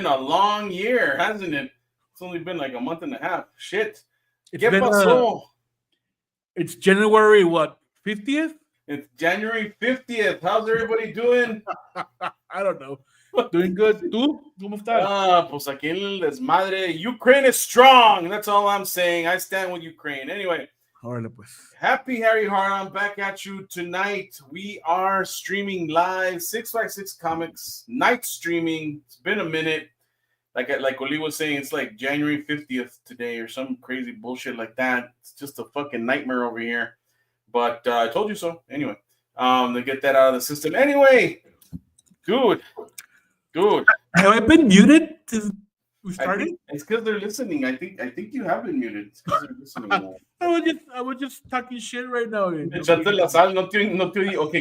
been a long year, hasn't it? It's only been like a month and a half. Shit. It's been it's January what 50th? It's January 50th. How's everybody doing? I don't know. Doing good. ¿Tú? ¿Cómo estás? Pues aquí en el desmadre. Ukraine is strong. That's all I'm saying. I stand with Ukraine. Anyway. Órale, pues. Happy Harry Hart. I'm back at you tonight. We are streaming live 656 Comics night streaming. It's been a minute. Like Oli was saying, it's like January 50th today or some crazy bullshit like that. It's just a fucking nightmare over here. But I told you so. Anyway, to get that out of the system. Anyway, good. Have I been muted since we started? It's because they're listening. I think you have been muted. It's because they're listening. I was just talking shit right now. Okay,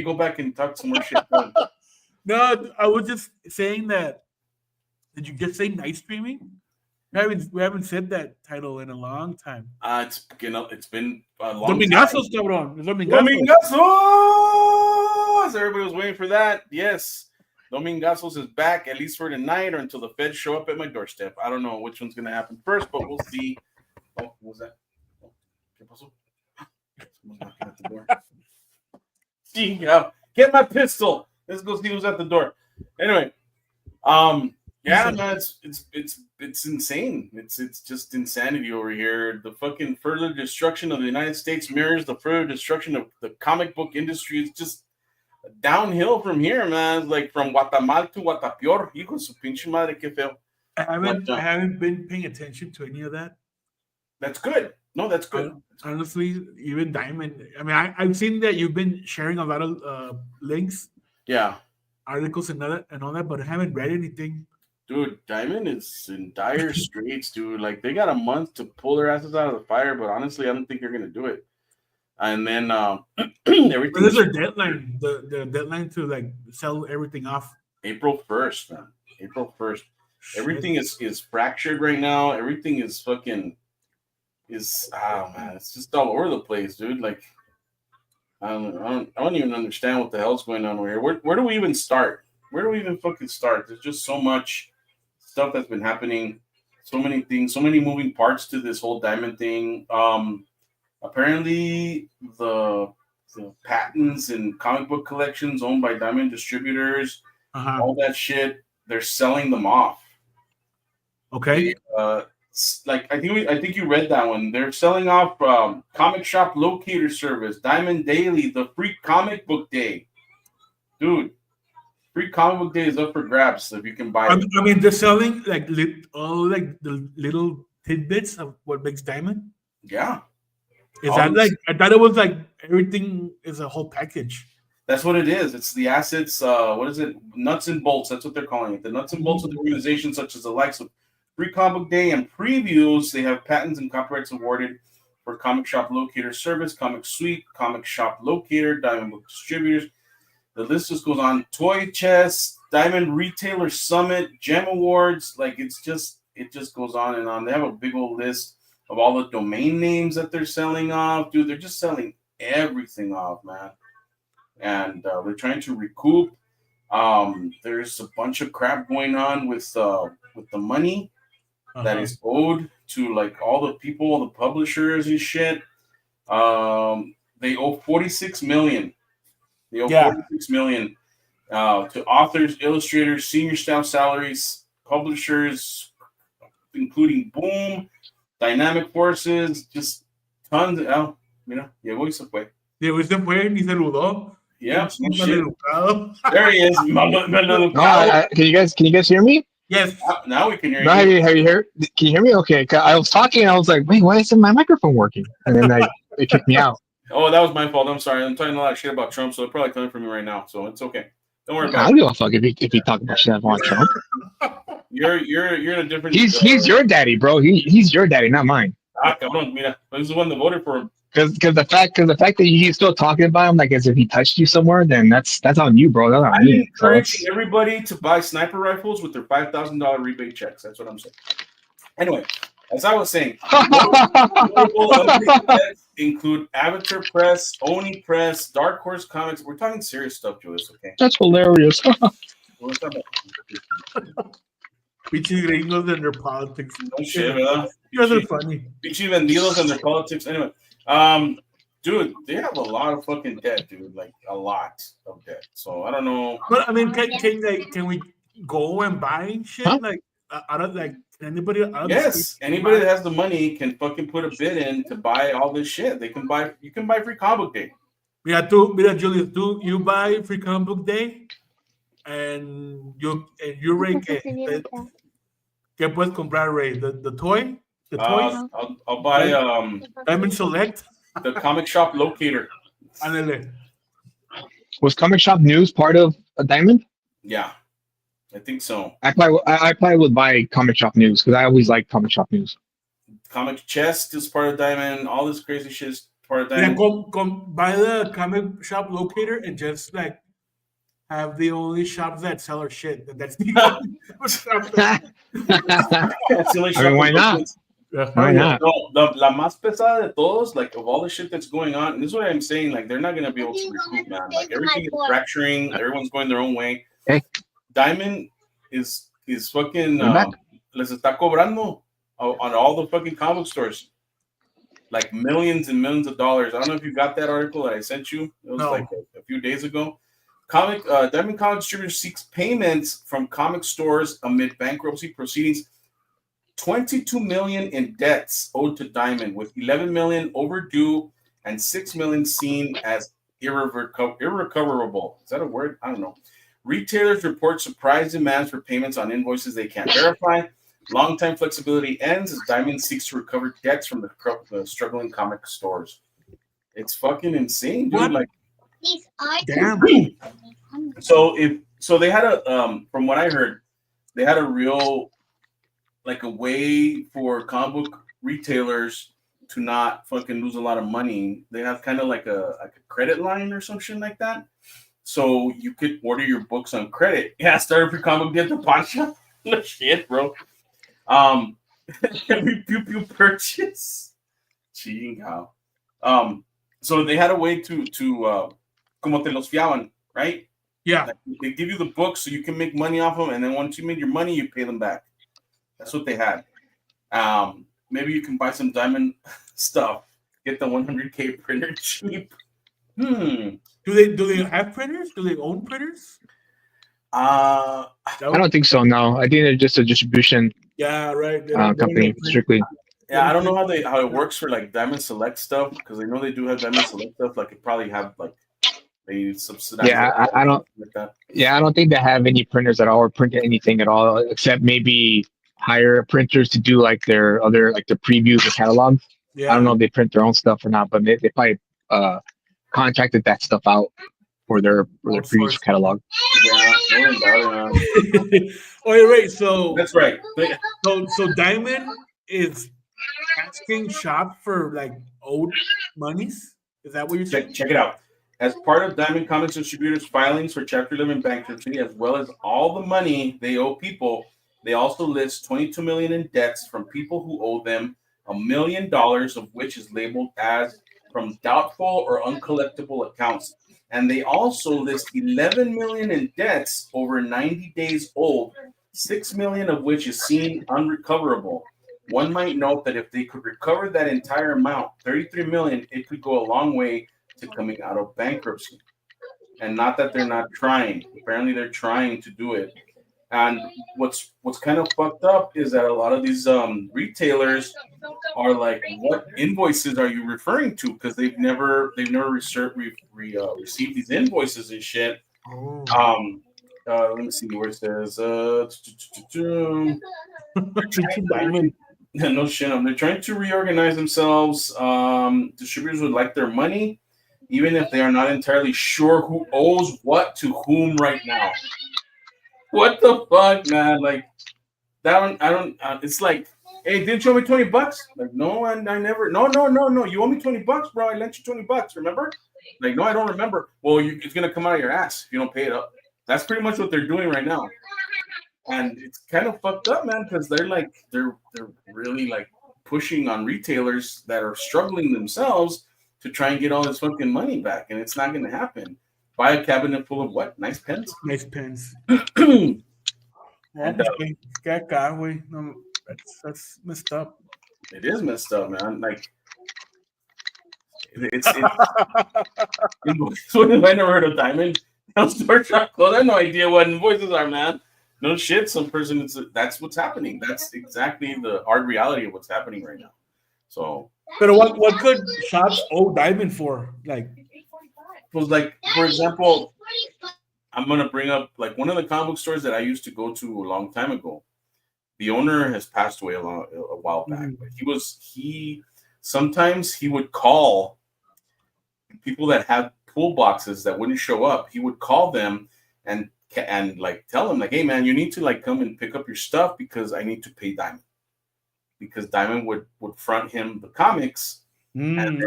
go back and talk some more shit. No, I was just saying that. Did you just say night streaming? We haven't said that title in a long time. It's been a long Domingazos, time. cabrón. Domingazos! Everybody was waiting for that. Yes. Domingazos is back, at least for tonight or until the feds show up at my doorstep. I don't know which one's going to happen first, but we'll see. Oh, what was that? Oh, ¿qué pasó? Someone's knocking at the door. Get my pistol. Let's go see who's at the door. Anyway, yeah, man, it's insane. It's just insanity over here. The fucking further destruction of the United States mirrors the further destruction of the comic book industry. It's just downhill from here, man. It's like from Guatemala to Guatapeor. Hijo su pinche madre, qué feo. I haven't been paying attention to any of that. That's good. No, that's good. Honestly, even Diamond. I mean, I've seen that you've been sharing a lot of links, articles and all that, but I haven't read anything. Dude, Diamond is in dire straits, dude. Like, they got a month to pull their asses out of the fire, but honestly, I don't think they're gonna do it. And then everything. What is their deadline? The deadline to like sell everything off. April 1st, man. April 1st. Shit. Everything is fractured right now. Everything is man. It's just all over the place, dude. Like, I don't even understand what the hell's going on over here. Where do we even start? Where do we even fucking start? There's just so much stuff that's been happening. So many things, so many moving parts to this whole Diamond thing. Apparently, the patents and comic book collections owned by Diamond distributors, all that shit, they're selling them off. Okay. Like I think you read that one. They're selling off comic shop locator service, Diamond Daily, the free comic book day. Dude, free comic book day is up for grabs if you can buy it. I mean, they're selling like all like the little tidbits of what makes Diamond. Yeah. Is that like? I thought it was like everything is a whole package. That's what it is. It's the assets. What is it? Nuts and bolts. That's what they're calling it. The nuts and bolts of the organization, such as the likes of Free Comic Book Day and previews. They have patents and copyrights awarded for Comic Shop Locator Service, Comic Suite, Comic Shop Locator, Diamond Book Distributors. The list just goes on. Toy Chest, Diamond Retailer Summit, Gem Awards. Like it just goes on and on. They have a big old list of all the domain names that they're selling off. Dude, they're just selling everything off, man. And they're trying to recoup. There's a bunch of crap going on with the money that is owed to like all the people, all the publishers and shit. They owe $46 million. They owe $46 million to authors, illustrators, senior staff salaries, publishers, including Boom, Dynamic Forces, just tons of. Mira, llegó y se fue. Llegó y se fue, ni saludó. Yeah, there he is. Can you guys hear me? Yes. Now we can hear you. Have you heard? Can you hear me? Okay. I was talking and I was like, wait, why isn't my microphone working? And then it kicked me out. Oh, that was my fault. I'm sorry. I'm talking a lot of shit about Trump, so they're probably coming for me right now. So it's okay. Don't worry about it. I don't give a fuck if you talk about shit about Trump. You're in a different. He's your daddy, bro. He's your daddy, not mine. Cabrón, mira. He's the one that voted for him. Because the fact that he's still talking about him like as if he touched you somewhere, then that's on you, bro. That's on me. I'm encouraging everybody to buy sniper rifles with their $5,000 rebate checks. That's what I'm saying. Anyway, as I was saying, include Avatar Press, Oni Press, Dark Horse Comics. We're talking serious stuff, Julius. Okay. That's hilarious. Pinches gringos and their politics. No shit, ¿verdad? You guys are funny. Pinches vendidos and their politics. Anyway, dude, they have a lot of fucking debt, dude. Like a lot of debt. So I don't know. But I mean, can we go and buy shit like out of like anybody? Yes, anybody that has the money can fucking put a bid in to buy all this shit. They can buy. You can buy free comic book day. Mira, Julius, you buy free comic book day, and you Ray, ¿qué puedes comprar, Ray? The toy? The toys? I'll buy Diamond Select. The comic shop locator. Was Comic Shop News part of a Diamond? Yeah, I think so. I probably would buy Comic Shop News because I always like Comic Shop News. Comic Chest is part of Diamond. All this crazy shit is part of Diamond. Yeah, buy the comic shop locator and just like have the only shops that sell our shit. That's the I mean, why not? Why not? No, la más pesada de todos, like of all the shit that's going on, and this is what I'm saying, like they're not gonna be able to recruit, man. Like everything is fracturing, everyone's going their own way. Hey. Diamond is fucking les está cobrando on all the fucking comic stores. Like millions and millions of dollars. I don't know if you got that article that I sent you. It was like a few days ago. Diamond Comic Distributor seeks payments from comic stores amid bankruptcy proceedings. 22 million in debts owed to Diamond, with 11 million overdue and 6 million seen as irrecoverable. Is that a word? I don't know. Retailers report surprise demands for payments on invoices they can't verify. Long-time flexibility ends as Diamond seeks to recover debts from the struggling comic stores. It's fucking insane, dude. What? Like, damn. So they had a from what I heard, they had a real like a way for comic book retailers to not fucking lose a lot of money. They have kind of like a credit line or some shit like that. So you could order your books on credit. Yeah, start your comic book at the pawn shop. No shit, bro. Every pew purchase. Chingao. So they had a way to como te los fiaban, right? Yeah. Like they give you the books so you can make money off them, and then once you made your money, you pay them back. That's what they had. Maybe you can buy some Diamond stuff. Get the 100K printer cheap. Do they have printers? Do they own printers? I don't think so. No, I think they're just a distribution. Yeah, right. Company strictly. Yeah, I don't know how it works for like Diamond Select stuff, because I know they do have Diamond Select stuff. Like it probably have like they subsidize. Yeah, I don't. Like that. Yeah, I don't think they have any printers at all or print anything at all, except maybe hire printers to do like their other like the previews or catalogs. Yeah. I don't know if they print their own stuff or not, but they probably contracted that stuff out for their previews catalog. Yeah. Oh, you're right. So that's right. So Diamond is asking shop for like owed monies. Is that what you're saying? Check it out. As part of Diamond Comics Distributors' filings for Chapter 11 bankruptcy, as well as all the money they owe people, they also list 22 million in debts from people who owe them $1 million, of which is labeled as from doubtful or uncollectible accounts. And they also list 11 million in debts over 90 days old, 6 million of which is seen unrecoverable. One might note that if they could recover that entire amount, 33 million, it could go a long way to coming out of bankruptcy. And not that they're not trying. Apparently they're trying to do it. And what's kind of fucked up is that a lot of these retailers are like, what invoices are you referring to? Because they've never received these invoices and shit. Let me see where it says no shit. They're trying to reorganize themselves. Distributors would like their money, even if they are not entirely sure who owes what to whom right now. What the fuck, man? Like that one, I don't. It's like, hey, didn't you owe me $20? Like, no, and I never. No. You owe me $20, bro. I lent you $20. Remember? Like, no, I don't remember. Well, it's gonna come out of your ass if you don't pay it up. That's pretty much what they're doing right now, and it's kind of fucked up, man, because they're really like pushing on retailers that are struggling themselves to try and get all this fucking money back, and it's not gonna happen. Buy a cabinet full of what? Nice pens? Nice pens. And that's messed up. it is messed up, man. Like it's I never heard of diamond. Store chocolate. I have no idea what invoices are, man. No shit. Some person. That's what's happening. That's exactly the hard reality of what's happening right now. So, but what could shops owe diamond for? Like, was like, for example, I'm gonna bring up like one of the comic book stores that I used to go to a long time ago. The owner has passed away a while back, but he sometimes he would call people that had pool boxes that wouldn't show up. He would call them and like tell them like, hey man, you need to like come and pick up your stuff because I need to pay Diamond, because Diamond would front him the comics, and then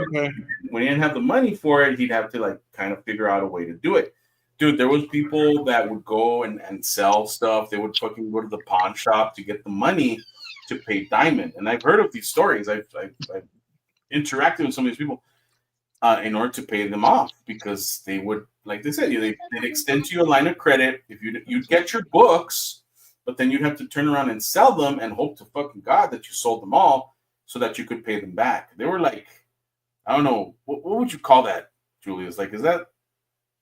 when he didn't have the money for it, he'd have to like kind of figure out a way to do it. Dude, there was people that would go and sell stuff. They would fucking go to the pawn shop to get the money to pay Diamond. And I've heard of these stories. I've interacted with some of these people in order to pay them off, because they would, like they said, they'd extend to you a line of credit. If you'd get your books, but then you'd have to turn around and sell them and hope to fucking God that you sold them all so that you could pay them back. They were like, I don't know, what would you call that, Julius? Like, is that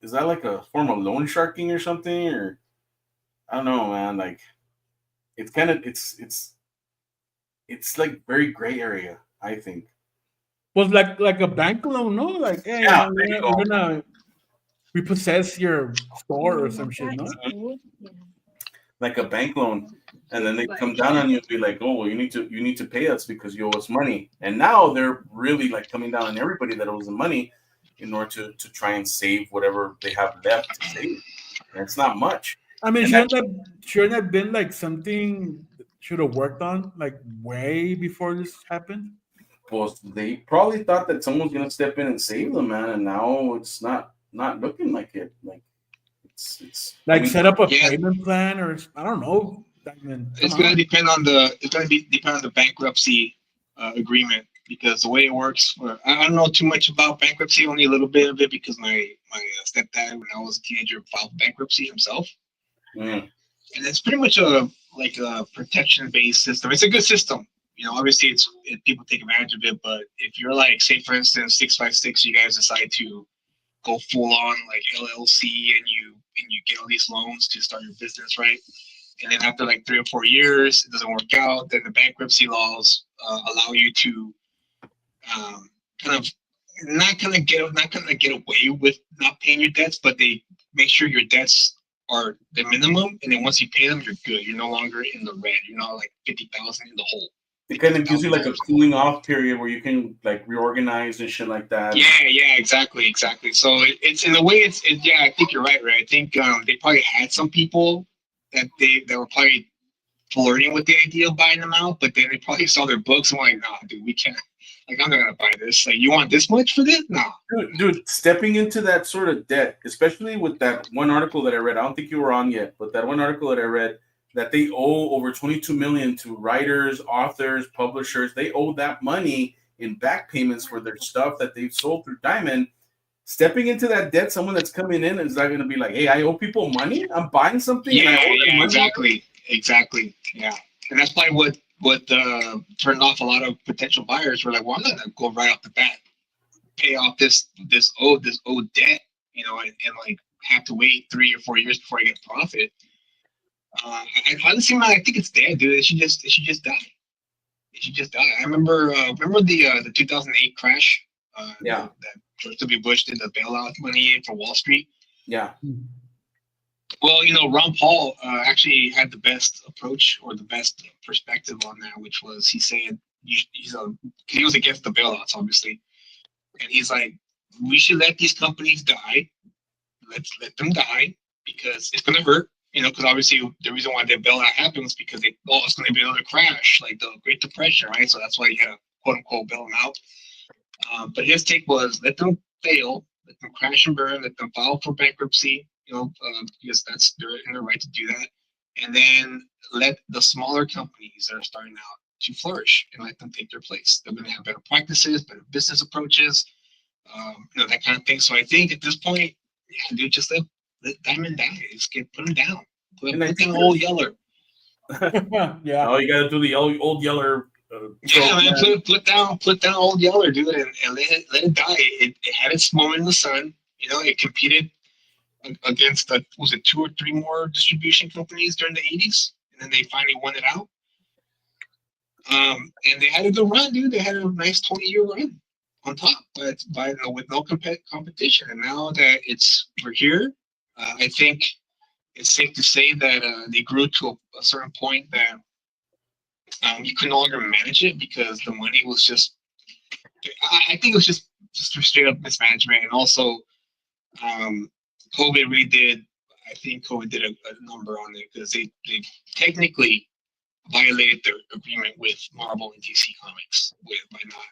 like a form of loan sharking or something? Or I don't know, man. Like, it's kind of it's like very gray area, I think. Was like a bank loan, no? Like, hey, Yeah, we're gonna repossess your store or some shit, no? Like a bank loan, and then they come down on you and be like, "Oh, well, you need to pay us because you owe us money." And now they're really like coming down on everybody that owes them money in order to try and save whatever they have left to save. And it's not much. I mean, shouldn't have been like something should have worked on like way before this happened? Well, they probably thought that someone was gonna step in and save them, man, and now it's not looking like it. Like it's like, I mean, set up a payment plan, or I don't know. It's gonna depend on the bankruptcy agreement, because the way it works. I don't know too much about bankruptcy, only a little bit of it, because my stepdad, when I was a teenager, filed bankruptcy himself. And it's pretty much a protection based system. It's a good system. Obviously people take advantage of it, but if you're like, say for instance, 656, you guys decide to go full on like LLC, and you get all these loans to start your business, right? And then after like 3 or 4 years, it doesn't work out. Then the bankruptcy laws allow you to not get away with not paying your debts, but they make sure your debts are the minimum, and then once you pay them, you're good. You're no longer in the red. You're not like 50,000 in the hole. It kind of gives you like a cooling off period where you can like reorganize and shit like that. Yeah, exactly. So it's in a way, yeah, I think you're right, Ray. I think they probably had some people that were probably flirting with the idea of buying them out, but then they probably saw their books and were like, nah, dude, we can't. Like, I'm not gonna buy this. Like, you want this much for this? Nah. Dude, stepping into that sort of debt, especially with that one article that I read, I don't think you were on yet, but that one article that I read, that they owe over $22 million to writers, authors, publishers. They owe that money in back payments for their stuff that they've sold through Diamond. Stepping into that debt, someone that's coming in is not going to be like, hey, I owe people money. I'm buying something. Yeah, exactly. Yeah, and that's probably what turned off a lot of potential buyers. Were like, well, I'm not going to go right off the bat, pay off this old debt, and like have to wait 3 or 4 years before I get profit. Honestly, man, I think it's dead, dude. It should just die. I remember the 2008 crash. That George W. Bush did the bailout money for Wall Street. Yeah. Well, Ron Paul actually had the best approach, or the best perspective on that, which was, he said he was against the bailouts, obviously, and he's like, we should let these companies die. Let's let them die, because it's gonna hurt. Because obviously the reason why their bailout happens because it's going to be another crash, like the Great Depression, right? So that's why you had to quote unquote bail them out. But his take was, let them fail, let them crash and burn, let them file for bankruptcy, because they're in their right to do that, and then let the smaller companies that are starting out to flourish and let them take their place. They're going to have better practices, better business approaches, that kind of thing. So I think at this point, yeah, dude, just let Diamond die. Just put him down. Put him old Yeller. Yeah. Oh, you got to do the old Yeller. Yeah, man, put down old Yeller, dude, and let it die. It had its moment in the sun. You know, it competed against was it 2 or 3 more distribution companies during the 80s, and then they finally won it out. And they had a good run, dude. They had a nice 20-year run on top, but with no competition. And now that we're here, I think it's safe to say that they grew to a certain point that you could no longer manage it because the money was just. I think it was just straight up mismanagement, and also COVID really did. I think COVID did a number on it because they technically violated their agreement with Marvel and DC Comics by not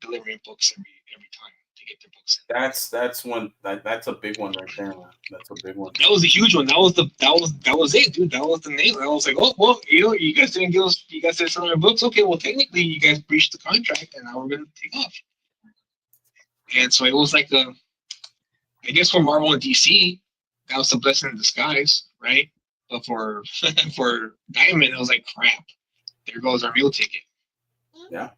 delivering books every time to get their books in. That's one that's a big one right there, man. That's a big one. That was a huge one. That was it, dude. That was the nail. I was like, oh well, you guys didn't give us, you guys didn't sell our books. Okay, well technically you guys breached the contract, and now we're gonna take off. And so it was like I guess for Marvel and DC, that was a blessing in disguise, right? But for Diamond, it was like crap. There goes our meal ticket. Yeah,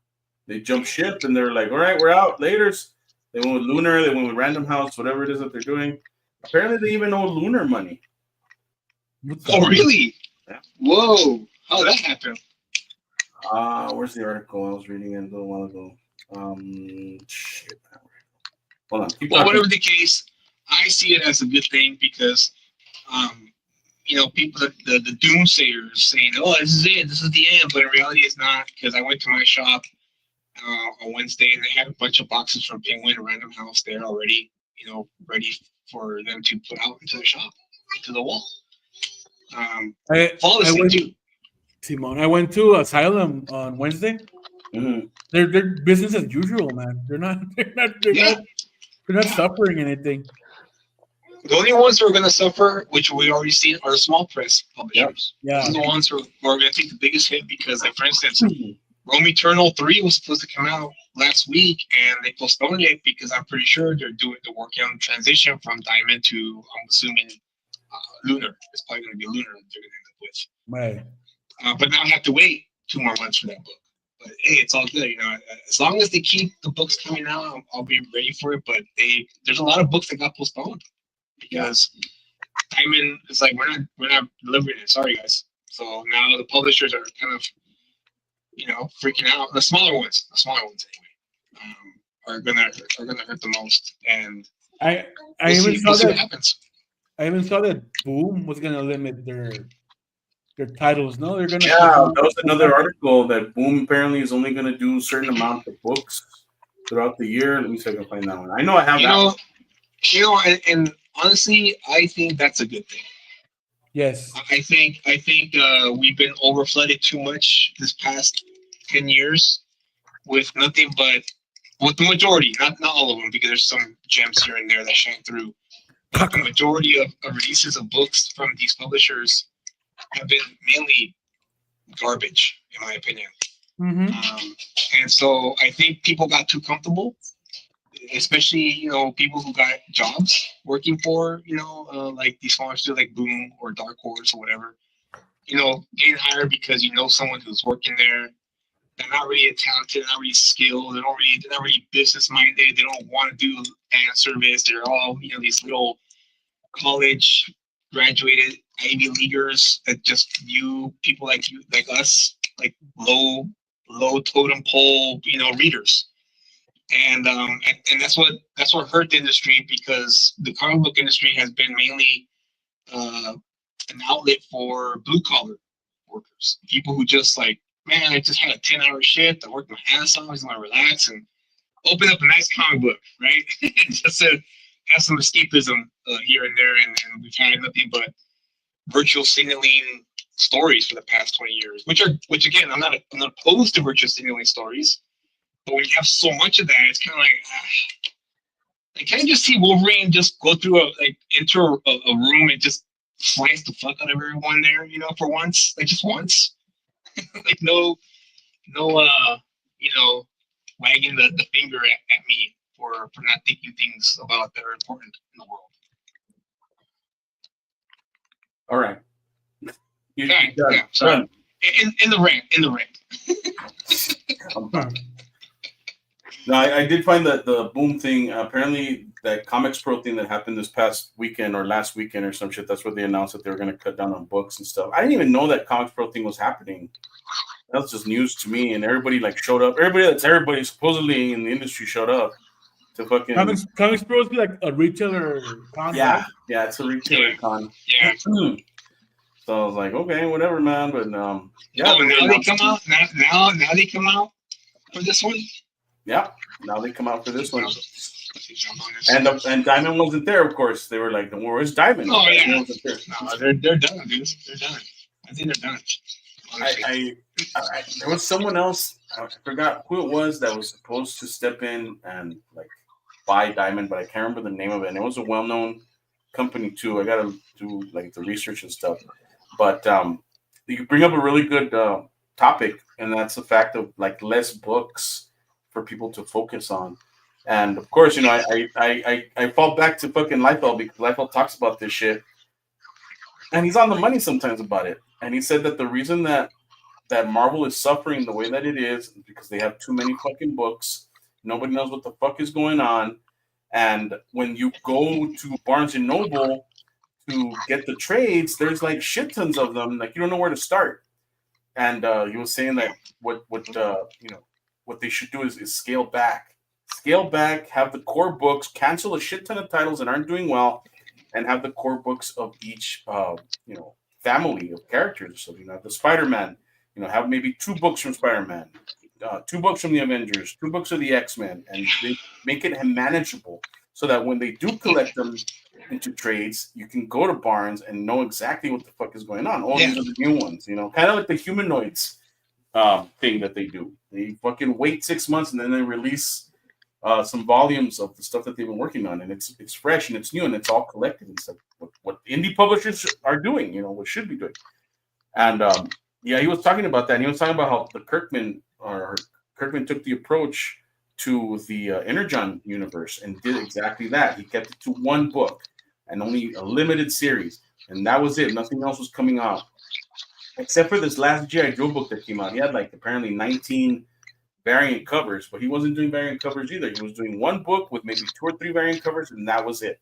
they jumped ship and they're like, all right, we're out. Laters. They went with Lunar. They went with Random House. Whatever it is that they're doing. Apparently, they even owe Lunar money. Oh, really? Yeah. Whoa! How did that happen? Where's the article? I was reading it a little while ago. Shit. Hold on. Well, whatever the case, I see it as a good thing because, people, the doomsayers saying, "Oh, this is it. This is the end," but in reality, it's not. Because I went to my shop on Wednesday and they had a bunch of boxes from Penguin and Random House there already, ready for them to put out into the shop, into the wall. Simone, I went to Asylum on Wednesday. Mm-hmm. They're business as usual, man. They're not suffering anything. The only ones who are going to suffer, which we already see, are small press publishers. Yeah. Those are the ones who are going to take the biggest hit because, like, for instance, Rome Eternal 3 was supposed to come out last week, and they postponed it because I'm pretty sure they're working on the transition from Diamond to, I'm assuming, Lunar. It's probably going to be Lunar that they're going to end up with. Right. But now I have to wait 2 more months for that book. But hey, it's all good, As long as they keep the books coming out, I'll be ready for it. But there's a lot of books that got postponed because Diamond is like, we're not delivering it. Sorry, guys. So now the publishers are kind of, freaking out. The smaller ones anyway, are gonna hurt the most. And I even saw that Boom was gonna limit their titles. No, they're gonna. Yeah, that was another article that Boom apparently is only gonna do a certain amount of books throughout the year. Let me see if I can find that one. I know I have that one. And honestly, I think that's a good thing. Yes. I think we've been overflooded too much this past 10 years with nothing but the majority, not all of them, because there's some gems here and there that shine through. But the majority of releases of books from these publishers have been mainly garbage, in my opinion. Mm-hmm. And so I think people got too comfortable, especially people who got jobs working for like these smaller studios like Boom or Dark Horse or whatever. Getting hired because someone who's working there. They're not really talented, not really skilled. They're not really business minded. They don't want to do fan service. They're all these little college graduated Ivy Leaguers that just view people like us, like low totem pole readers. And that's what hurt the industry, because the comic book industry has been mainly an outlet for blue collar workers, people who just like, man, I just had a 10-hour shift. I worked my ass off. I just want to relax and open up a nice comic book, right? Just to have some escapism here and there. And we've had nothing but virtual signaling stories for the past 20 years, which again, I'm not opposed to virtual signaling stories. But when you have so much of that, it's kind of like, I can't just see Wolverine just go through enter a room and just slice the fuck out of everyone there, for once, like just once. Like no, wagging the finger at me for not thinking things about that are important in the world. All right. Sorry. In the rent. No, I did find that the boom thing. Apparently, that Comics Pro thing that happened this past weekend or last weekend or some shit. That's where they announced that they were going to cut down on books and stuff. I didn't even know that Comics Pro thing was happening. That was just news to me, and everybody like showed up. Everybody supposedly in the industry showed up to fucking Comics Pro is like a retailer con. Yeah, right? yeah, it's a retailer con. Yeah. So I was like, okay, whatever, man. But yeah. Oh, now they come out. Now they come out for this one. Yeah, now they come out for this one. And Diamond wasn't there, of course. They were like, "Where's Diamond?" Oh yeah, Diamond wasn't there. No, they're done, dude. They're done. I think they're done. I there was someone else. I forgot who it was that was supposed to step in and like buy Diamond, but I can't remember the name of it. And it was a well-known company too. I got to do like the research and stuff. But you bring up a really good topic, and that's the fact of like less books for people to focus on. And of course, I fall back to fucking Liefeld because Liefeld talks about this shit, and he's on the money sometimes about it. And he said that the reason that Marvel is suffering the way that it is because they have too many fucking books. Nobody knows what the fuck is going on. And when you go to Barnes and Noble to get the trades, there's like shit tons of them. Like you don't know where to start. And he was saying that what they should do is scale back. Scale back, have the core books, cancel a shit ton of titles that aren't doing well, and have the core books of each family of characters. So the Spider-Man, have maybe 2 books from Spider-Man, 2 books from the Avengers, 2 books of the X-Men, and they make it manageable so that when they do collect them into trades, you can go to Barnes and know exactly what the fuck is going on. Oh, these are the new ones, kind of like the Humanoids thing that they do. They fucking wait 6 months and then they release some volumes of the stuff that they've been working on, and it's fresh and it's new and it's all collected and stuff. What indie publishers are doing, what should be doing. And he was talking about that. And he was talking about how the Kirkman took the approach to the Energon universe and did exactly that. He kept it to 1 book and only a limited series, and that was it. Nothing else was coming out except for this last G.I. Joe book that came out. He had like apparently 19 variant covers, but he wasn't doing variant covers either. He was doing 1 book with maybe 2 or 3 variant covers, and that was it.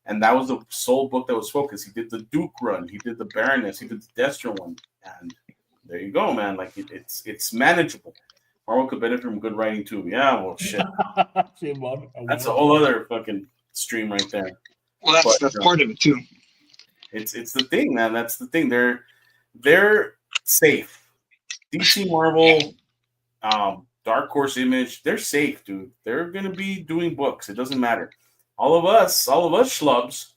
And that was the sole book that was focused. He did the Duke run, he did the Baroness, he did the Destro one, and there you go, man. Like it's manageable. Marvel could benefit from good writing too. Yeah, well, shit. That's a whole other fucking stream right there. Well, that's part of it too. It's the thing, man. That's the thing. They're safe. DC, Marvel, Dark Horse, Image, they're safe, dude. They're gonna be doing books. It doesn't matter. All of us schlubs,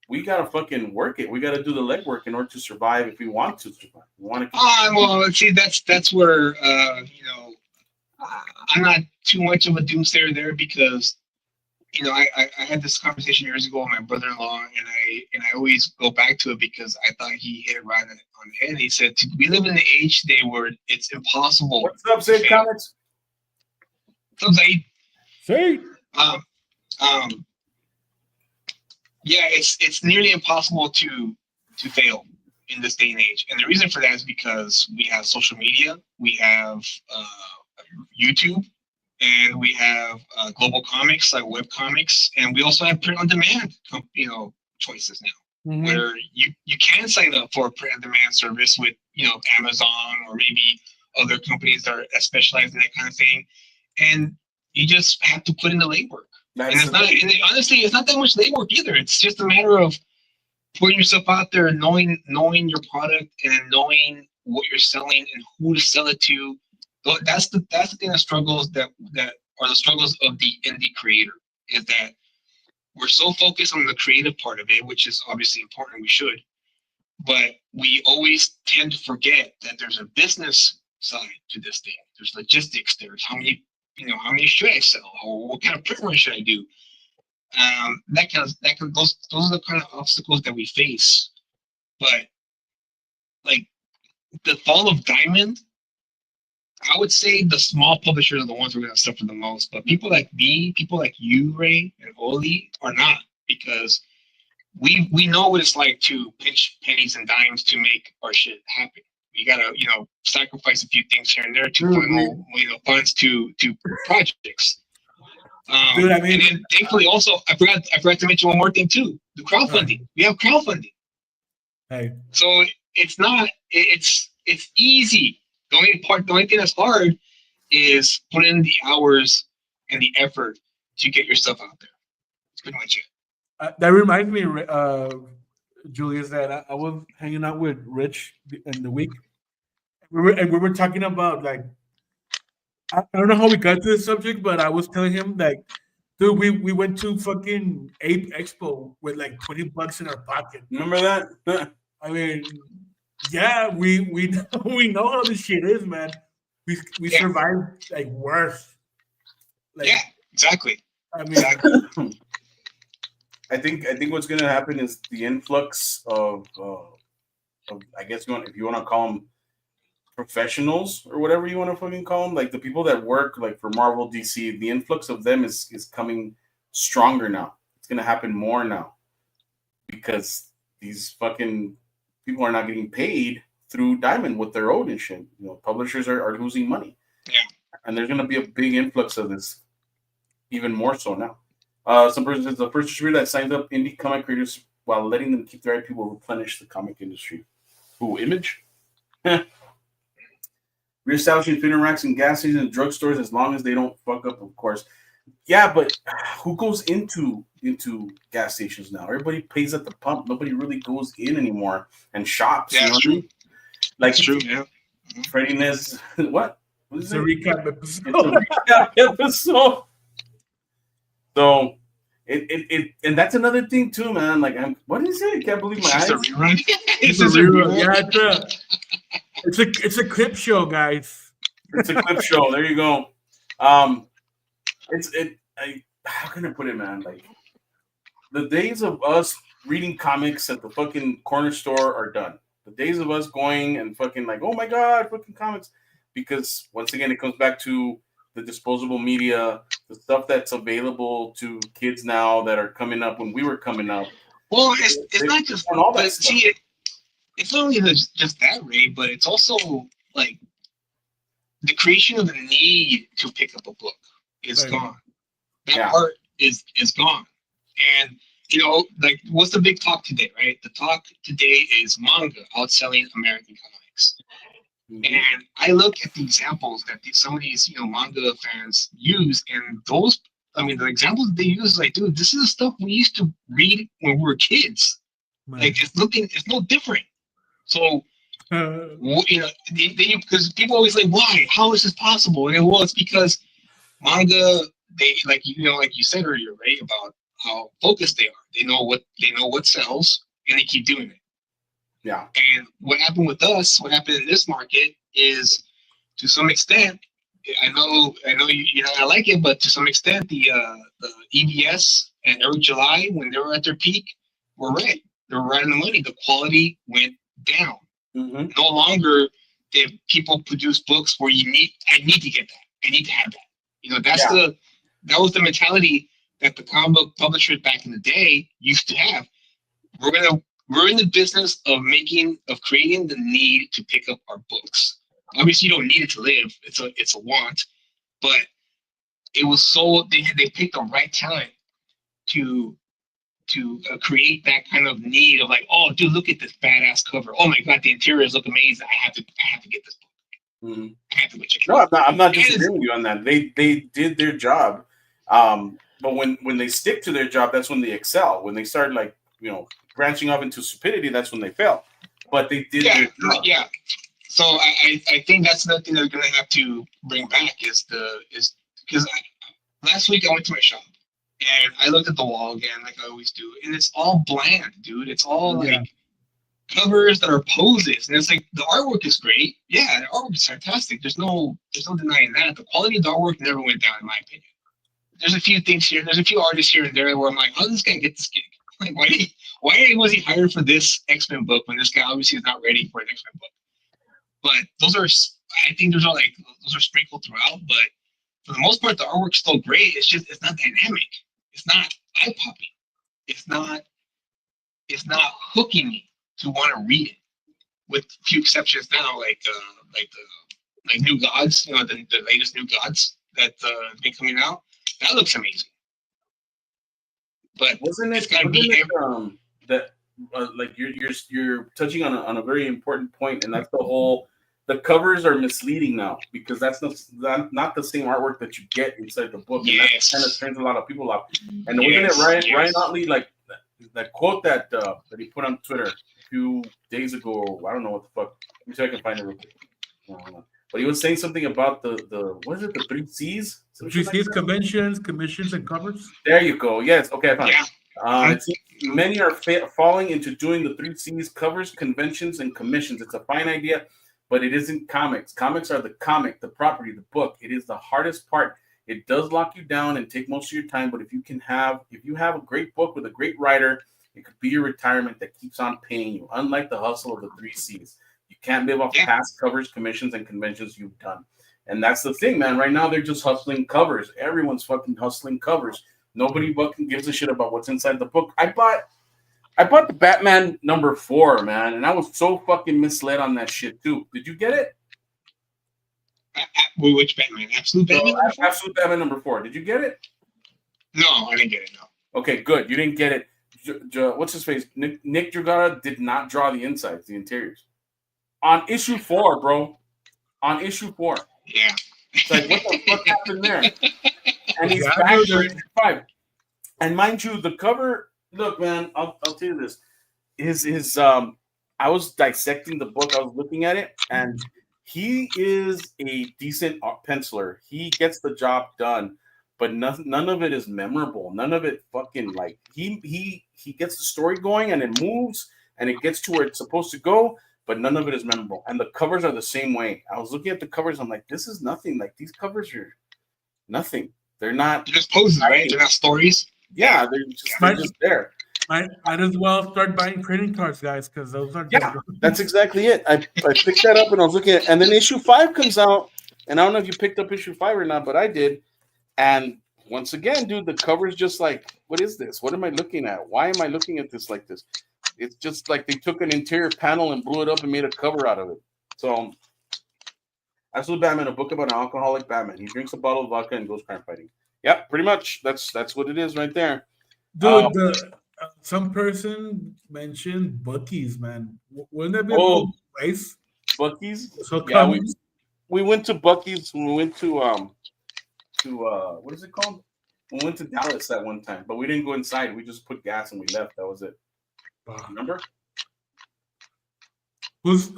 we gotta fucking work it. We gotta do the legwork in order to survive if we want to survive. We want to. Well, see, that's where I'm not too much of a doomsayer there because I had this conversation years ago with my brother-in-law, and I always go back to it because I thought he hit it right on the head. He said, "We live in the age today where it's impossible." What's up, Sid Comments? What's up, Zaid? Say. Yeah, it's nearly impossible to fail in this day and age, and the reason for that is because we have social media, we have YouTube, and we have global comics like web comics, and we also have print on demand, choices now, where you can sign up for a print on demand service with Amazon or maybe other companies that specialize in that kind of thing, and you just have to put in the legwork. And honestly, it's not that much legwork either. It's just a matter of putting yourself out there, knowing your product, and knowing what you're selling and who to sell it to. That's the kind of struggles that are the struggles of the indie creator, is that we're so focused on the creative part of it, which is obviously important. We should, but we always tend to forget that there's a business side to this thing. There's logistics. There's how many should I sell, or what kind of print run should I do? Those are the kind of obstacles that we face. But like the fall of Diamond, I would say the small publishers are the ones who are going to suffer the most. But people like me, people like you, Ray, and Oli are not, because we know what it's like to pinch pennies and dimes to make our shit happen. You gotta, sacrifice a few things here and there to funnel, funds to projects. Dude, I mean, and then thankfully also, I forgot to mention one more thing too: the crowdfunding. We have crowdfunding. Hey. So it's not. It's easy. The only thing that's hard is put in the hours and the effort to get yourself out there. That's pretty much it. That reminds me, Julius, that I was hanging out with Rich in the week. We were talking about, like, I don't know how we got to this subject, but I was telling him, like, dude, we went to fucking Ape Expo with like $20 in our pocket. Remember that? I mean, yeah, we we know how this shit is, man. We survived like worse. Like, yeah, exactly. I mean, I think what's gonna happen is the influx of I guess if you want to call them professionals or whatever you want to fucking call them, like the people that work like for Marvel, DC, the influx of them is coming stronger now. It's gonna happen more now because these fucking people are not getting paid through Diamond with their own and shit. Publishers are losing money. Yeah. And there's gonna be a big influx of this, even more so now. Some person says the first distributor that signed up indie comic creators while letting them keep their IP will replenish the comic industry. Who, Image? Reestablishing thinner racks in gas stations and drugstores as long as they don't fuck up, of course. Yeah, but who goes into gas stations now? Everybody pays at the pump. Nobody really goes in anymore and shops. Yeah, that's true. Like, that's true, yeah. Freddie Nez, what? It's a recap episode. It's a recap episode. So, it and that's another thing too, man. Like, what is it? I can't believe my eyes. It's a rerun. Yeah, it's a clip show, guys. It's a clip show. There you go. How can I put it, man? Like, the days of us reading comics at the fucking corner store are done. The days of us going and fucking like, oh my god, fucking comics, because once again, it comes back to the disposable media, the stuff that's available to kids now that are coming up when we were coming up. Well, it's not just all that stuff. See, it's not only just that, Ray, but it's also like the creation of the need to pick up a book is gone. That part is gone. And like, what's the big talk today, right? The talk today is manga outselling American comics. Mm-hmm. And I look at the examples that some of these, manga fans use, and the examples they use, like, dude, this is the stuff we used to read when we were kids. Right. Like, it's no different. So, because people always like, why? How is this possible? And well, it's because manga, they like you said earlier, right, about how focused they are. They know what sells, and they keep doing it. Yeah. And what happened with us, what happened in this market is, to some extent, I know you I like it, but to some extent, the EBS and Eric July, when they were at their peak, were right. They were right on the money. The quality went down. Mm-hmm. No longer did people produce books where I need to get that. I need to have that. That was the mentality that the comic book publishers back in the day used to have. We're in the business of creating the need to pick up our books. Obviously, you don't need it to live. It's a want, but it was so they picked the right time to create that kind of need of like, oh, dude, look at this badass cover. Oh my god, the interiors look amazing. I have to get this book. Mm-hmm. I have to check it. No, I'm not disagreeing with you on that. They did their job, but when they stick to their job, that's when they excel. When they start like branching off into stupidity, that's when they fail. But they did their job. Yeah. So I think that's another thing that we're gonna have to bring back is because last week I went to my shop and I looked at the wall again like I always do, and it's all bland, dude. It's all like covers that are poses, and it's like the artwork is great. Yeah, the artwork is fantastic. There's no denying that. The quality of the artwork never went down, in my opinion. There's a few things here. There's a few artists here and there where I'm like, how did this guy get this gig? Like, why was he hired for this X-Men book when this guy obviously is not ready for an X-Men book? But I think those are sprinkled throughout. But for the most part, the artwork's still great. It's not dynamic. It's not eye-popping. It's not hooking me to want to read it. with few exceptions now, like New Gods, the latest New Gods that been coming out. That looks amazing. But wasn't it's it? gotta Wasn't be it that like you're touching on a very important point, and that's the whole. The covers are misleading now because that's not the same artwork that you get inside the book, and that kind of turns a lot of people off. And wasn't it Ryan Otley like that quote that he put on Twitter a few days ago? I don't know what the fuck. Let me see if I can find it real quick. No. But he was saying something about the what is it, the 3Cs? 3Cs, conventions, commissions, and covers. There you go. Yes. Okay, I found Yeah. it. Many are falling into doing the 3Cs: covers, conventions, and commissions. It's a fine idea, but it isn't comics. Comics are the comic, the property, the book. It is the hardest part. It does lock you down and take most of your time, but if you have a great book with a great writer, it could be your retirement that keeps on paying you. Unlike the hustle of the 3Cs, you can't live off past covers, commissions, and conventions you've done. And that's the thing, man. Right now, they're just hustling covers. Everyone's fucking hustling covers. Nobody fucking gives a shit about what's inside the book. I bought the Batman #4, man, and I was so fucking misled on that shit too. Did you get it? Which Batman? Absolute Batman? Absolute Batman #4. Did you get it? No, I didn't get it. No. Okay, good. You didn't get it. What's his face? Nick Dragata did not draw the insides, the interiors. On issue 4, bro. On issue 4. Yeah. It's like, what the fuck happened there? And he's back for issue 5. And mind you, the cover. Look, man, I'll tell you this. His I was dissecting the book. I was looking at it, and he is a decent penciler. He gets the job done, but none of it is memorable. None of it fucking like he gets the story going and it moves and it gets to where it's supposed to go, but none of it is memorable. And the covers are the same way. I was looking at the covers. I'm like, this is nothing. Like these covers are nothing. They're not. They're just poses, right? They're not stories. Yeah, they're just there. Might as well start buying trading cards, guys, because those are that's exactly it. I picked that up and I was looking at it, and then issue 5 comes out, and I don't know if you picked up issue 5 or not, but I did. And once again, dude, the cover's just like, what is this? What am I looking at? Why am I looking at this like this? It's just like they took an interior panel and blew it up and made a cover out of it. So, Absolute Batman, a book about an alcoholic Batman. He drinks a bottle of vodka and goes crime fighting. Yeah, pretty much. That's what it is right there. Dude, some person mentioned Bookies, man. Wouldn't that be a cool place? Buc-ee's? So yeah, we went to Buc-ee's. We went to what is it called? We went to Dallas that one time, but we didn't go inside. We just put gas and we left. That was it. Remember? Who's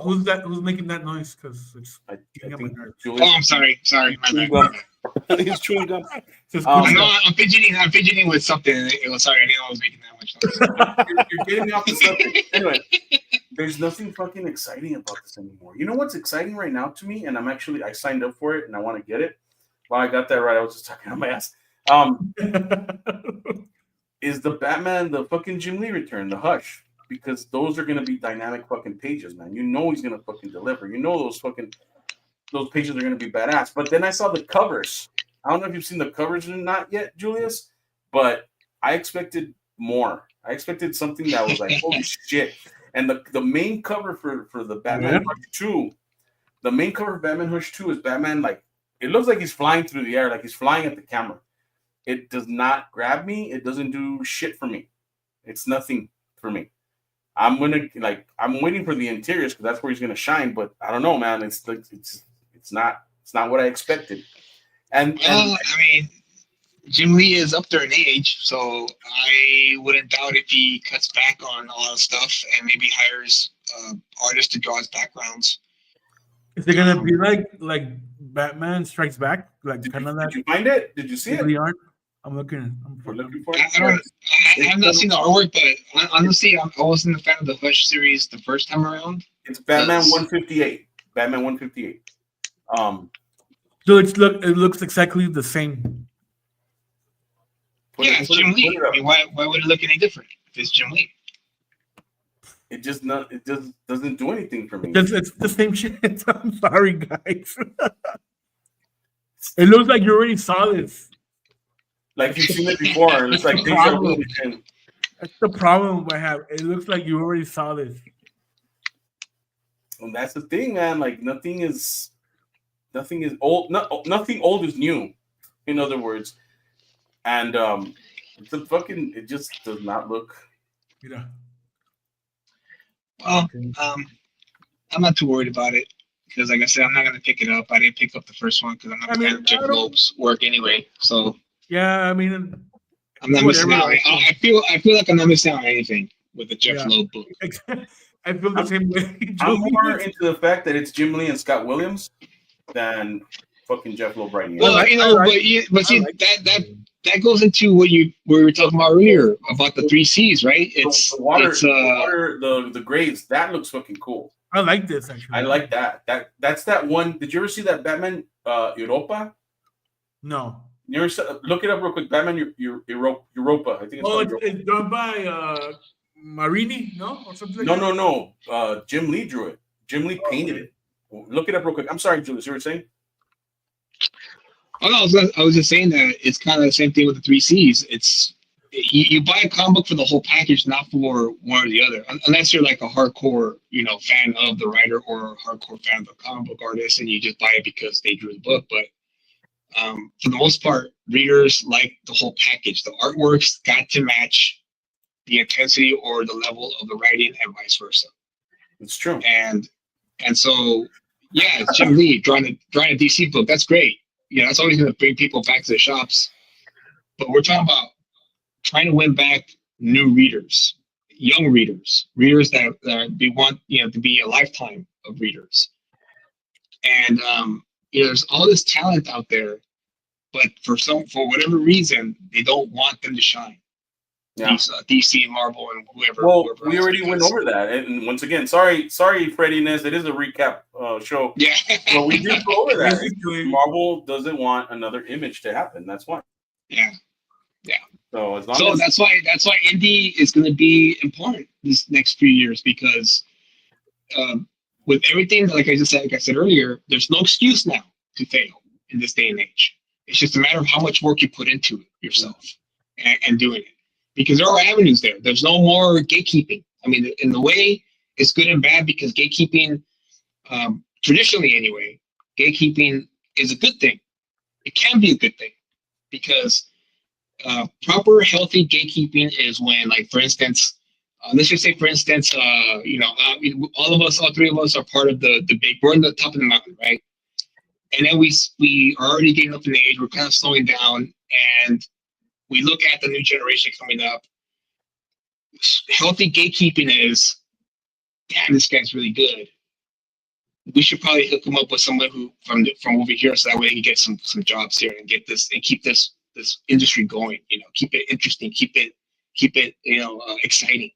making that noise? Because it's I think I'm sorry. He's chewing gum. I'm fidgeting with something. Sorry, I didn't know I was making that much noise. You're getting me off the subject. Anyway, there's nothing fucking exciting about this anymore. You know what's exciting right now to me? And I signed up for it and I want to get it. Well, I got that right. I was just talking on my ass. Is the Batman, the fucking Jim Lee return, the Hush. Because those are going to be dynamic fucking pages, man. You know he's going to fucking deliver. You know those pages are going to be badass. But then I saw the covers. I don't know if you've seen the covers or not yet, Julius, but I expected more. I expected something that was like, holy shit. And the main cover for the Batman Hush 2, the main cover of Batman Hush 2 is Batman, like, it looks like he's flying through the air, like he's flying at the camera. It does not grab me. It doesn't do shit for me. It's nothing for me. I'm waiting for the interiors because that's where he's gonna shine. But I don't know, man. It's not what I expected. And I mean, Jim Lee is up there in age, so I wouldn't doubt if he cuts back on a lot of stuff and maybe hires artists to draw his backgrounds. Is it gonna be like Batman Strikes Back, like kind of that? Did you find it? Did you see it? Art? I'm looking. We're looking for it. I have not seen the artwork, but honestly, I wasn't a fan of the Hush series the first time around. It's Batman 158. Batman 158. So it looks exactly the same. It's Jim Lee. I mean, why would it look any different if it's Jim Lee? It just doesn't do anything for me. It's the same shit. I'm sorry, guys. It looks like you already saw this. Like you've seen it before. It's like that's the problem I have. It looks like you already saw this. And that's the thing, man. Like nothing is old. Nothing old is new. In other words, and it just does not look. Yeah. Well, I'm not too worried about it because, like I said, I'm not gonna pick it up. I didn't pick up the first one because I'm not a fan of Jeff Loeb's work anyway. So yeah, I mean, I'm not missing out. I feel like I'm not missing out on anything with the Jeff Loeb book. I feel the same way. I'm more into the fact that it's Jim Lee and Scott Williams than fucking Jeff Loeb writing it. Well, but see that goes into what we were talking about earlier about the 3 C's, right? It's the water, the grades. That looks fucking cool. I like this actually. I like that. That's that one. Did you ever see that Batman Europa? No. You ever look it up real quick. Batman Europa. I think it's done by Marini, no, or something. Like no. Jim Lee drew it. Jim Lee painted it. Look it up real quick. I'm sorry, Julius. You were saying? Oh no, I was just saying that it's kind of the same thing with the 3 C's. It's you buy a comic book for the whole package, not for one or the other. Unless you're like a hardcore, fan of the writer or a hardcore fan of the comic book artist, and you just buy it because they drew the book. But for the most part, readers like the whole package. The artwork's got to match the intensity or the level of the writing, and vice versa. It's true. And so, yeah, it's Jim Lee drawing a DC book. That's great. That's always going to bring people back to the shops. But we're talking about trying to win back new readers, young readers that we want, to be a lifetime of readers. And there's all this talent out there, but for whatever reason, they don't want them to shine. Yeah. DC, Marvel, and whoever. Well, we already went over that, and once again, sorry, Freddie Ness. It is a recap show. Yeah, but we did go over that. Marvel doesn't want another Image to happen. That's why. Yeah. So that's why indie is going to be important this next few years because with everything, like I said earlier, there's no excuse now to fail in this day and age. It's just a matter of how much work you put into it yourself and doing it. Because there are avenues there. There's no more gatekeeping. I mean, in the way, it's good and bad because gatekeeping, traditionally anyway, gatekeeping is a good thing. It can be a good thing because proper, healthy gatekeeping is when, like, for instance, let's just say, for instance, all three of us are part of the big, we're on the top of the mountain, right? And then we are already getting up in age, we're kind of slowing down, and we look at the new generation coming up. Healthy gatekeeping is, damn, this guy's really good. We should probably hook him up with someone who from over here, so that way he can get some jobs here and get this and keep this industry going. Keep it interesting, keep it exciting.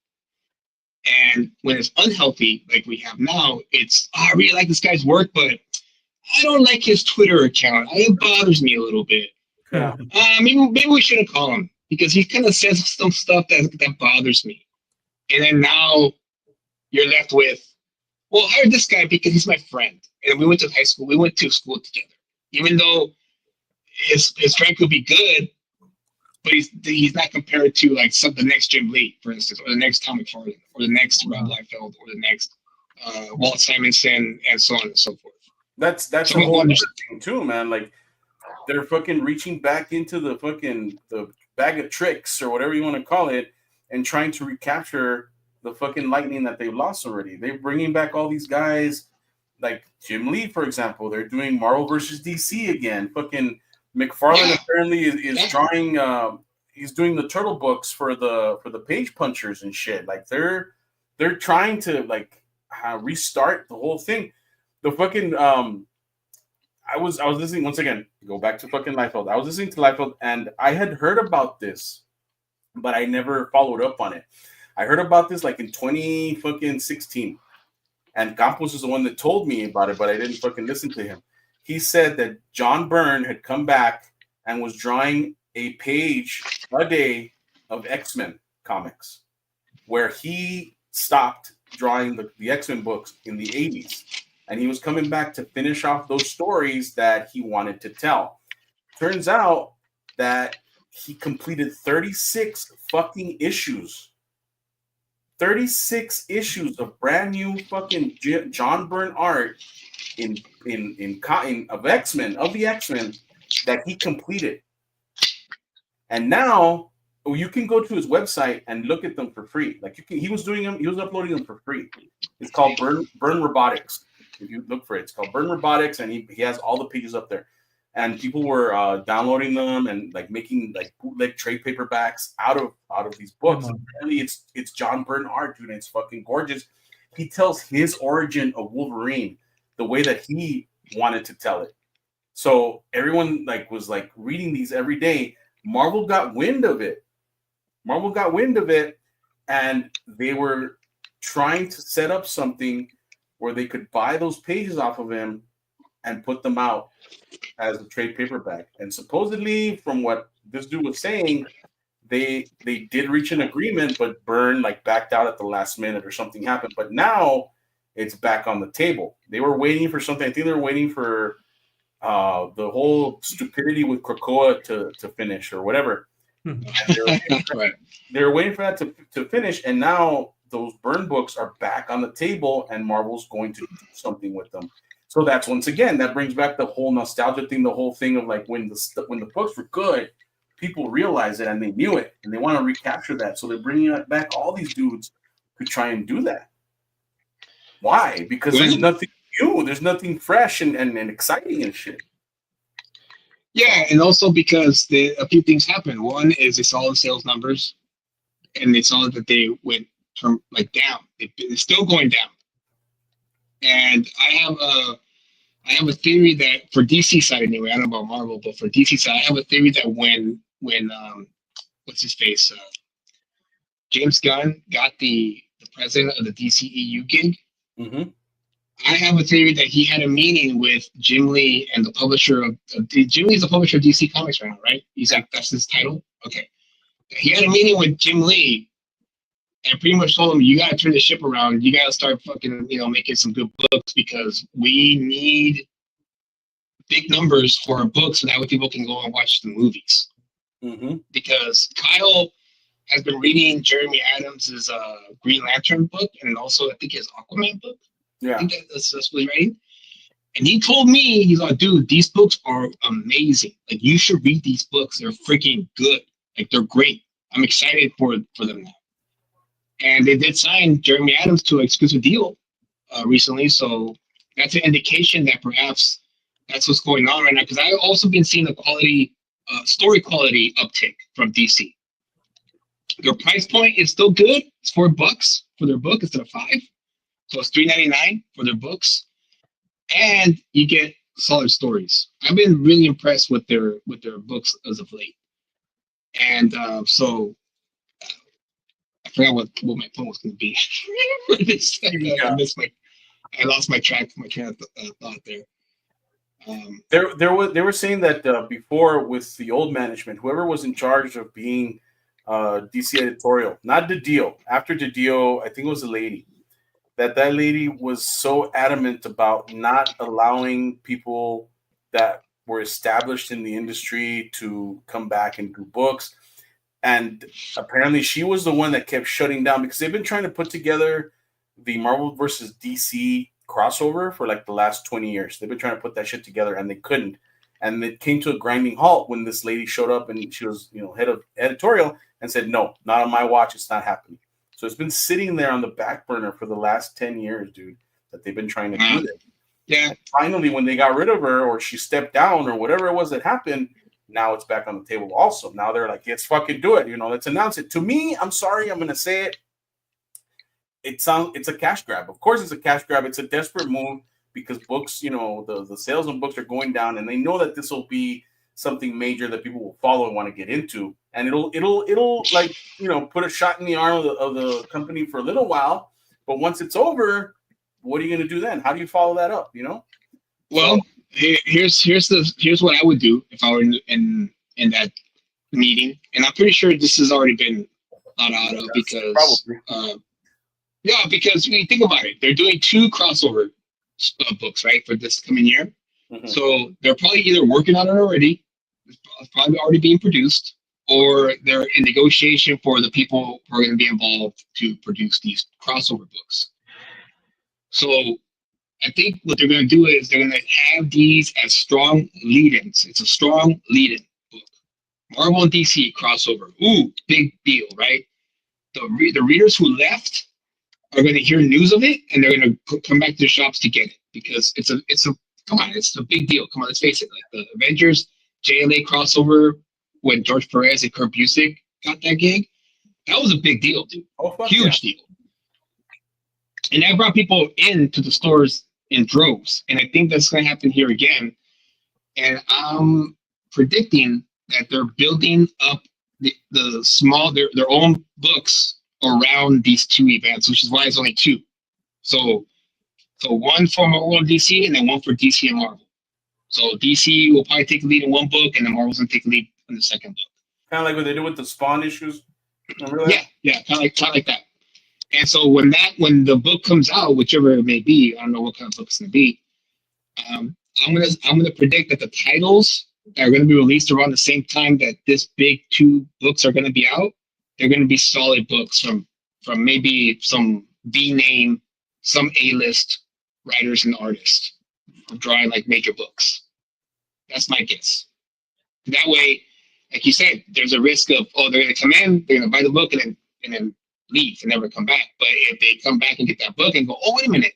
And when it's unhealthy, like we have now, it's I really like this guy's work, but I don't like his Twitter account. It bothers me a little bit. Yeah. Maybe we shouldn't call him because he kind of says some stuff that bothers me. And then now you're left with, well, hire this guy because he's my friend. And we went to high school. We went to school together. Even though his friend could be good, but he's not compared to like the next Jim Lee, for instance, or the next Tom McFarlane, or the next Rob Liefeld, or the next Walt Simonson, and so on and so forth. That's a whole other thing too, man. Like, they're fucking reaching back into the bag of tricks or whatever you want to call it and trying to recapture the fucking lightning that they've lost already. They're bringing back all these guys like Jim Lee, for example. They're doing Marvel versus DC again. Fucking McFarlane apparently is drawing. He's doing the Turtle books for the Page Punchers and shit. Like they're trying to like restart the whole thing. The fucking I was listening once again. Go back to fucking Liefeld. I was listening to Liefeld, and I had heard about this, but I never followed up on it. I heard about this like in 2016, and Campos is the one that told me about it, but I didn't fucking listen to him. He said that John Byrne had come back and was drawing a page a day of X-Men comics, where he stopped drawing the X-Men books in the 80s. And he was coming back to finish off those stories that he wanted to tell. Turns out that he completed 36 fucking issues 36 issues of brand new fucking John Byrne art in of X-Men, of the X-Men, that he completed. And now you can go to his website and look at them for free. Like he was uploading them for free. It's called Byrne Robotics. If you look for it, it's called Byrne Robotics, and he has all the pages up there. And people were downloading them and like making like bootleg trade paperbacks out of these books. Apparently, it's John Byrne art, dude. And it's fucking gorgeous. He tells his origin of Wolverine the way that he wanted to tell it. So everyone like was like reading these every day. Marvel got wind of it. And they were trying to set up something where they could buy those pages off of him and put them out as a trade paperback. And supposedly, from what this dude was saying, they did reach an agreement, but Byrne like backed out at the last minute or something happened. But now it's back on the table. They were waiting for something. I think they were waiting for the whole stupidity with Krakoa to finish or whatever. They were waiting for that to finish, and now those Byrne books are back on the table, and Marvel's going to do something with them. So that's once again that brings back the whole nostalgia thing, the whole thing of like when the books were good, people realized it and they knew it, and they want to recapture that. So they're bringing back all these dudes to try and do that. Why? Because there's nothing new, there's nothing fresh and exciting and shit. Yeah, and also because a few things happened. One is they saw the sales numbers, and they saw that they went from like down. It's still going down. And I have a theory that for DC side anyway, I don't know about Marvel, but for DC side, I have a theory that when what's his face, James Gunn got the president of the DCEU gig. Mm-hmm. I have a theory that he had a meeting with Jim Lee and the publisher of Jim Lee's the publisher of DC Comics right now, right? He's like, that's his title. Okay. He had a meeting with Jim Lee and pretty much told him, you got to turn the ship around. You got to start fucking, making some good books because we need big numbers for our books so that way people can go and watch the movies. Mm-hmm. Because Kyle has been reading Jeremy Adams' Green Lantern book and also I think his Aquaman book. Yeah. I think that's what he's writing. And he told me, he's like, dude, these books are amazing. Like, you should read these books. They're freaking good. Like, they're great. I'm excited for them now. And they did sign Jeremy Adams to an exclusive deal recently. So that's an indication that perhaps that's what's going on right now. Because I've also been seeing the quality, story quality uptick from DC. Their price point is still good. It's $4 for their book instead of $5. So it's $3.99 for their books, and you get solid stories. I've been really impressed with their books as of late, and so I forgot what my point was going to be for this. I lost my train of thought there. They were saying that before with the old management, whoever was in charge of being DC editorial, not DiDio. After DiDio, I think it was a lady. That lady was so adamant about not allowing people that were established in the industry to come back and do books. And apparently she was the one that kept shutting down because they've been trying to put together the Marvel versus DC crossover for like the last 20 years. They've been trying to put that shit together and they couldn't. And it came to a grinding halt when this lady showed up and she was, head of editorial and said, no, not on my watch. It's not happening. So it's been sitting there on the back burner for the last 10 years, dude, that they've been trying to do this. Yeah. And finally, when they got rid of her or she stepped down or whatever it was that happened, now it's back on the table also. Now they're like, let's fucking do it. Let's announce it. To me, I'm sorry, I'm going to say it. It's a cash grab. Of course it's a cash grab. It's a desperate move because books, the sales on books are going down and they know that this will be something major that people will follow and want to get into. And it'll like, put a shot in the arm of the company for a little while. But once it's over, what are you going to do then? How do you follow that up, Well, here's what I would do if I were in that meeting. And I'm pretty sure this has already been thought out of because, because when you think about it, they're doing 2 crossover books, right, for this coming year. Mm-hmm. So they're probably either working on it already. It's probably already being produced. or they're in negotiation for the people who are going to be involved to produce these crossover books. So I think what they're going to do is they're going to have these as strong lead-ins. It's a strong lead-in book. Marvel and DC crossover. Ooh, big deal, right? The readers who left are going to hear news of it, and they're going to come back to the shops to get it because it's a come on, it's a big deal. Come on, let's face it. Like the Avengers JLA crossover when George Perez and Kurt Busiek got that gig, that was a big deal, dude. Huge deal. And that brought people into the stores in droves. And I think that's going to happen here again. And I'm predicting that they're building up the small, their own books around these two events, which is why it's only two. So one for Marvel and DC, and then one for DC and Marvel. So DC will probably take the lead in one book, and then Marvel's going to take the lead in the second book. Kind of like what they do with the Spawn issues. Yeah, kind of like that. And so when the book comes out, whichever it may be, I don't know what kind of book it's going to be. I'm gonna predict that the titles that are going to be released around the same time that this big two books are going to be out, they're going to be solid books from maybe some B name, some A-list writers and artists drawing like major books. That's my guess. That way, like you said, there's a risk of they're going to come in, they're going to buy the book, and then leave and never come back. But if they come back and get that book and go, oh, wait a minute,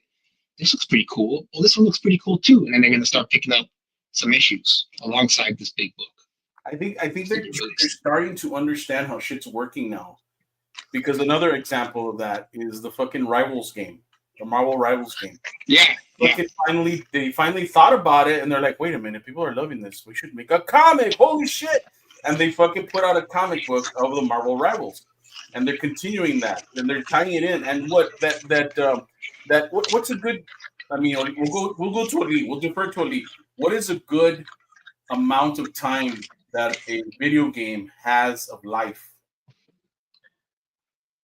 this looks pretty cool. Well, this one looks pretty cool too. And then they're going to start picking up some issues alongside this big book. I think they're starting to understand how shit's working now. Because another example of that is the fucking Rivals game, the Marvel Rivals game. Yeah. They finally thought about it, and they're like, wait a minute, people are loving this. We should make a comic. Holy shit. And they fucking put out a comic book of the Marvel Rivals. And they're continuing that, and they're tying it in. And what's a good? I mean, we'll go to Elite. We'll defer to Elite. What is a good amount of time that a video game has of life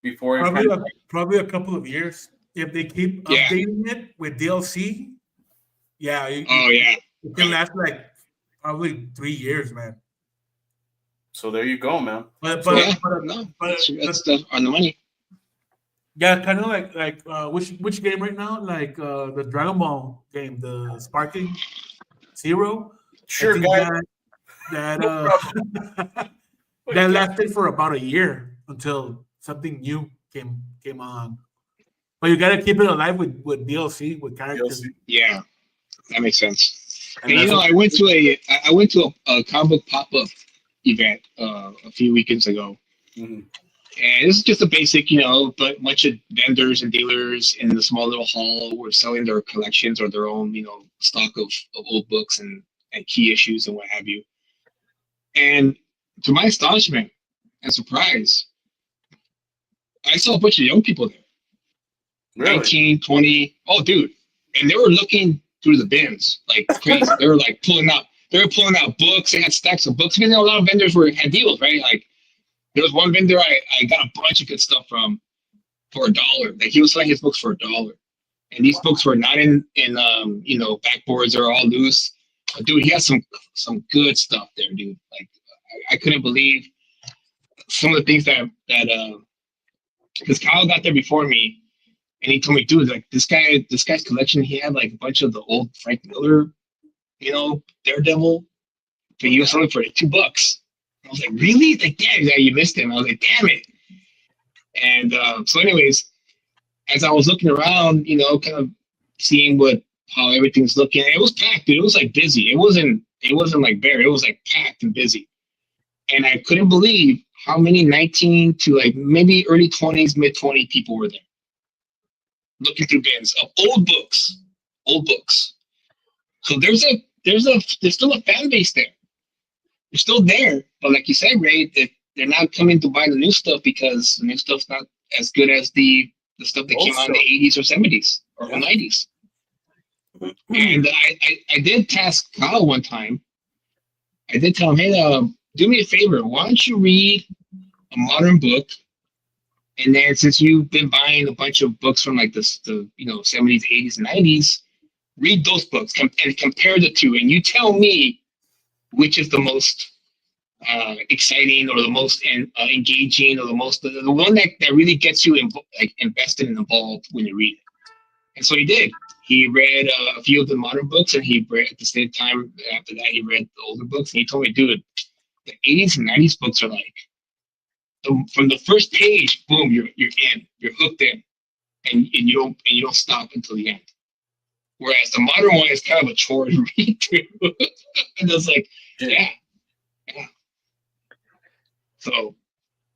before it probably a couple of years if they keep updating it with DLC? Yeah. It can last like probably 3 years, man. So there you go, man. That's on the money. Yeah, kind of like which game right now? Like the Dragon Ball game, the Sparking Zero. Sure, guys. That lasted for about a year until something new came on. But you gotta keep it alive with DLC with characters. Yeah, that makes sense. And I went to a comic book pop-up event a few weekends ago. Mm-hmm. And this is just a basic, but bunch of vendors and dealers in the small little hall were selling their collections or their own, stock of old books and key issues and what have you. And to my astonishment and surprise, I saw a bunch of young people there. Really? 19, 20. Oh, dude. And they were looking through the bins like crazy. They were like pulling out books. They had stacks of books. A lot of vendors had deals, right? Like there was one vendor I got a bunch of good stuff from for $1. Like he was selling his books for $1. And these books were not in backboards or all loose. But dude, he has some good stuff there, dude. Like I couldn't believe some of the things that because Kyle got there before me, and he told me, dude, like this guy's collection, he had like a bunch of the old Frank Miller, Daredevil, but he was selling for $2. I was like, really? Like, yeah, you missed him. I was like, damn it. And so, anyways, as I was looking around, kind of seeing how everything's looking, it was packed, dude. It was like busy. It wasn't like bare. It was like packed and busy. And I couldn't believe how many 19 to like maybe early 20s, mid 20 people were there, looking through bins of old books. So there's still a fan base there. They're still there, but like you said, Ray, they're not coming to buy the new stuff because the new stuff's not as good as the stuff that came out in the 80s or 70s or 90s. And I did task Kyle one time. I did tell him, hey, do me a favor. Why don't you read a modern book? And then since you've been buying a bunch of books from like the 70s, 80s, and 90s, read those books and compare the two. And you tell me which is the most exciting or the most engaging or the one that really gets you invested and involved when you read it. And so he did. He read a few of the modern books, and he read at the same time after that he read the older books. And he told me, dude, the 80s and 90s books are like from the first page, boom, you're in, you're hooked in, and you don't stop until the end. Whereas the modern one is kind of a chore to read through. And I was like, yeah. So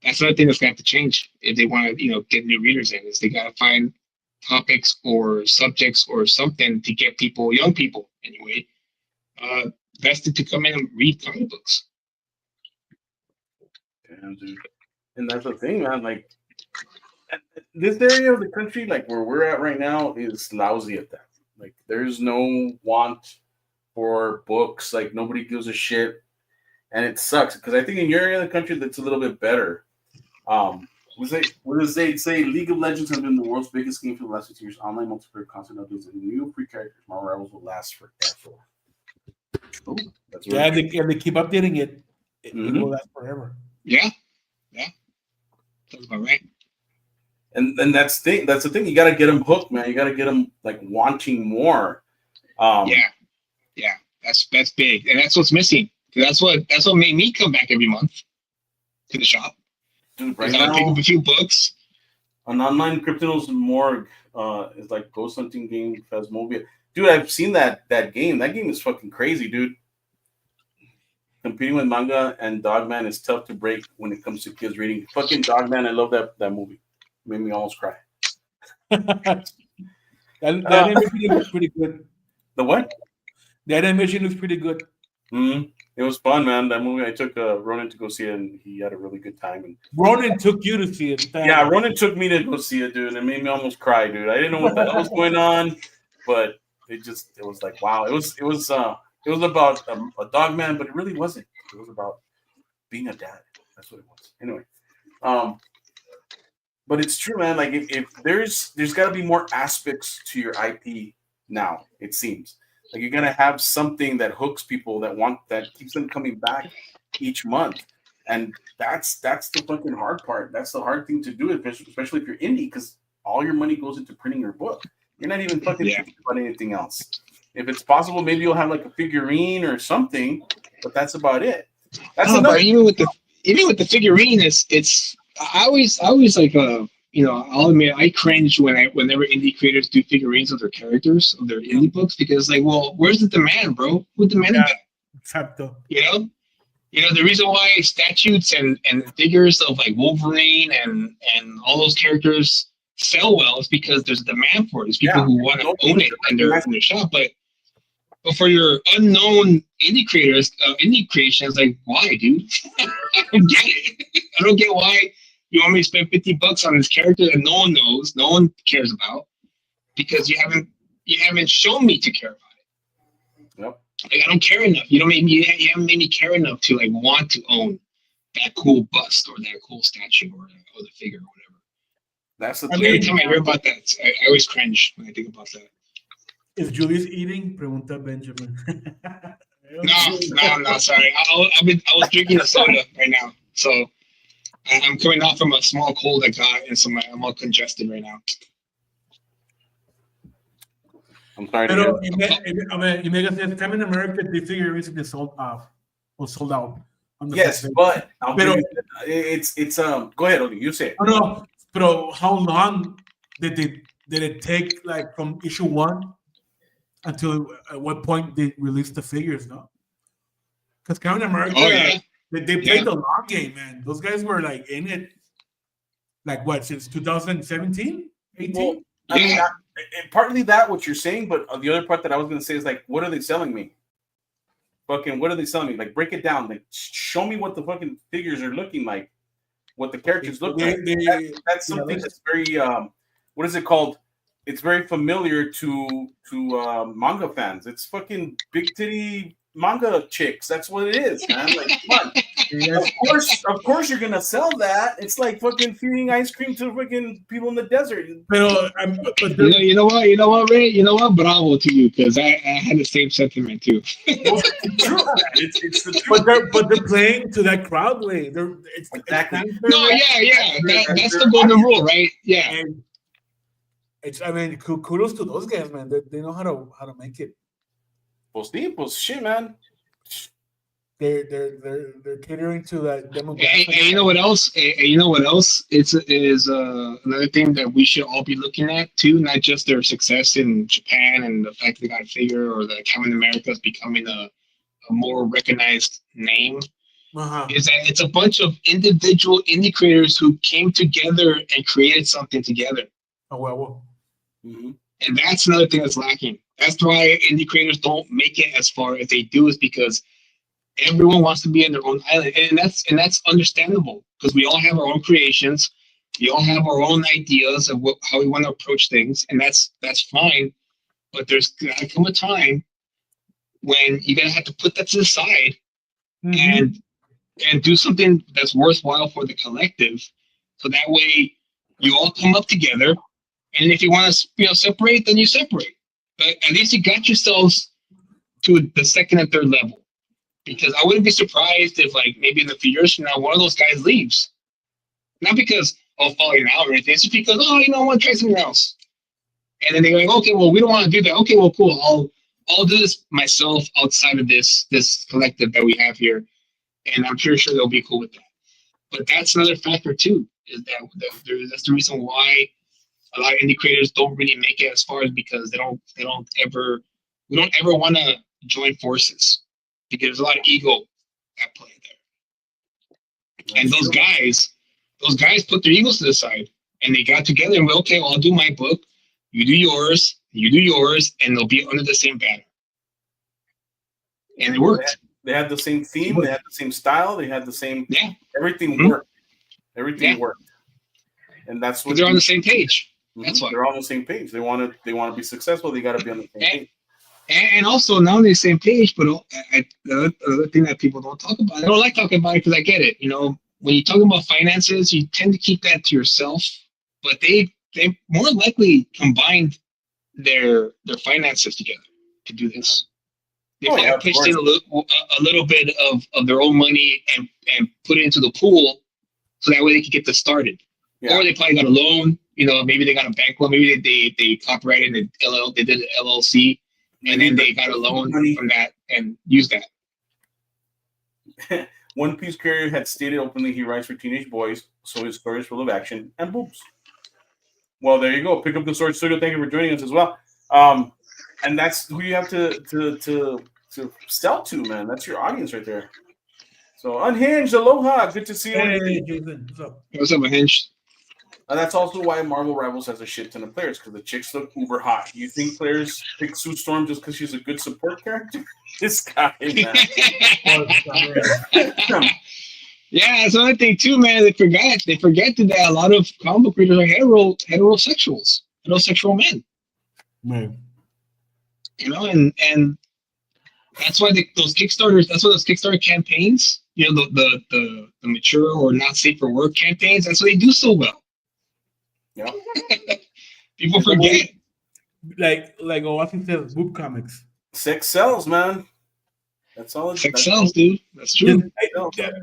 that's another thing that's gonna have to change if they want to, get new readers in. Is they gotta find topics or subjects or something to get people, young people anyway, vested to come in and read comic books. Damn, dude. And that's the thing, man. Like, this area of the country, like where we're at right now, is lousy at that. Like, there's no want for books. Like, nobody gives a shit, and it sucks because I think in your area of the country, that's a little bit better. What does they say? League of Legends has been the world's biggest game for the last 6 years. Online multiplayer content updates and new free characters. My rivals will last forever. Oh, that's they keep updating it. It will last forever. Yeah. That's about right. And that's the thing. You got to get them hooked, man. You got to get them like wanting more. Yeah. That's big, and that's what's missing. That's what made me come back every month to the shop. Dude, right now, now, pick up a few books. An online Cryptonos Morgue is like ghost hunting game, Phasmophobia. Dude, I've seen that game. That game is fucking crazy, dude. Competing with manga and Dogman is tough to break when it comes to kids reading. Fucking Dogman, I love that movie. It made me almost cry. that animation looks pretty good. The what? The animation looks pretty good. Mm-hmm. It was fun, man. That movie, I took Ronan to go see it, and he had a really good time. And Ronan took you to see it. Yeah, Ronan took me to go see it, dude. It made me almost cry, dude. I didn't know what the hell was going on, but it was like, wow. It was about a dog man, but it really wasn't. It was about being a dad. That's what it was. Anyway, but it's true, man. Like if there's got to be more aspects to your IP now. It seems like you're gonna have something that hooks people that keeps them coming back each month, and that's the fucking hard part. That's the hard thing to do, especially if you're indie, because all your money goes into printing your book. You're not even fucking thinking about anything else. If it's possible, maybe you'll have like a figurine or something, but that's about it. But even with the figurine, it's I always like I'll admit I cringe whenever indie creators do figurines of their characters of their indie books, because like, well, where's the demand, bro? Who demanded that? Exacto. The reason why statues and figures of like Wolverine and all those characters sell well is because there's a demand for it. There's people who want to own it in their shop, but for your unknown indie creators, indie creations, like, why, dude? I don't get it. I don't get why you want me to spend $50 on this character that no one knows, no one cares about, because you haven't shown me to care about it. Yep. Like, I don't care enough. You haven't made me care enough to like want to own that cool bust or that cool statue or the figure or whatever. That's the thing. Every time I hear about that, I always cringe when I think about that. Is Julius eating? Pregunta Benjamin. No, sorry. I was drinking a soda right now, so I'm coming off from a small cold I got, and so I'm all congested right now. I'm sorry. Pero Omega says, "Time in America, the figure recently sold out." Yes, but it's go ahead, Oli, you say it. No, but how long did it take, like from issue 1 until at what point they released the figures? No, because Captain America, they played the long game, man. Those guys were like in it, like what, since 2017, 18. Well, I mean, partly that what you're saying, but the other part that I was going to say is like, what are they selling me? Fucking, what are they selling me? Like, break it down. Like, show me what the fucking figures are looking like, what the characters look like. That's something that's very what is it called? It's very familiar to manga fans. It's fucking big titty manga chicks. That's what it is, man. Like, come on. Of course, you're gonna sell that. It's like fucking feeding ice cream to fucking people in the desert. You know what, Ray? You know what? Bravo to you, because I had the same sentiment too. Well, it's true, man. It's the truth. But they're playing to that crowd way. Exactly. No, yeah. That's the golden rule, right? Yeah. And I mean, kudos to those guys, man. They know how to make it. Pues shit, man. They're catering to that demographic. And you know what else? It's another thing that we should all be looking at too. Not just their success in Japan and the fact they got a figure, or the Captain America is becoming a more recognized name. Is that it's a bunch of individual indie creators who came together and created something together. Oh well. Mm-hmm. And that's another thing that's lacking. That's why indie creators don't make it as far as they do, is because everyone wants to be in their own island, and that's understandable, because we all have our own creations, we all have our own ideas of how we want to approach things, and that's fine. But there's gotta come a time when you're gonna have to put that to the side, and do something that's worthwhile for the collective, so that way you all come up together. And if you want to separate, then you separate. But at least you got yourselves to the second and third level. Because I wouldn't be surprised if, like, maybe in a few years from now, one of those guys leaves. Not because of falling out or anything. It's just because, I want to try something else. And then they're like, okay, well, we don't want to do that. Okay, well, cool. I'll do this myself outside of this collective that we have here. And I'm sure they'll be cool with that. But that's another factor too. Is that's the reason why a lot of indie creators don't really make it as far, as because we don't ever want to join forces, because there's a lot of ego at play there. And those guys put their egos to the side, and they got together and went, okay, well, I'll do my book, you do yours, and they'll be under the same banner. And it worked. They had the same theme, they had the same style, they had the same everything worked. Everything worked. And that's what they're on the same page. That's why they're on the same page. They want to be successful. They got to be on the same page. And also not only the same page, but the other thing that people don't talk about. I don't like talking about it because I get it. When you talk about finances, you tend to keep that to yourself. But they more likely combined their finances together to do this. They pitched in a little bit of their own money and put it into the pool, so that way they could get this started. Yeah. Or they probably got a loan. Maybe they got a bank loan. Maybe they copyrighted they did an LLC, and then they got a loan from that and used that. One Piece creator had stated openly he writes for teenage boys, so his story is full of action and boobs. Well, there you go. Pick Up the Sword Studio. Thank you for joining us as well. And that's who you have to sell to, man. That's your audience right there. So Unhinged, aloha. Good to see you. Hey, Jason. What's up? What's up, Unhinged? And that's also why Marvel Rivals has a shit ton of players, because the chicks look uber hot. You think players pick Sue Storm just because she's a good support character? This guy, man. Yeah, that's another thing too, man. They forget that a lot of comic book readers are heterosexual men. Man. And that's why those Kickstarter campaigns, the mature or not safe for work campaigns, that's why they do so well. Yeah. People forget. Like Oasis says, boob comics. Sex sells, man. That's all. Sex sells, dude. That's true.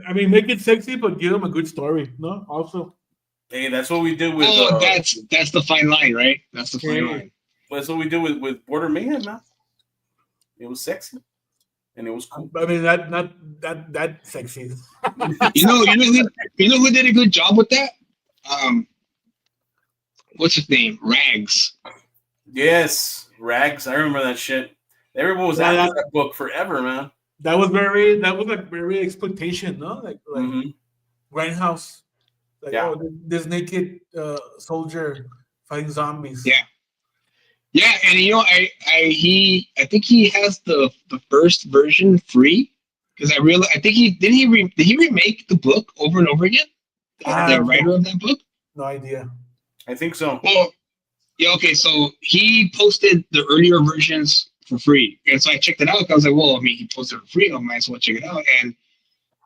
I mean, make it sexy, but give them a good story. No, also. Hey, that's what we did with. That's the fine line, right? That's the fine line. That's what we did with Border Mayhem, man. It was sexy, and it was cool. I mean, not that sexy. you know who did a good job with that? What's his name? Rags. Yes, Rags. I remember that shit. Everyone was after that book forever, man. That was like very exploitation, no? Like Grindhouse. Like, this naked soldier fighting zombies. Yeah, and I think he has the first version free, because I think did he remake the book over and over again? The writer of that book? No idea. I think so. Well, yeah, okay, so he posted the earlier versions for free. And so I checked it out. I was like, well, I mean, he posted it for free. I might as well check it out. And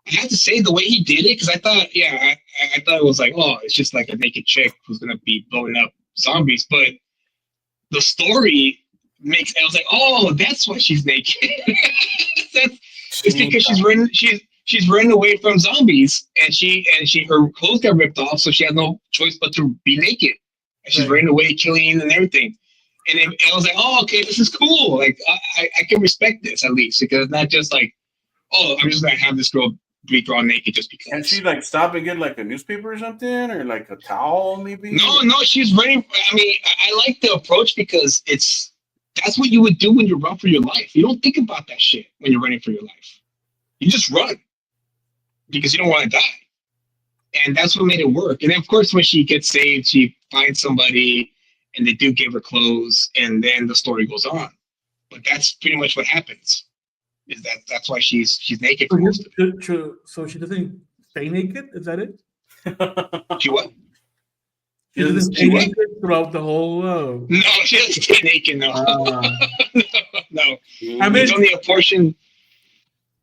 I have to say the way he did it, because I thought, I thought it was like, oh, it's just like a naked chick who's gonna be blowing up zombies, but the story makes. I was like, oh, that's why she's naked. It's because she's running away from zombies, and her clothes got ripped off, so she has no choice but to be naked. And she's running away, killing and everything. And I was like, oh, okay, this is cool. Like I can respect this at least, because it's not just like, oh, I'm just gonna have this girl be drawn naked just because. Can she like stop and get like a newspaper or something, or like a towel maybe? No, she's running. I mean, I like the approach because that's what you would do when you run for your life. You don't think about that shit when you're running for your life. You just run because you don't want to die. And that's what made it work. And then, of course, when she gets saved, she finds somebody and they do give her clothes, and then the story goes on. But that's pretty much what happens. That's why she's naked for most of it. So she doesn't stay naked? Is that it? She what? She doesn't stay naked throughout the whole. No, she doesn't stay naked. No, no. I mean, it's only a portion.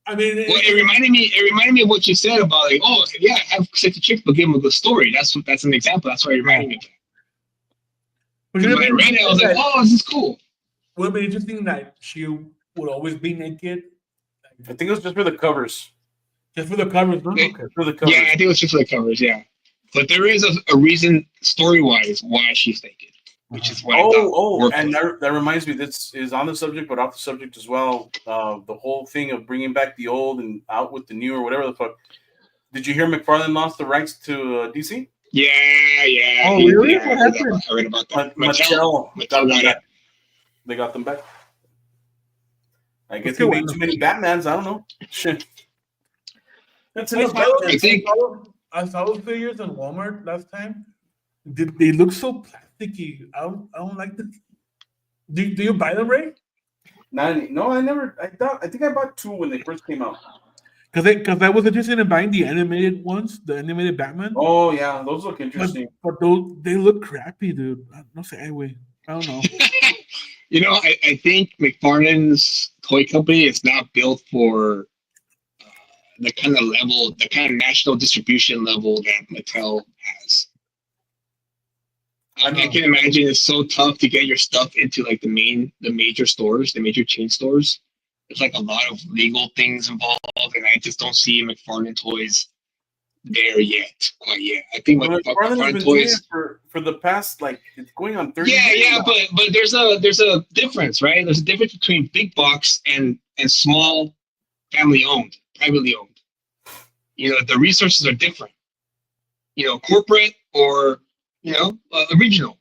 I mean, well, it reminded me of what you said about like, oh yeah, have sex with chicks, but give them a good story. That's an example. That's why it reminded me of that. When I read it, I was like, oh, this is cool. Would it be interesting that she would always be naked? I think it was just for the covers. Just for the covers, no? Okay. For the covers. Yeah, I think it was just for the covers, yeah. But there is a reason, story-wise, why she's naked, which is what and that reminds me, this is on the subject, but off the subject as well. The whole thing of bringing back the old and out with the new or whatever the fuck. Did you hear McFarlane lost the rights to DC? Yeah. Oh, really? What happened? I read about that. Mattel got it. They got them back. I guess he made too many Batmans. I don't know. Shit. That's enough. I saw those figures in Walmart last time. They look so plasticky. I don't like them. Do you buy them, Ray? No, I never. I think I bought two when they first came out. Because I was interested in buying the animated ones, the animated Batman. Oh yeah, those look interesting. But those they look crappy, dude. No sé, anyway. I don't know. You know, I think McFarlane's toy company is not built for the kind of level, the kind of national distribution level that Mattel has. I can imagine it's so tough to get your stuff into like the major stores, the major chain stores. There's like a lot of legal things involved, and I just don't see McFarlane toys there yet, quite yet. I think McFarlane toys for the past like it's going on 30 years. Yeah, but there's a difference, right? There's a difference between big box and small, family owned, privately owned. You know, the resources are different. You know, corporate or original.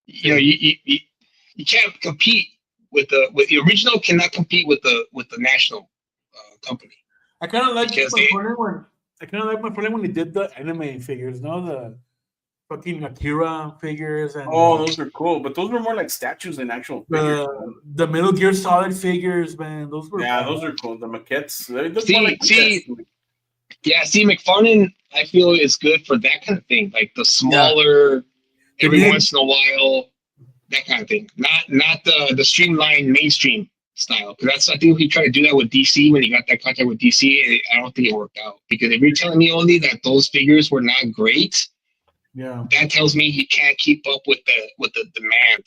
You know, you can't compete with the original. Cannot compete with the national company. I kind of like McFarlane when he did the anime figures, the fucking Akira figures. And those are cool, but those were more like statues than actual figures. The Metal Gear Solid figures, man, those were those are cool. The maquettes. See, McFarlane, I feel is good for that kind of thing, like the smaller, every once in a while, that kind of thing. Not the streamlined mainstream style, because I think he tried to do that with DC when he got that contract with DC. I don't think it worked out, because if you're telling me only that those figures were not great, that tells me he can't keep up with the demand.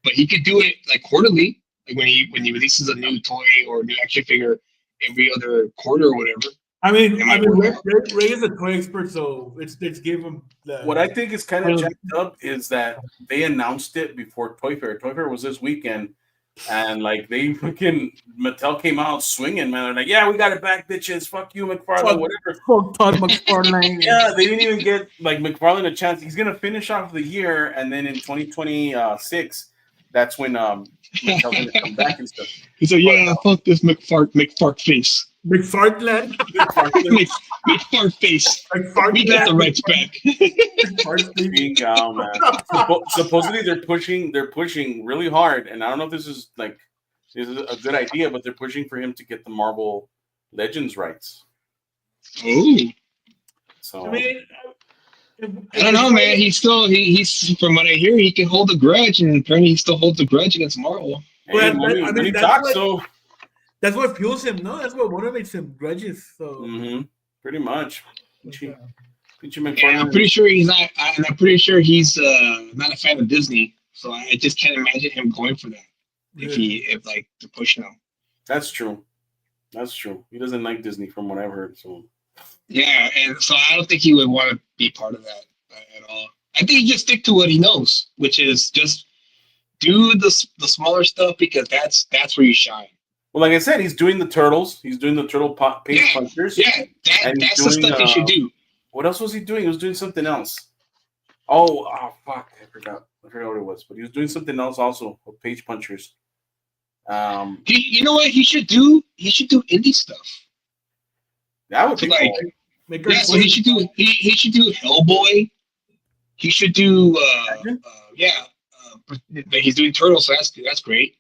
But he could do it like quarterly, like when he releases a new toy or a new action figure every other quarter or whatever. I mean, Ray is a toy expert, so it's give him the. What I think is kind of jacked up is that they announced it before Toy Fair. Toy Fair was this weekend, and like they fucking Mattel came out swinging, man. They're like, "Yeah, we got it back, bitches. Fuck you, McFarlane, whatever." Fuck Todd McFarlane. Yeah, they didn't even get like McFarlane a chance. He's gonna finish off the year, and then in 2026, that's when Mattel's gonna come back and stuff. He's like, "Yeah, fuck this McFart face." McFartland. McFart face. We get the rights back. Man. Supposedly they're pushing really hard, and I don't know if this is a good idea, but they're pushing for him to get the Marvel Legends rights. Oh. So I mean, I don't know, man. He's from what I hear, he can hold a grudge, and apparently he still holds a grudge against Marvel. Hey, That's what fuels him. No, that's what motivates him. Grudges. So pretty much. yeah. And I'm pretty sure he's not. And I'm pretty sure he's not a fan of Disney. So I just can't imagine him going for that. If like to push him. That's true. That's true. He doesn't like Disney, from what I've heard. So yeah, and so I don't think he would want to be part of that at all. I think he just stick to what he knows, which is just do the smaller stuff because that's where you shine. Well, like I said, he's doing the turtles. He's doing the turtle page punchers. Yeah, that's the stuff he should do. What else was he doing? He was doing something else. Oh, fuck! I forgot what it was. But he was doing something else also with page punchers. You know what he should do? He should do indie stuff. That would be like cool. So he should do Hellboy. He should do he's doing Turtles, so that's great.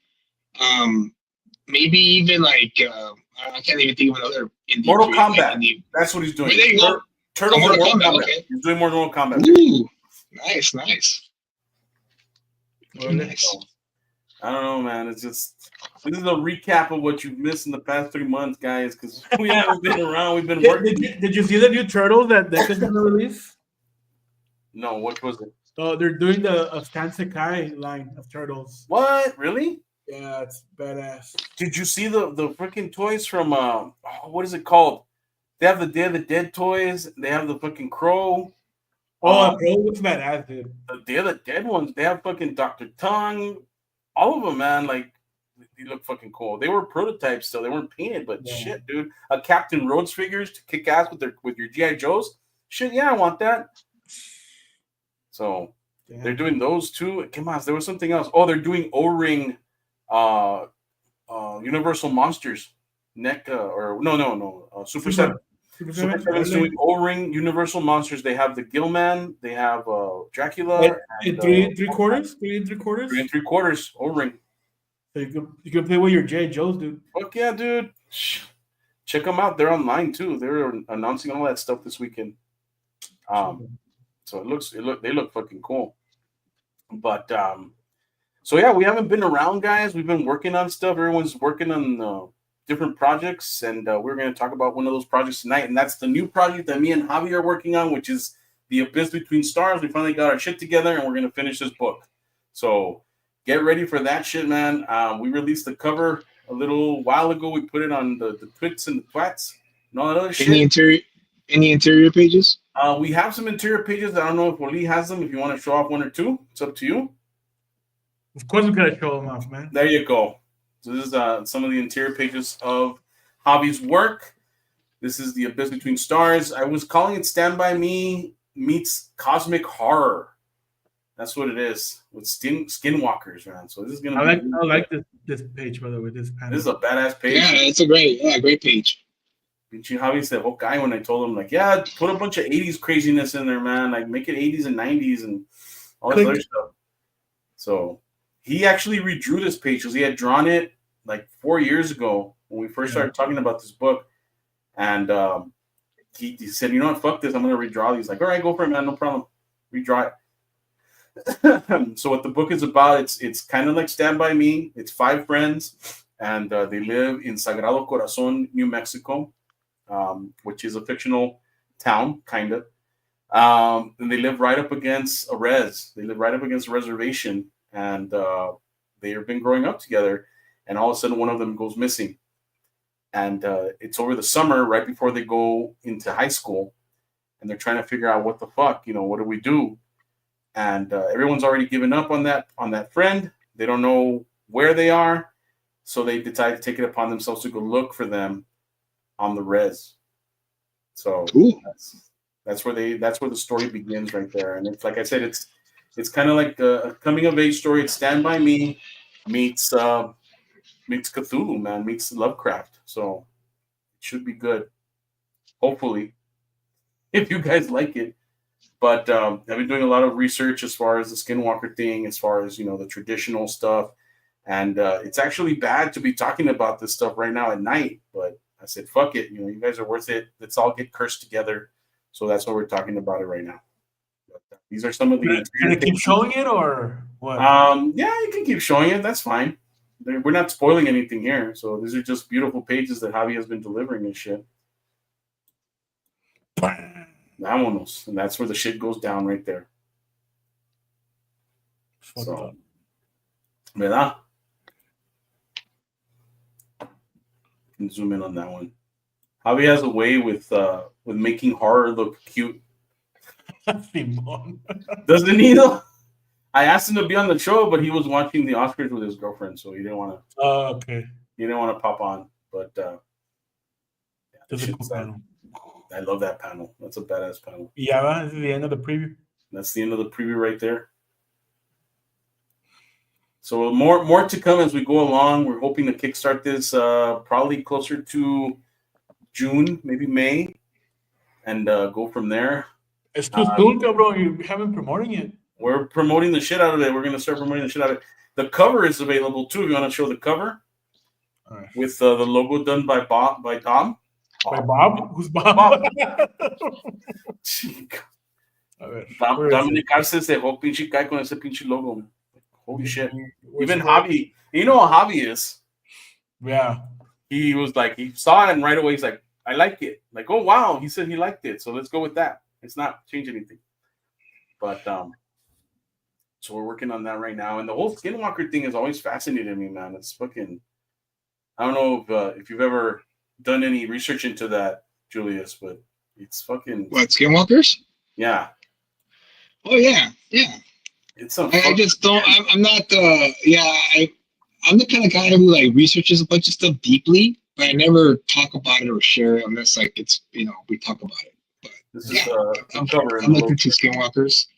Maybe even like I can't even think of another indie. Mortal Kombat. That's what he's doing. There you go. Turtles Mortal Kombat. Okay. He's doing more Mortal Kombat. Ooh, nice. Well, nice. I don't know, man. It's just this is a recap of what you've missed in the past 3 months, guys, because we haven't been around. We've been working. Did you see the new Turtles that they're going to release? No, what was it? Oh, they're doing the Stan Sakai line of Turtles. What? Really? Yeah, it's badass. Did you see the freaking toys from what is it called? They have the Day of the Dead toys. They have the fucking Crow. Oh, Crow looks badass, dude. The Day of the Dead ones. They have fucking Dr. Tongue. All of them, man. Like, they look fucking cool. They were prototypes still. They weren't painted, but shit, dude. A Captain Rhodes figures to kick ass with your GI Joes. Shit, yeah, I want that. So they're doing those too. Come on, there was something else. Oh, they're doing O-ring, Universal Monsters. Super 7. Super 7 is doing O-ring Universal Monsters. They have the Gillman. They have Dracula. And 3 quarters? 3 and 3/4? 3 3/4 O-ring. So you can play with your J. Joes, dude. Fuck yeah, dude. Check them out. They're online too. They're announcing all that stuff this weekend. So they look fucking cool. But so yeah, we haven't been around, guys. We've been working on stuff. Everyone's working on different projects, and we're going to talk about one of those projects tonight, and that's the new project that me and Javi are working on, which is The Abyss Between Stars. We finally got our shit together, and we're going to finish this book. So get ready for that shit, man. We released the cover a little while ago. We put it on the twits and the twats and all that other shit. Any interior pages? We have some interior pages. I don't know if Wally has them. If you want to show off 1 or 2, it's up to you. Of course, we're going to show them off, man. There you go. So this is some of the interior pages of Javi's work. This is The Abyss Between Stars. I was calling it Stand By Me meets Cosmic Horror. That's what it is with skinwalkers, man. So this is gonna. I like this page, by the way. This panel. This is a badass page. Yeah, it's a great page. Javi said, "Oh, guy," when I told him, like, yeah, put a bunch of '80s craziness in there, man. Like, make it '80s and '90s and all this other stuff. So he actually redrew this page because he had drawn it like 4 years ago when we first started talking about this book, and he said, "You know what? Fuck this. I'm gonna redraw these." Like, all right, go for it, man. No problem. Redraw it. So what the book is about, it's kind of like Stand By Me. It's 5 friends, and they live in Sagrado Corazon, New Mexico, which is a fictional town, kind of. And they live right up against a They live right up against a reservation, and they have been growing up together. And all of a sudden, one of them goes missing, and it's over the summer, right before they go into high school, and they're trying to figure out what the fuck, what do we do? And everyone's already given up on that friend. They don't know where they are, so they decide to take it upon themselves to go look for them on the res. So that's where the story begins right there. And it's like I said, it's kind of like a coming of age story. It's Stand By Me meets Cthulhu, man, meets Lovecraft. So it should be good, hopefully, if you guys like it. But I've been doing a lot of research as far as the Skinwalker thing, as far as, the traditional stuff. And it's actually bad to be talking about this stuff right now at night. But I said, fuck it. You guys are worth it. Let's all get cursed together. So that's why we're talking about it right now. But, these are some of the... Can I keep showing it or what? Yeah, you can keep showing it. That's fine. we're not spoiling anything here. So these are just beautiful pages that Javi has been delivering and shit. Vámonos. And that's where the shit goes down right there. So, ¿verdad? Can zoom in on that one. Javi has a way with making horror look cute. Doesn't he though? I asked him to be on the show, but he was watching the Oscars with his girlfriend, so he didn't want to. Oh, okay. He didn't want to pop on, but I love that panel. That's a badass panel. Yeah, this is the end of the preview. That's the end of the preview right there. So more to come as we go along. We're hoping to kickstart this probably closer to June, maybe May, and go from there. It's too soon, bro. You haven't promoting it. We're promoting the shit out of it. We're going to start promoting the shit out of it. The cover is available too. If you want to show the cover, right, with the logo done by Dom. By Bob? Who's Bob? Domingazos se dejó pinche cae con ese pinche logo. Holy shit. Even Javi, you know how Javi is. Yeah. He was like, he saw it and right away he's like, I like it. Like, oh wow, he said he liked it. So let's go with that. It's not change anything. But so we're working on that right now. And the whole Skinwalker thing has always fascinated me, man. It's fucking, I don't know if you've ever done any research into that, Julius, but it's fucking. What, Skinwalkers? Yeah. Oh, yeah. Yeah. It's some I just don't, I'm not, I'm the kind of guy who like researches a bunch of stuff deeply, but I never talk about it or share it unless like it's, we talk about it. But this yeah, is I'm looking to Skinwalkers.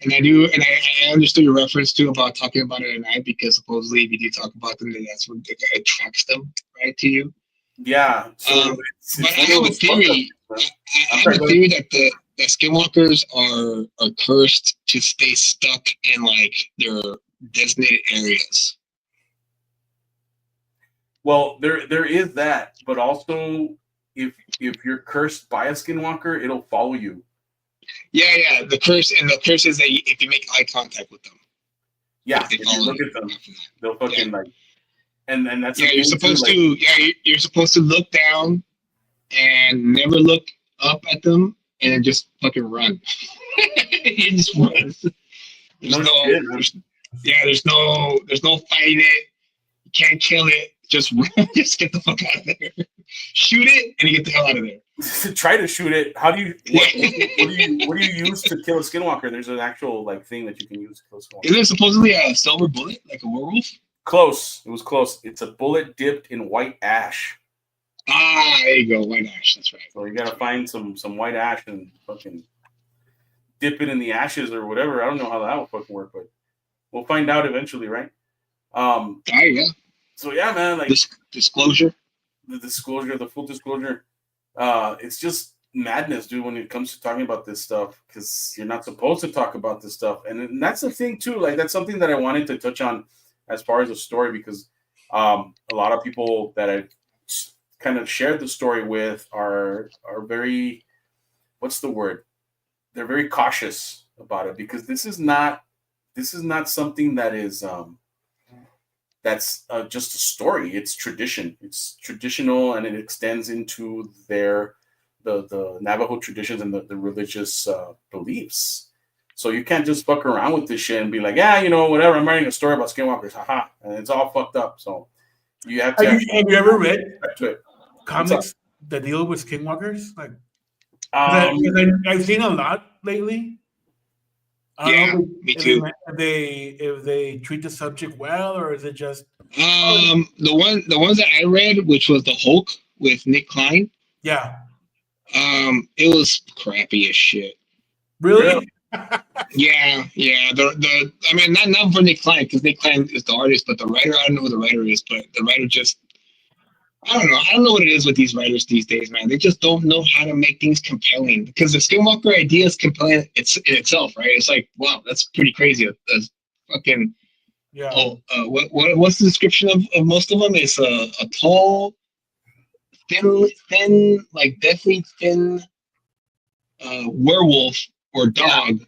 And I understood your reference too about talking about it at night because supposedly if you do talk about them, then that's what attracts them right to you. Yeah. So but I have a theory. I have a theory that the Skinwalkers are cursed to stay stuck in like their designated areas. Well, there is that, but also if you're cursed by a Skinwalker, it'll follow you. Yeah. The curse is that if you make eye contact with them. Yeah, if you look at them, they'll fucking like, and that's you're supposed to you're supposed to look down and never look up at them and then just fucking run. You just run. There's no fighting it. You can't kill it. Just run. Just get the fuck out of there. Shoot it and you get the hell out of there. Try to shoot it. How do you? What do you use to kill a Skinwalker? There's an actual like thing that you can use to kill a Skinwalker. Isn't it supposedly a silver bullet, like a werewolf? Close. It was close. It's a bullet dipped in white ash. Ah, there you go, white ash. That's right. So you gotta find some white ash and fucking dip it in the ashes or whatever. I don't know how that will fucking work, but we'll find out eventually, right? There you go. So yeah, man, like disclosure. The full disclosure. It's just madness, dude, when it comes to talking about this stuff, because you're not supposed to talk about this stuff. And that's the thing too, like that's something that I wanted to touch on as far as a story, because a lot of people that I kind of shared the story with are very, what's the word? They're very cautious about it, because this is not something that is that's just a story. It's tradition. It's traditional, and it extends into the Navajo traditions and the religious beliefs. So you can't just fuck around with this shit and be like, yeah, whatever. I'm writing a story about Skinwalkers, haha, and it's all fucked up. So you have to. Have you ever read comics that deal with Skinwalkers? Like, I've seen a lot lately. Me too. If they treat the subject well, or is it just the ones that I read, which was the Hulk with Nick Klein. Yeah. It was crappy as shit. Really? Yeah. I mean, not for Nick Klein, because Nick Klein is the artist, but the writer, I don't know who the writer is, but the writer just, I don't know what it is with these writers these days, man. They just don't know how to make things compelling, because the Skinwalker idea is compelling in itself, right? It's like, wow, that's pretty crazy. That's fucking, yeah. What's the description of most of them? It's a tall, thin, like deathly thin werewolf or dog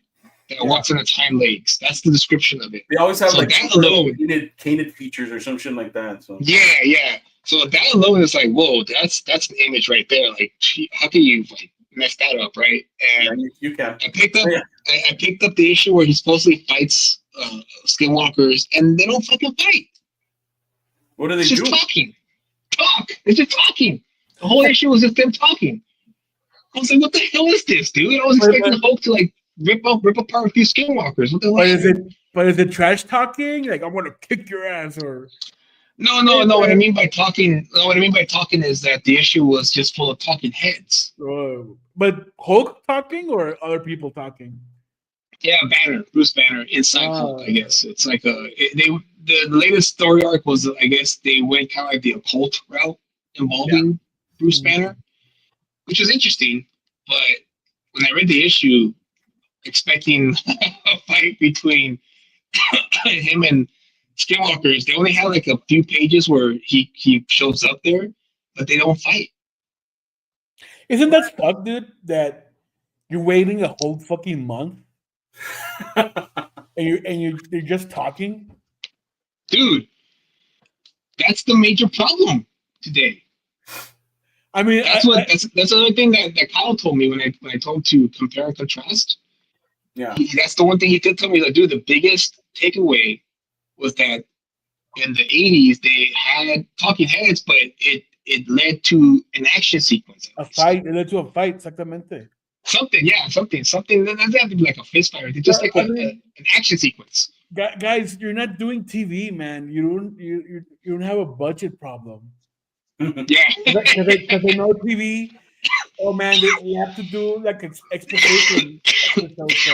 that walks on its hind legs. That's the description of it. They always have So like that alone, canid features or some shit like that. So yeah. So that alone is like, whoa, that's an image right there. Like, how can you like mess that up, right? And you can. I picked up the issue where he supposedly fights skinwalkers, and they don't fucking fight. What do they It's do? just talking. It's just talking. The whole issue was just them talking. I was like, what the hell is this, dude? I was expecting the Hulk to like rip apart a few skinwalkers. What the hell? But is it trash talking? Like, I'm gonna kick your ass, or No. What I mean by talking is that the issue was just full of talking heads. But Hulk talking or other people talking? Yeah, Bruce Banner, inside Hulk. I guess it's like the latest story arc was, I guess they went kind of like the occult route involving Bruce Banner, which was interesting. But when I read the issue, expecting a fight between him and Skinwalkers, they only had like a few pages where he shows up there, but they don't fight. Isn't that stuck, dude? That you're waiting a whole fucking month, and you're just talking, dude. That's the major problem today. I mean, that's another thing that Kyle told me when I told him to compare and contrast. Yeah, that's the one thing he did tell me. Like, dude, the biggest takeaway was that in the 80s they had talking heads, but it led to an action sequence. A fight. It led to a fight, exactamente. Something. That doesn't have to be like a fist fight. It's just like an action sequence. Guys, you're not doing TV, man. You don't have a budget problem. Yeah, because they know TV. Oh man, we have to do like exposition.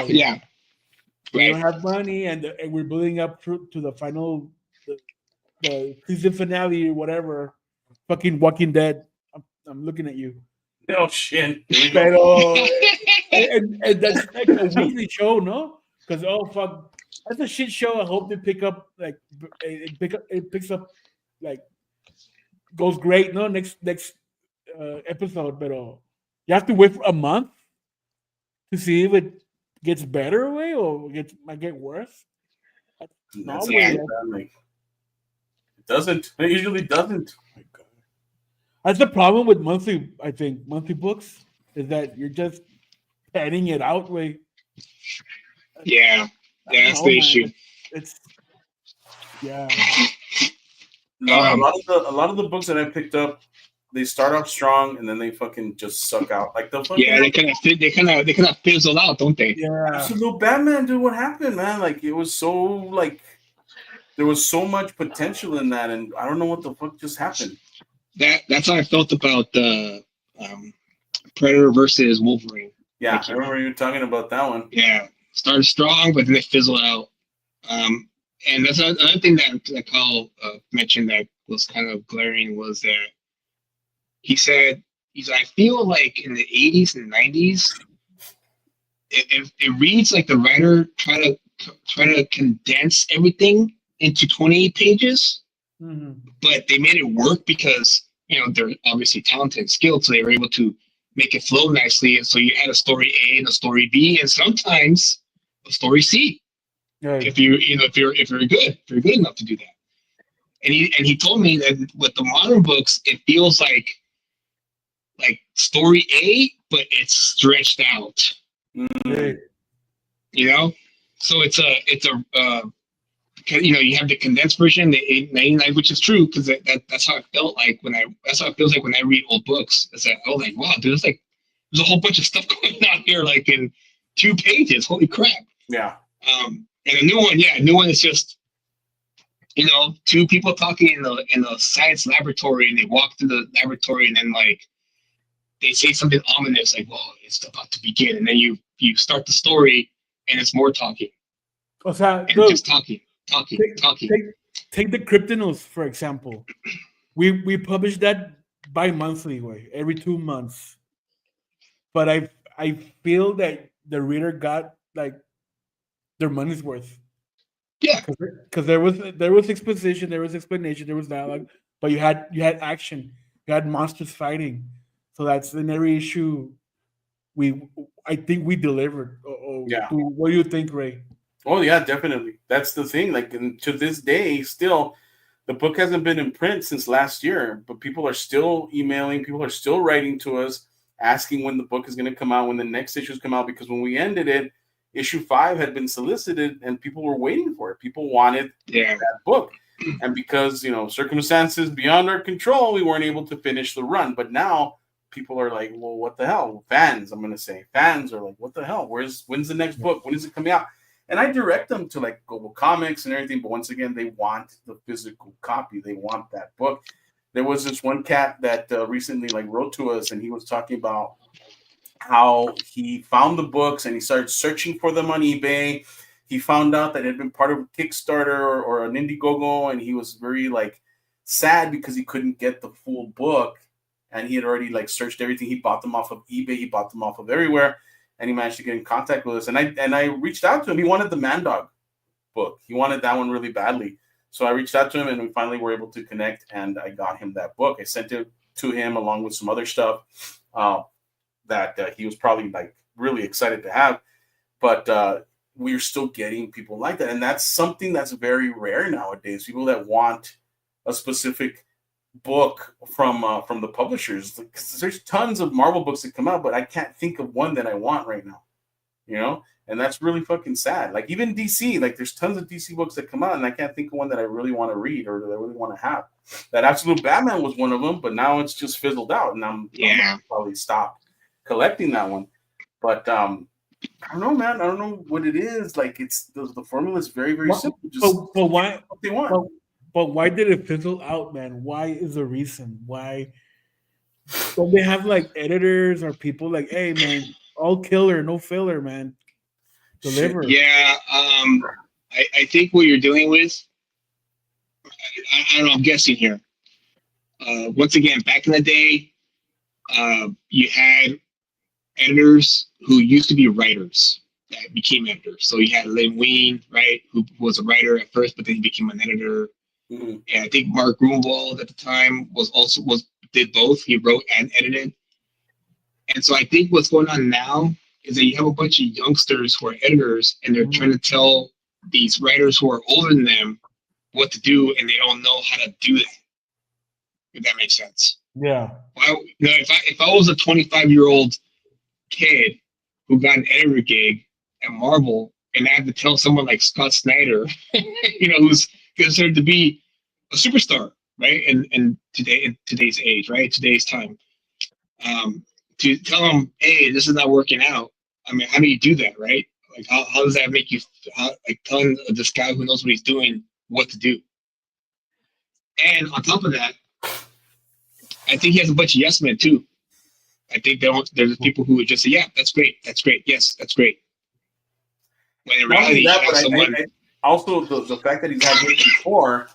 Yeah, we don't have money, and we're building up to the final, the season finale or whatever. Fucking Walking Dead. I'm looking at you. Oh shit! Pero, and that's like a weekly show, no? Because fuck, that's a shit show. I hope they pick up like it picks up like goes great. No, next episode, but you have to wait for a month to see if it gets better way or might get worse. That's it doesn't. It usually doesn't. Oh my God. That's the problem with monthly. I think monthly books is that you're just padding it out way. Yeah, that's the issue. It's yeah. A lot of the books that I picked up, they start off strong and then they fucking just suck out. Like the fucking they kind of fizzle out, don't they? Yeah. Absolute Batman, dude. What happened, man? Like it was so like there was so much potential in that, and I don't know what the fuck just happened. That's how I felt about the Predator versus Wolverine. Yeah, I remember you talking about that one. Yeah, started strong, but then it fizzled out. And that's another thing that Kyle mentioned that was kind of glaring was that he said, I feel like in the 80s and 90s, it reads like the writer try to condense everything into 28 pages, but they made it work because, they're obviously talented and skilled, so they were able to make it flow nicely. And so you had a story A and a story B, and sometimes a story C. Right. If you're good enough to do that. And he told me that with the modern books, it feels like story A, but it's stretched out. Right. So it's a you have the condensed version, the 899, which is true because that's how it felt like that's how it feels like when I read old books. It's like, oh, like, wow, dude, there's a whole bunch of stuff going on here, like in 2 pages. Holy crap! Yeah. And a new one is just, 2 people talking in a science laboratory, and they walk through the laboratory, and then like they say something ominous, like, "Whoa, it's about to begin," and then you start the story, and it's more talking. Just talking. Take the Kryptonos for example. We publish that bi-monthly way, every 2 months. But I feel that the reader got like their money's worth. Yeah, because there was exposition, there was explanation, there was dialogue, but you had action, you had monsters fighting. So that's in every issue. I think we delivered. Yeah. What do you think, Ray? Oh yeah, definitely. That's the thing. Like, and to this day, still, the book hasn't been in print since last year, but people are still emailing. People are still writing to us, asking when the book is going to come out, when the next issues come out. Because when we ended it, issue 5 had been solicited, and people were waiting for it. People wanted that book, and because circumstances beyond our control, we weren't able to finish the run. But now people are like, well, what the hell? Fans, I'm going to say, fans are like, what the hell? When's the next book? When is it coming out? And I direct them to like Global Comics and everything, but once again, they want the physical copy. They want that book. There was this one cat that recently like wrote to us, and he was talking about how he found the books and he started searching for them on eBay. He found out that it had been part of a Kickstarter or an Indiegogo, and he was very like sad because he couldn't get the full book, and he had already like searched everything. He bought them off of eBay. He bought them off of everywhere. And he managed to get in contact with us. And I reached out to him. He wanted the Man Dog book. He wanted that one really badly. So I reached out to him, and we finally were able to connect, and I got him that book. I sent it to him along with some other stuff that he was probably like really excited to have. But we're still getting people like that. And that's something that's very rare nowadays. People that want a specific book from the publishers. There's tons of Marvel books that come out, but I can't think of one that I want right now, and that's really fucking sad. Like even DC, like there's tons of DC books that come out, and I can't think of one that I really want to read or that I really want to have. That Absolute Batman was one of them, but now it's just fizzled out, and I'm probably stopped collecting that one. But I don't know, man. I don't know what it is. Like it's the formula is very, very simple. Just but why what they want. But why did it fizzle out, man? Why is the reason? Why don't they have like editors or people like, hey, man, all killer, no filler, man? Deliver. Yeah, I think what you're dealing with, I don't know, I'm guessing here. Once again, back in the day, you had editors who used to be writers that became editors. So you had Lynn Wein, right, who was a writer at first, but then he became an editor. Mm-hmm. And I think Mark Grunwald at the time did both. He wrote and edited. And so I think what's going on now is that you have a bunch of youngsters who are editors, and they're trying to tell these writers who are older than them what to do, and they don't know how to do that. If that makes sense. Yeah. Well, if I was a 25-year-old kid who got an editor gig at Marvel, and I had to tell someone like Scott Snyder, who's considered to be a superstar, right? And today's age, right? Today's time. To tell them, hey, this is not working out. I mean, how do you do that, right? Like, how does that make you? Telling this guy who knows what he's doing what to do. And on top of that, I think he has a bunch of yes men too. I think there's people who would just say, yeah, that's great, yes, that's great. When in reality, also the fact that he's had hit before,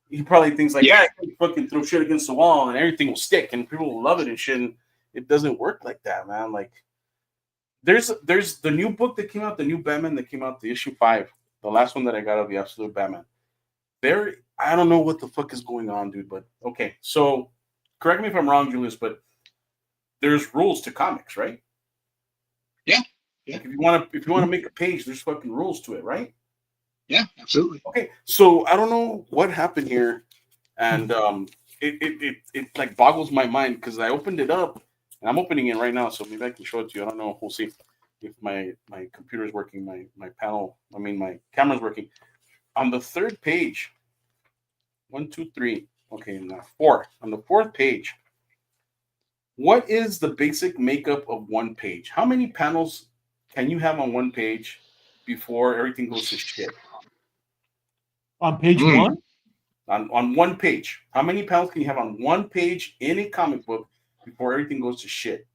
he probably thinks like, I can fucking throw shit against the wall and everything will stick and people will love it and shit. And it doesn't work like that, man. Like, there's the new book that came out, the new Batman that came out, the issue 5, the last one that I got of the Absolute Batman. I don't know what the fuck is going on, dude. But okay, so correct me if I'm wrong, Julius, but there's rules to comics, right? Yeah. Like if you want to make a page, there's fucking rules to it, right? Yeah, absolutely. Okay, so I don't know what happened here, and it like boggles my mind because I opened it up and I'm opening it right now, so maybe I can show it to you. I don't know. We'll see if my computer is working, my camera's working. On the third page, 1, 2, 3. Okay, now 4. On the fourth page, what is the basic makeup of one page? How many panels can you have on one page before everything goes to shit? On page 1? On one page. How many panels can you have on one page in a comic book before everything goes to shit?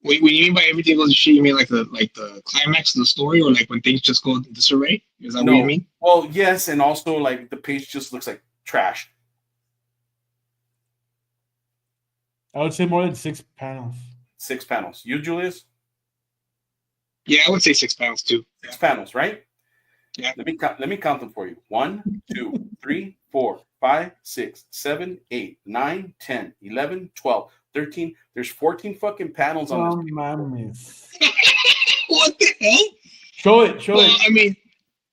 Wait, when you mean by everything goes to shit, you mean like the climax of the story, or like when things just go disarray? Is that what you mean? Well, yes, and also like the page just looks like trash. I would say more than 6 panels. 6 panels. You, Julius? Yeah, I would say 6 panels too. 6 panels, right? Yeah. Let me count them for you. 1, 2, 3, 4, 5, 6, 7, 8, 9, 10, 11, 12, 13. There's 14 fucking panels on Oh, this. mames. What the hell? Show it. Well, I mean,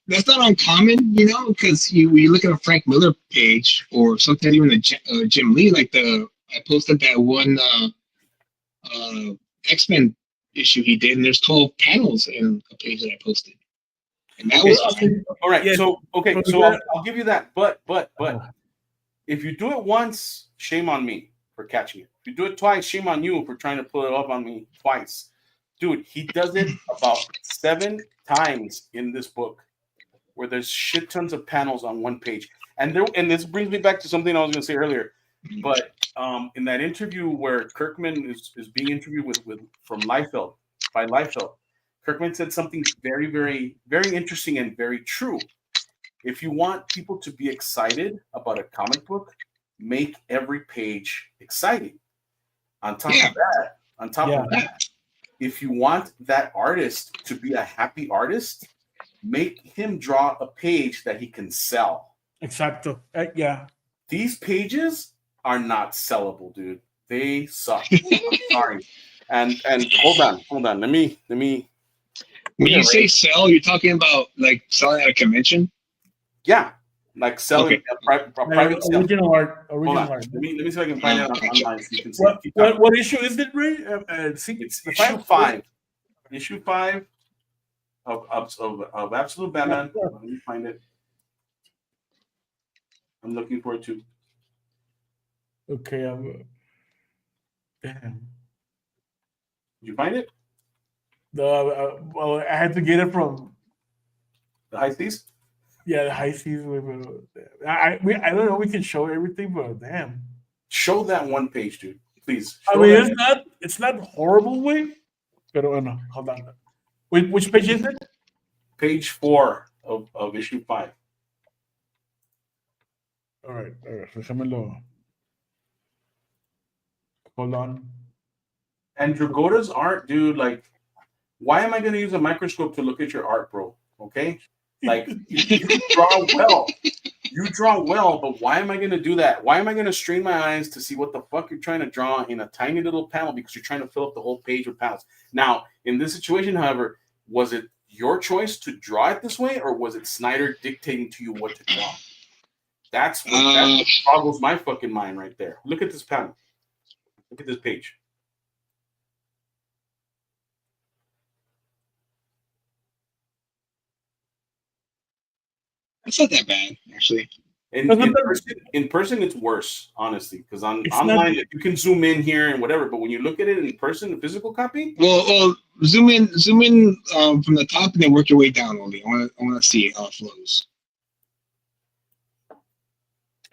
that's not uncommon, because you look at a Frank Miller page or sometimes even a Jim Lee. Like I posted that one X-Men issue he did, and there's 12 panels in a page that I posted, and that was fine. All right. Yeah. So I'll give you that. But Oh. if you do it once, shame on me for catching it. If you do it twice, shame on you for trying to pull it up on me twice. Dude, he does it about 7 times in this book where there's shit tons of panels on one page. And this brings me back to something I was going to say earlier. But in that interview where Kirkman is being interviewed from Liefeld, by Liefeld, Kirkman said something very, very, very interesting and very true. If you want people to be excited about a comic book, make every page exciting. On top of that, if you want that artist to be a happy artist, make him draw a page that he can sell. Exacto. Yeah. These pages are not sellable, dude. They suck. I'm sorry. And hold on. Let me. When you say sell, you're talking about like selling at a convention? Yeah, like selling a private sale. Original art. Let me see if I can find it online so you can see. What issue is it, Ray? It's issue 5. Issue 5 of Absolute Batman. Yeah. Let me find it. I'm looking for it too. Okay. Damn. Did you find it? Well, I had to get it from The High Seas? the high seas. I don't know. We can show everything, but damn. Show that one page, dude. Please. I mean, it's not horrible way. But no, hold on. Which page is it? Page 4 of issue 5. All right. Déjamelo. Hold on. And Dragota's art, dude, like, why am I going to use a microscope to look at your art, bro? Okay? Like, you draw well. You draw well, but why am I going to do that? Why am I going to strain my eyes to see what the fuck you're trying to draw in a tiny little panel because you're trying to fill up the whole page with panels? Now, in this situation, however, was it your choice to draw it this way, or was it Snyder dictating to you what to draw? That's what boggles my fucking mind right there. Look at this panel. Look at this page. It's not that bad, actually. In person, it's worse, honestly, because online you can zoom in here and whatever, but when you look at it in person, a physical copy. Well, zoom in from the top and then work your way down. Only I want to see how it flows.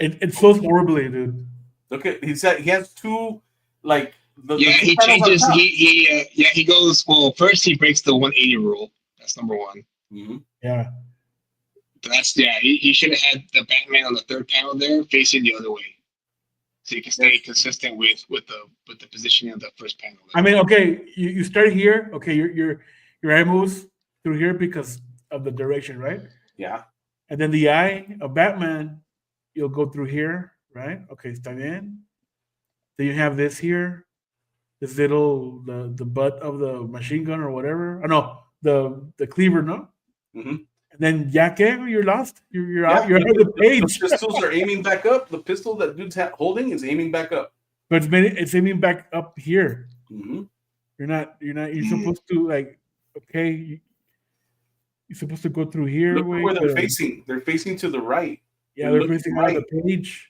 It flows horribly, dude. Look at he has two like he changes. He goes. Well, first he breaks the 180 rule. That's number one. Mm-hmm. Yeah. He should have had the Batman on the third panel there, facing the other way, so you can stay consistent with the positioning of the first panel. I mean, okay, you start here. Okay, your eye moves through here because of the direction, right? Yeah. And then the eye of Batman, you'll go through here, right? Okay, está bien. Then you have this here, this little the butt of the machine gun or whatever. Oh no, the cleaver, no. Mm-hmm. And then you're lost. You're out of the page. The pistols are aiming back up. The pistol that dude's holding is aiming back up. But it's aiming back up here. Mm-hmm. You're supposed to you're supposed to go through here. Look where they're facing. They're facing to the right. Yeah, they're facing out of the page.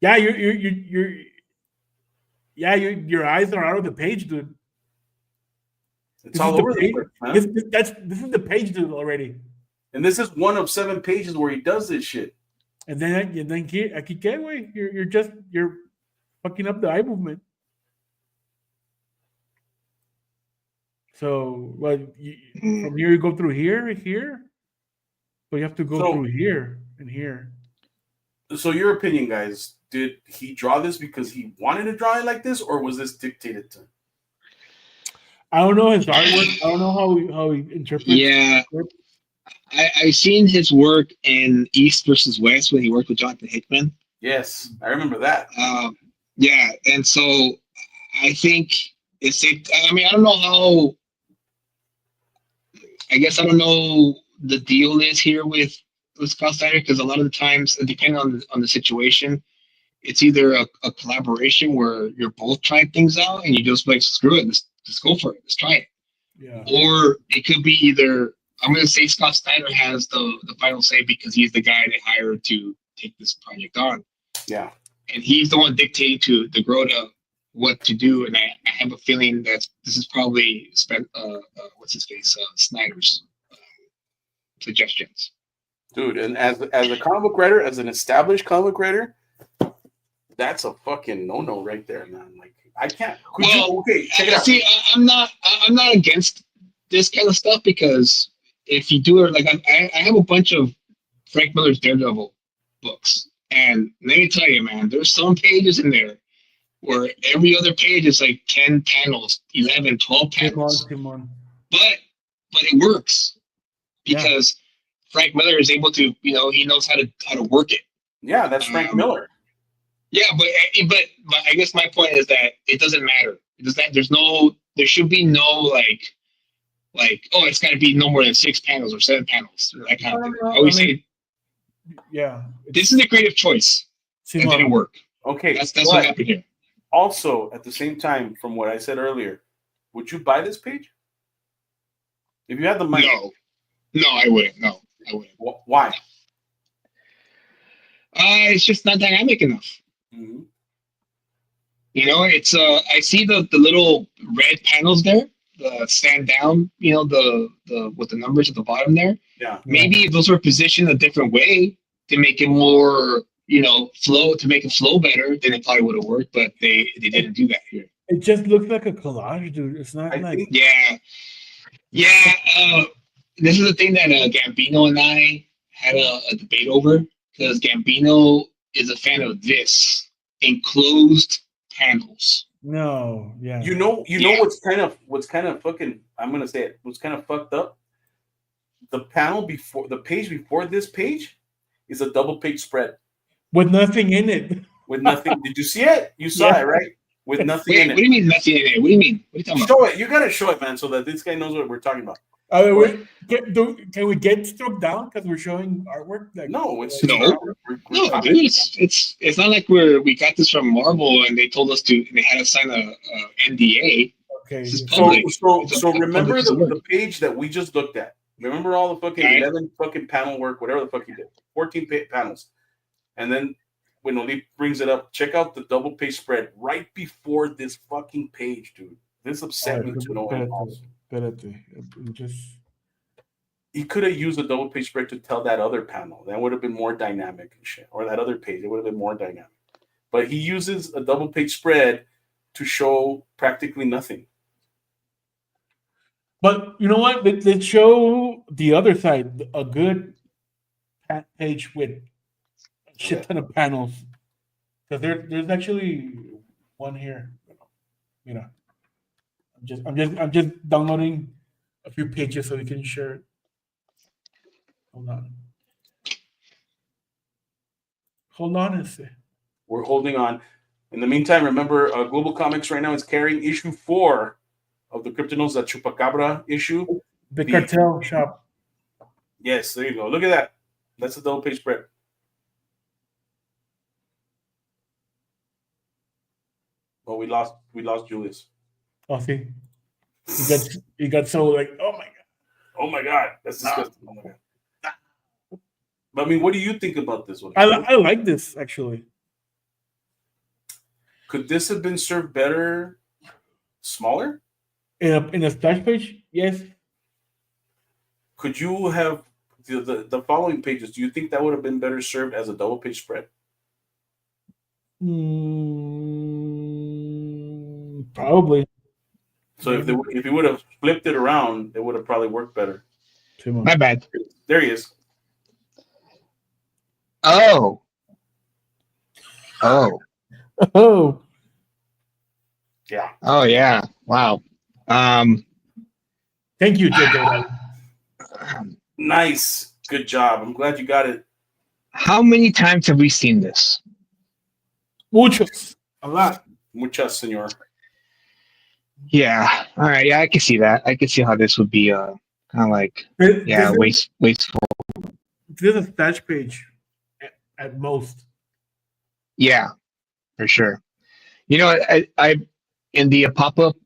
Yeah, your eyes are out of the page, dude. It's all over the place, man. This is the page, dude, already. And this is one of 7 pages where he does this shit. And then aquí qué, güey? You're fucking up the eye movement. So, from here you go through here, but you have to go through here and here. So, your opinion, guys, did he draw this because he wanted to draw it like this, or was this dictated to him? I don't know his artwork. I don't know how he interprets. Yeah, I've seen his work in East versus West when he worked with Jonathan Hickman. Yes, I remember that. And so I think it's. I mean, I don't know how. I guess I don't know the deal is here with Scott Snyder because a lot of the times, depending on the situation, it's either a collaboration where you're both trying things out and you just like screw it, let's go for it, let's try it. Yeah. Or it could be either I'm gonna say Scott Snyder has the final say because he's the guy they hired to take this project on. Yeah. And he's the one dictating to the Grota what to do. And I have a feeling that this is probably what's his face Snyder's suggestions. Dude, and as a comic book writer, as an established comic book writer, that's a fucking no right there, man. Like I can't. Check it out. See, I'm not against this kind of stuff because if you do it, like I have a bunch of Frank Miller's Daredevil books, and let me tell you, man, there's some pages in there where every other page is like 10 panels, 11, 12 panels. But it works because Frank Miller is able to, he knows how to work it. Yeah, that's Frank Miller. Yeah, but I guess my point is that it doesn't matter. There should be no like it's got to be no more than 6 panels or 7 panels or that kind of thing. I always say, yeah, this is a creative choice. It didn't work. Okay, that's what happened here. Also, at the same time, from what I said earlier, would you buy this page if you had the money? No, I wouldn't. No, I wouldn't. Why? It's just not dynamic enough. Mm-hmm. It's I see the little red panels there, the stand down. The with the numbers at the bottom there. Yeah. Maybe if those were positioned a different way to make it more, flow, to make it flow better, then it probably would have worked. But they didn't do that here. It just looks like a collage, dude. It's not Yeah. This is the thing that Gambino and I had a debate over because Gambino is a fan of this enclosed panels. No, yeah. You know what's kind of fucking, I'm gonna say it, what's kind of fucked up? The page before this page is a double page spread. With nothing in it. With nothing. Did you see it? You saw it, right? With nothing in it. What do you mean nothing in it? What do you mean? What are you talking Show about? it. You gotta show it, man, so that this guy knows what we're talking about. Can we get struck down because we're showing artwork? No, it's it's not like we got this from Marvel and they told us they had to sign a NDA. Okay. So remember the page that we just looked at. Remember all the fucking 11 fucking panel work, whatever the fuck he did, 14 panels, and then when Oli brings it up, check out the double page spread right before this fucking page, dude. This upset me to no end. He could have used a double page spread to tell that other panel. That would have been more dynamic and shit. Or that other page, it would have been more dynamic. But he uses a double page spread to show practically nothing. But you know what? Let's show the other side, a good page with a shit ton of panels. Because there's actually one here. I'm just downloading a few pages so we can share it. Hold on a sec. We're holding on. In the meantime, remember, Global Comics right now is carrying issue 4 of the Kryptonos, that Chupacabra issue. The cartel shop. Yes, there you go. Look at that. That's a double page spread. But we lost Julius. Oh, see. He got so like, oh my god. Oh my god. That's disgusting. Oh my god. But I mean, what do you think about this one? I like this actually. Could this have been served better, smaller? In a splash page? Yes. Could you have the following pages? Do you think that would have been better served as a double page spread? Probably. So if he would have flipped it around, it would have probably worked better. My bad. There he is. Oh. Yeah. Oh yeah. Wow. Thank you, Jay. Nice. Good job. I'm glad you got it. How many times have we seen this? Muchos. A lot. Muchas, senor. Yeah. All right. Yeah, I can see that. I can see how this would be kind of like This is wasteful. this is a splash page at most. Yeah, for sure. You know, I in the pop up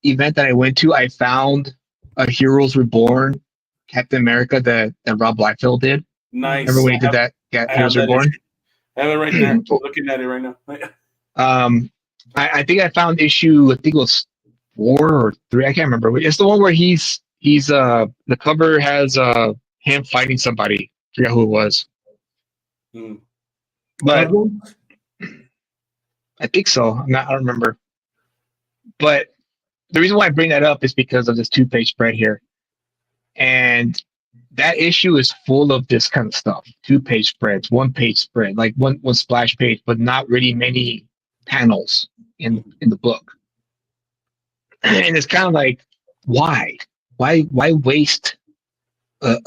event that I went to, I found a Heroes Reborn Captain America that Rob Liefeld did. Remember Nice. when he did that? Yeah, I have Heroes that Reborn. issue. I have it right there. I'm looking at it right now. I think I found issue. I think it was 4 or 3. I can't remember. It's the one where he's the cover has him fighting somebody. I forget who it was, Hmm. but I think so. I don't remember. But the reason why I bring that up is because of this 2-page spread here, and that issue is full of this kind of stuff. 2-page spreads, 1-page spread, like one splash page, but not really many panels in the book. And it's kind of like, why waste a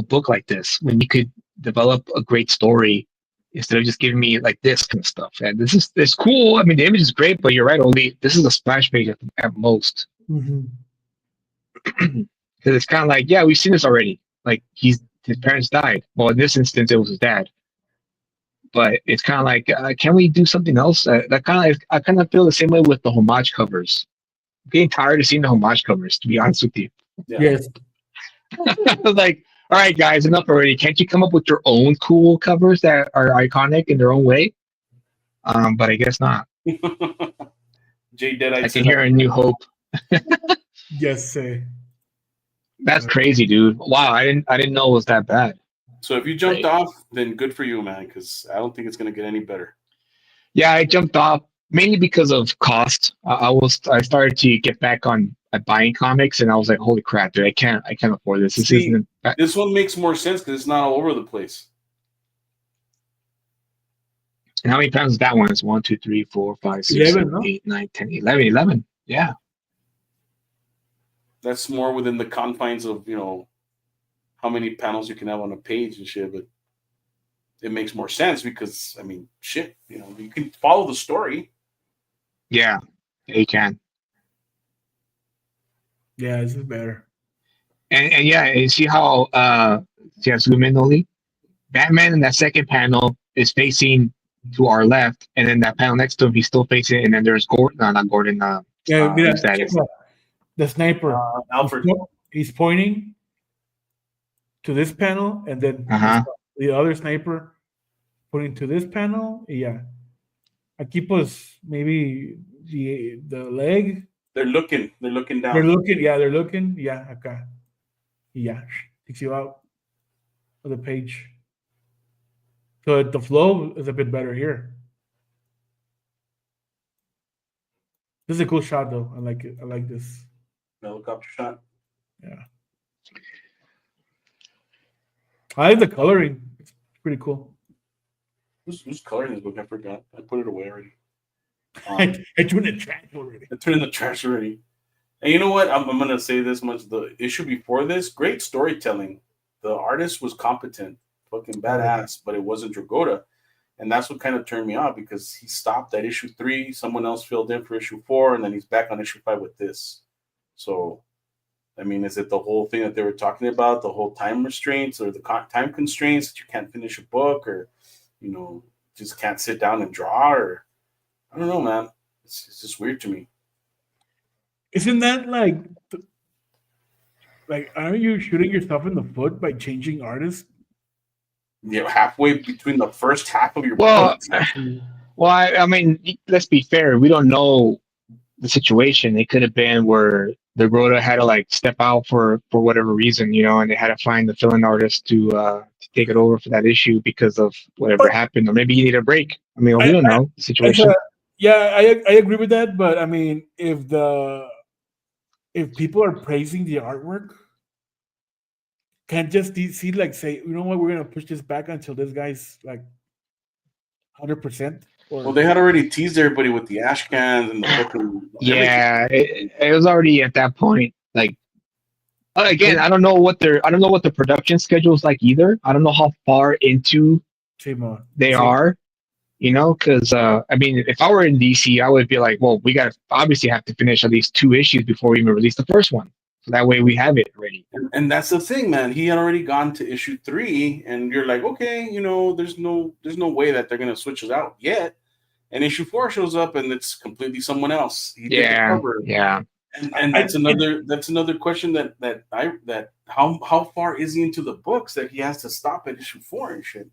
book like this when you could develop a great story instead of just giving me like this kind of stuff? And it's cool. I mean, the image is great, but you're right. Only this is a splash page at most. Mm-hmm. Because it's kind of like, yeah, we've seen this already. Like his parents died. Well, in this instance, it was his dad. But it's kind of like, can we do something else? I kind of feel the same way with the homage covers. I'm getting tired of seeing the homage covers, to be honest with you. Yeah. Yes. Like, all right, guys, enough already. Can't you come up with your own cool covers that are iconic in their own way? But I guess not. Jay Deadite I can hear a new hope. Yes, say. That's crazy, dude. Wow, I didn't know it was that bad. So if you jumped off, then good for you, man, because I don't think it's gonna get any better. Yeah, I jumped off mainly because of cost. I started to get back on buying comics, and I was like, holy crap, dude, I can't afford this. This See, isn't. this one makes more sense because it's not all over the place. And how many pounds is that one? It's 1, 2, 3, 4, 5, 6, 11, 7, 8, 9, 10, 11. 11. Yeah. That's more within the confines of how many panels you can have on a page and shit, but it makes more sense because I mean, shit, you can follow the story. Yeah, you can. Yeah, this is better. And yeah, you see how zoom in only. Batman in that second panel is facing to our left, and then that panel next to him, he's still facing. And then there's Gordon, no, not Gordon. Who's that is? The sniper. Alfred. He's pointing to this panel, and then the other sniper pointing to this panel. Yeah, aquí pues maybe the leg. They're looking down. They're looking. Yeah, acá. Yeah, takes you out of the page. So the flow is a bit better here. This is a cool shot, though. I like it. I like this helicopter shot. Yeah, I like the coloring. It's pretty cool. Who's coloring this book? I forgot. I put it away already. I threw it in the trash already. I threw it in the trash already. And you know what? I'm going to say this much. The issue before this, great storytelling. The artist was competent, fucking badass, but it wasn't Dragotta. And that's what kind of turned me off because he stopped at issue 3. Someone else filled in for issue 4, and then he's back on issue 5 with this. So, I mean, is it the whole thing that they were talking about, the whole time restraints or the time constraints that you can't finish a book or, just can't sit down and draw or I don't know, man. It's just weird to me. Isn't that like aren't you shooting yourself in the foot by changing artists? Halfway between the first half of your book. Well, I mean, let's be fair. We don't know the situation. It could have been where the Rhoda had to step out for whatever reason, and they had to find the fill-in artist to take it over for that issue because of whatever happened, or maybe you need a break. I mean, we don't know the situation. I agree with that, but I mean, if people are praising the artwork, can't just see say, you know what, we're gonna push this back until this guy's 100%. Well, they had already teased everybody with the ash cans and the fucking. Yeah, it was already at that point. Again, I don't know what the production schedule is like either. I don't know how far into they are. Because I mean, if I were in DC, I would be like, well, we got to obviously have to finish at least 2 issues before we even release the first one. So that way we have it ready. And that's the thing, man. He had already gone to issue 3, and you're like, okay, there's no way that they're gonna switch it out yet. And issue 4 shows up, and it's completely someone else. He did the cover. Yeah. And that's another question that how far is he into the books that he has to stop at issue 4 and shit.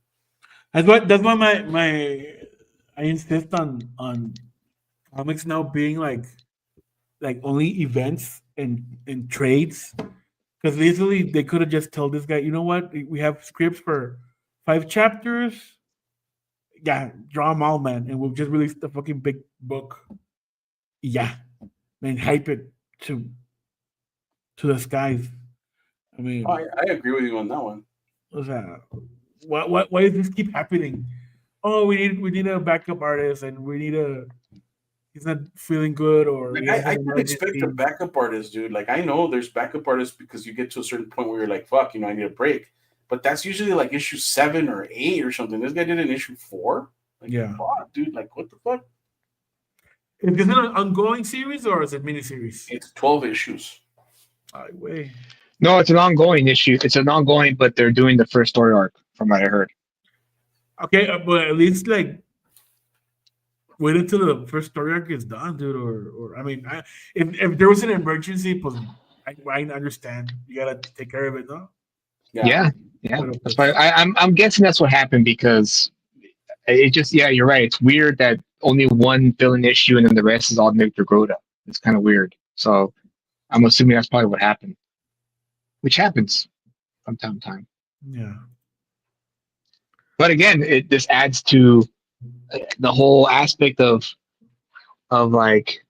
That's why I insist on comics now being like only events and trades, because easily they could have just told this guy, you know what, we have scripts for 5 chapters, yeah, draw them all, man, and we'll just release the fucking big book, yeah, and hype it to the skies. I mean, I agree with you on that one. Why does this keep happening? Oh, we need a backup artist, and he's not feeling good, or I could expect a backup artist, dude. Like, I know there's backup artists because you get to a certain point where you're like, fuck, I need a break. But that's usually like issue 7 or 8 or something. This guy did an issue 4. Like, yeah, fuck, dude. Like, what the fuck? Is it an ongoing series or is it miniseries? It's 12 issues. Wait. No, it's an ongoing issue. It's an ongoing, but they're doing the first story arc, from what I heard. Okay, but at least like wait until the first story arc is done, dude. Or I mean, if there was an emergency, I understand. You gotta take care of it, no? Yeah. That's why I'm guessing that's what happened, because it just, you're right. It's weird that only one villain issue and then the rest is all Victor Groda. It's kind of weird. So I'm assuming that's probably what happened, which happens from time to time. Yeah. But again, this adds to the whole aspect of like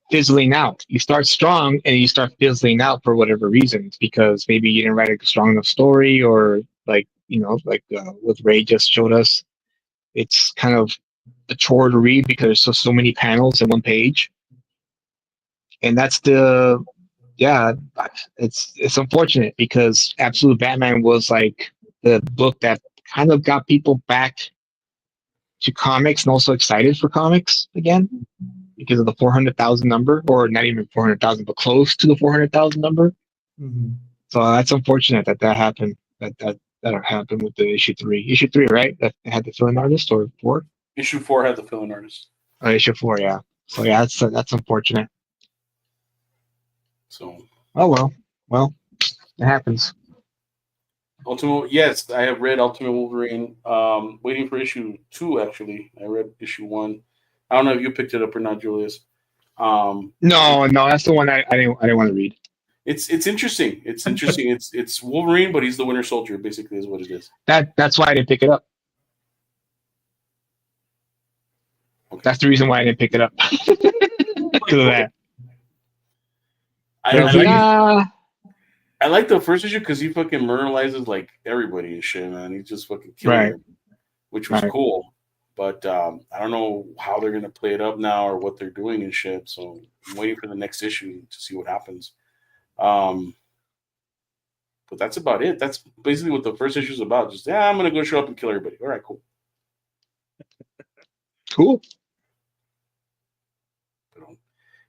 fizzling out. You start strong and you start fizzling out for whatever reasons, because maybe you didn't write a strong enough story, or like what Ray just showed us, it's kind of a chore to read because there's so many panels in one page, and that's it's unfortunate, because Absolute Batman was like the book that kind of got people back to comics and also excited for comics again, because of the 400,000 number, or not even 400,000, but close to the 400,000 number. Mm-hmm. So that's unfortunate that happened. That happened with the issue 3. Issue 3, right? That had the fill-in artist, or 4? Issue 4 had the fill-in artist. Oh, issue 4, yeah. So yeah, that's unfortunate. So. Oh well, it happens. Yes, I have read Ultimate Wolverine. Waiting for issue 2. Actually, I read issue 1. I don't know if you picked it up or not, Julius. No, that's the one I didn't want to read. It's interesting. It's interesting. it's Wolverine, but he's the Winter Soldier. Basically, is what it is. That's why I didn't pick it up. Okay. That's the reason why I didn't pick it up. Because of that. I like the first issue because he fucking muralizes like everybody and shit, man. He's just fucking killing them, which was cool. But I don't know how they're gonna play it up now or what they're doing and shit. So I'm waiting for the next issue to see what happens. But that's about it. That's basically what the first issue is about. Just I'm gonna go show up and kill everybody. All right, cool. Cool.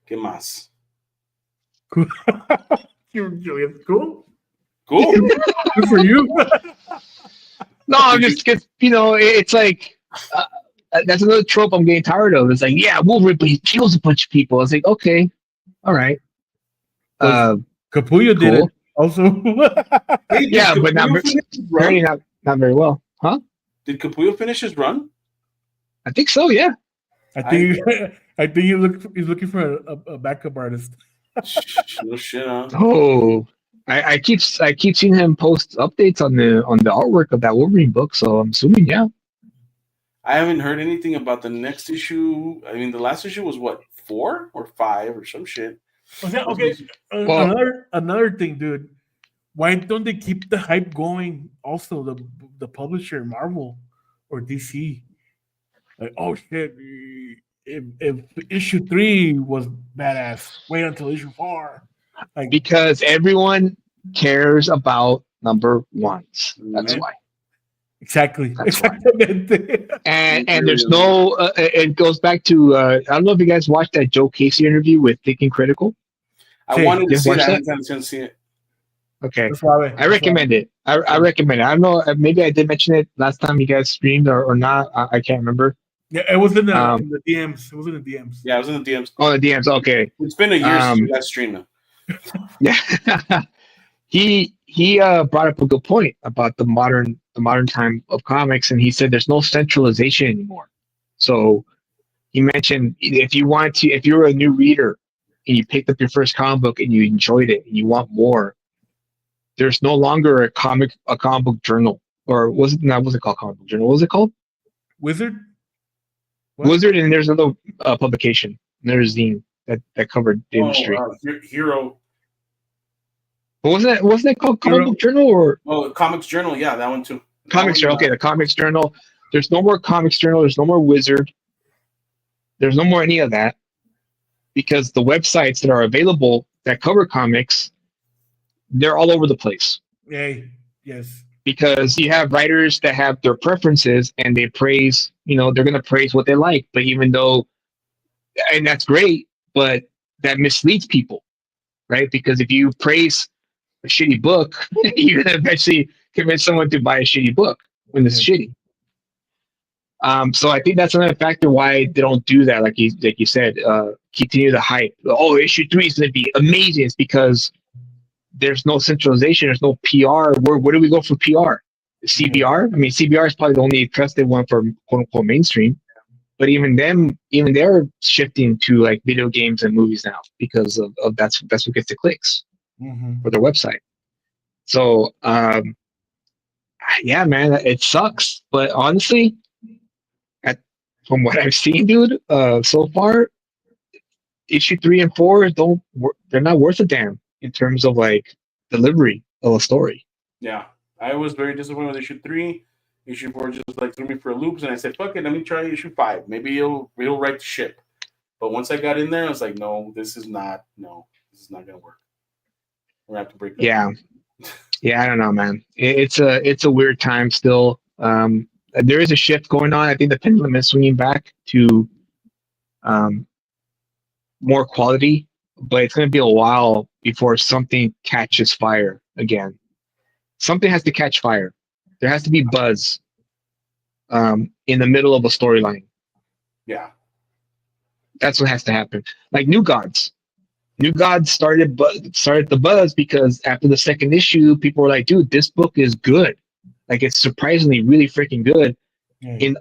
¿Qué más? Cool. Julian, cool. Cool. Good for you. No, I'm just because it's like that's another trope I'm getting tired of. It's like, Wolverine, but he kills a bunch of people. It's like, okay, all right. Capullo did it also. Yeah, but not very well, huh? Did Capullo finish his run? I think so. Yeah. I think he's looking for a backup artist. No shit, huh? Oh, I keep seeing him post updates on the artwork of that Wolverine book, so I'm assuming, yeah. I haven't heard anything about the next issue. I mean, the last issue was what, 4 or 5 or some shit. Okay. Another thing, dude. Why don't they keep the hype going? Also, the publisher, Marvel or DC. Like, oh shit! If issue 3 was badass, wait until issue 4. Like, because everyone cares about number 1s. That's why. Exactly. That's why. Exactamente. And there's no. It goes back to. I don't know if you guys watched that Joe Casey interview with Thinking Critical. I Sí. wanted to You see watched that. I that? haven't had a chance to see it. Okay, Suave, I recommend it. I recommend it. I don't know. Maybe I did mention it last time you guys streamed or not. I can't remember. Yeah, it was in Um, the DMs. It was in the DMs. Yeah, I was in the DMs. Oh, the DMs. Okay. It's been a year since we last streamed. Yeah. he brought up a good point about the modern time of comics, and he said there's no centralization anymore. So he mentioned if you're a new reader and you picked up your first comic book and you enjoyed it and you want more, there's no longer a comic book journal, or was it not? Was it called comic book journal? What was it called? Wizard? What? Wizard, and there's another publication, another zine that covered the industry. Hero. But wasn't it called Comic Hero. Book Journal or Oh, Comics Journal. Yeah, that one too. Comics Journal? Okay, the Comics Journal. There's no more Comics Journal. There's no more Wizard. There's no more any of that because the websites that are available that cover comics, they're all over the place. Yay. Yes. Because you have writers that have their preferences and they praise, they're going to praise what they like. But even though, and that's great, but that misleads people, right? Because if you praise a shitty book, you're going to eventually convince someone to buy a shitty book when it's shitty. So I think that's another factor why they don't do that. Like you said, continue the hype. Oh, issue 3 is going to be amazing. It's because there's no centralization. There's no PR. Where do we go for PR? CBR? I mean, CBR is probably the only trusted one for quote unquote mainstream. But even they're shifting to like video games and movies now because of that's what gets the clicks for their website. So yeah, man, it sucks. But honestly, from what I've seen, dude, so far, issue 3 and 4 they're not worth a damn in terms of like delivery of a story. Yeah, I was very disappointed with issue 3. Issue 4 just like threw me for a loop, and I said, "Fuck it, let me try issue 5. Maybe it'll right the ship." But once I got in there, I was like, "No, this is not gonna work. We're gonna have to break up." Yeah, I don't know, man. It's a weird time still. There is a shift going on. I think the pendulum is swinging back to more quality, but it's going to be a while before something catches fire again. Something has to catch fire. There has to be buzz in the middle of a storyline. Yeah. That's what has to happen. Like New Gods. New Gods started the buzz because after the second issue, people were like, dude, this book is good. Like it's surprisingly really freaking good in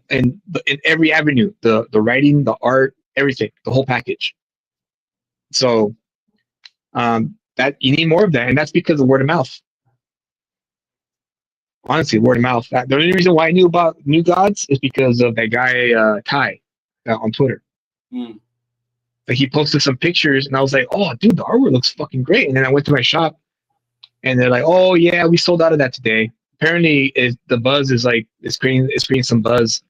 every avenue. The writing, the art, everything, the whole package. So that you need more of that, and that's because of word of mouth. Honestly, word of mouth. The only reason why I knew about New Gods is because of that guy Ty on Twitter. Like he posted some pictures, and I was like, "Oh, dude, the artwork looks fucking great." And then I went to my shop, and they're like, "Oh yeah, we sold out of that today." Apparently, the buzz is like it's creating some buzz.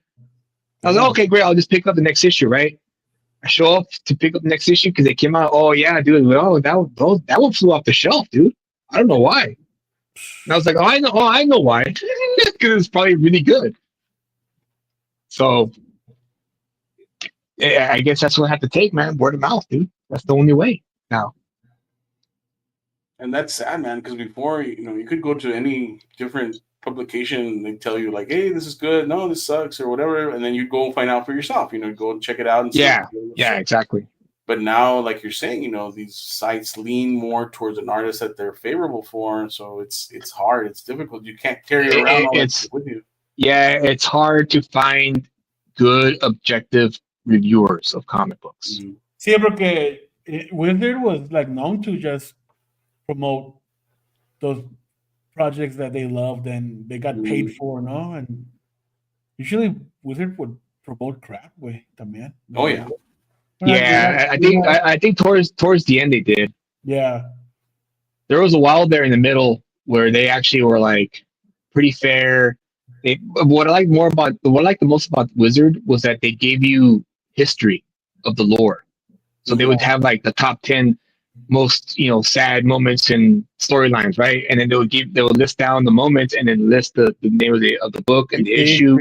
I was like, "Okay, great. I'll just pick up the next issue." Right? I show up to pick up the next issue because they came out. Oh yeah, dude. Oh, that one flew off the shelf, dude. I don't know why. And I was like, I know why. Because it's probably really good. So I guess that's what I have to take, man. Word of mouth, dude. That's the only way now. And that's sad, man, because before, you could go to any different publication and they tell you like, hey, this is good. No, this sucks or whatever. And then you go find out for yourself, go and check it out. And yeah, exactly. But now, like you're saying, these sites lean more towards an artist that they're favorable for. So it's hard. It's difficult. You can't carry around all that with you. Yeah, it's hard to find good, objective reviewers of comic books. Sí, porque Wizard was like known to just promote those projects that they loved and they got paid for, no? And usually Wizard would promote crap, way también. Oh yeah. Yeah, I think towards the end they did. Yeah. There was a while there in the middle where they actually were like pretty fair. What I liked the most about Wizard was that they gave you history of the lore. So they would have like the top 10 most sad moments and storylines, right? And then they would list down the moments and then list the name of the book and the issue.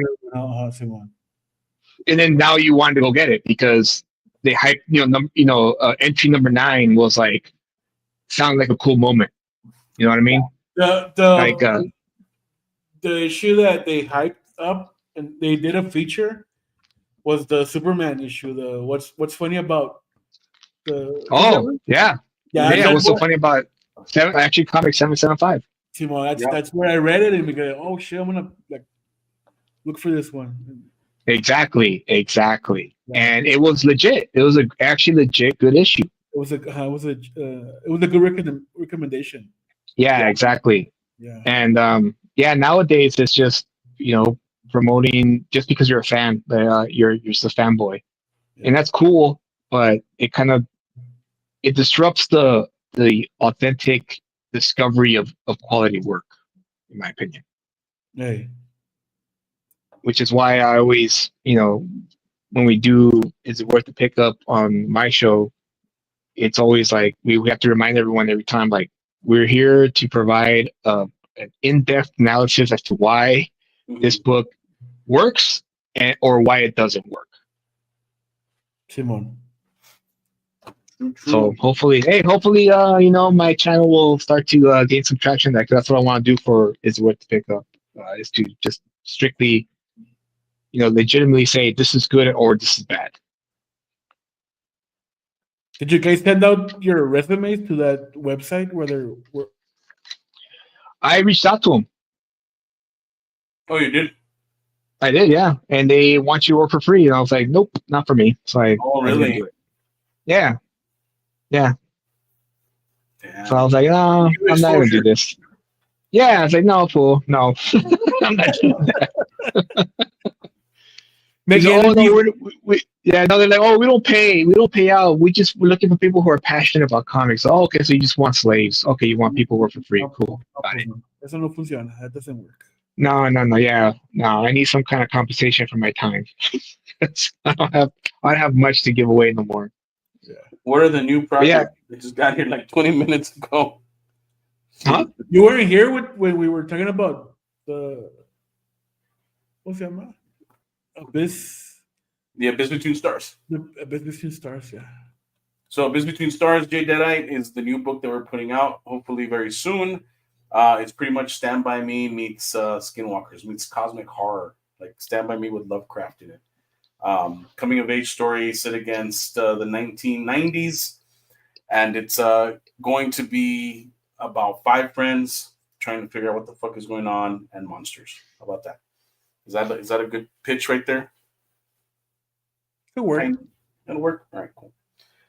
And then now you wanted to go get it because they hype, entry number 9 was like sounded like a cool moment. You know what I mean? The issue that they hyped up and they did a feature was the Superman issue. The what's funny about the yeah. What's so funny about Comic 775? Timo, that's where I read it and we go, oh shit, I'm gonna look for this one. Exactly. Yeah. And it was legit. It was actually legit good issue. It was a good recommendation. Yeah, exactly. Yeah. And nowadays it's just promoting just because you're a fan, you're just a fanboy, and that's cool. But it disrupts the authentic discovery of quality work, in my opinion. Hey. Which is why I always, when we do Is It Worth the Pickup on my show, it's always like we have to remind everyone every time, like, we're here to provide an in-depth analysis as to why this book works or why it doesn't work. Simon. So hopefully, my channel will start to gain some traction. That's what I want to do for Is It Worth the Pickup, is to just strictly, legitimately say this is good or this is bad. Did you guys send out your resumes to that website where they were? I reached out to them. Oh, you did? I did, yeah. And they want you to work for free. And I was like, nope, not for me. So oh, really? I didn't do it. Yeah. Damn. So I was like, no, I'm not going to do this. Yeah, I was like, no, fool. No. I'm not doing that. They're like, oh, we don't pay out. We're looking for people who are passionate about comics. Oh, okay, so you just want slaves. Okay, you want people who work for free. Cool. Got it. Eso no funciona. That doesn't work. No, yeah. No, I need some kind of compensation for my time. I don't have much to give away no more. Yeah. What are the new projects? I just got here like 20 minutes ago. Huh? You weren't here when we were talking about the what's it called? Abyss. The Abyss Between Stars. The Abyss Between Stars, yeah. So Abyss Between Stars, Jay Deadite is the new book that we're putting out, hopefully very soon. It's pretty much Stand By Me meets Skinwalkers, meets cosmic horror, like Stand By Me with Lovecraft in it. Coming of age story set against the 1990s, and it's going to be about 5 friends trying to figure out what the fuck is going on and monsters. How about that? Is that a good pitch right there? It'll work. It'll work. All right, cool.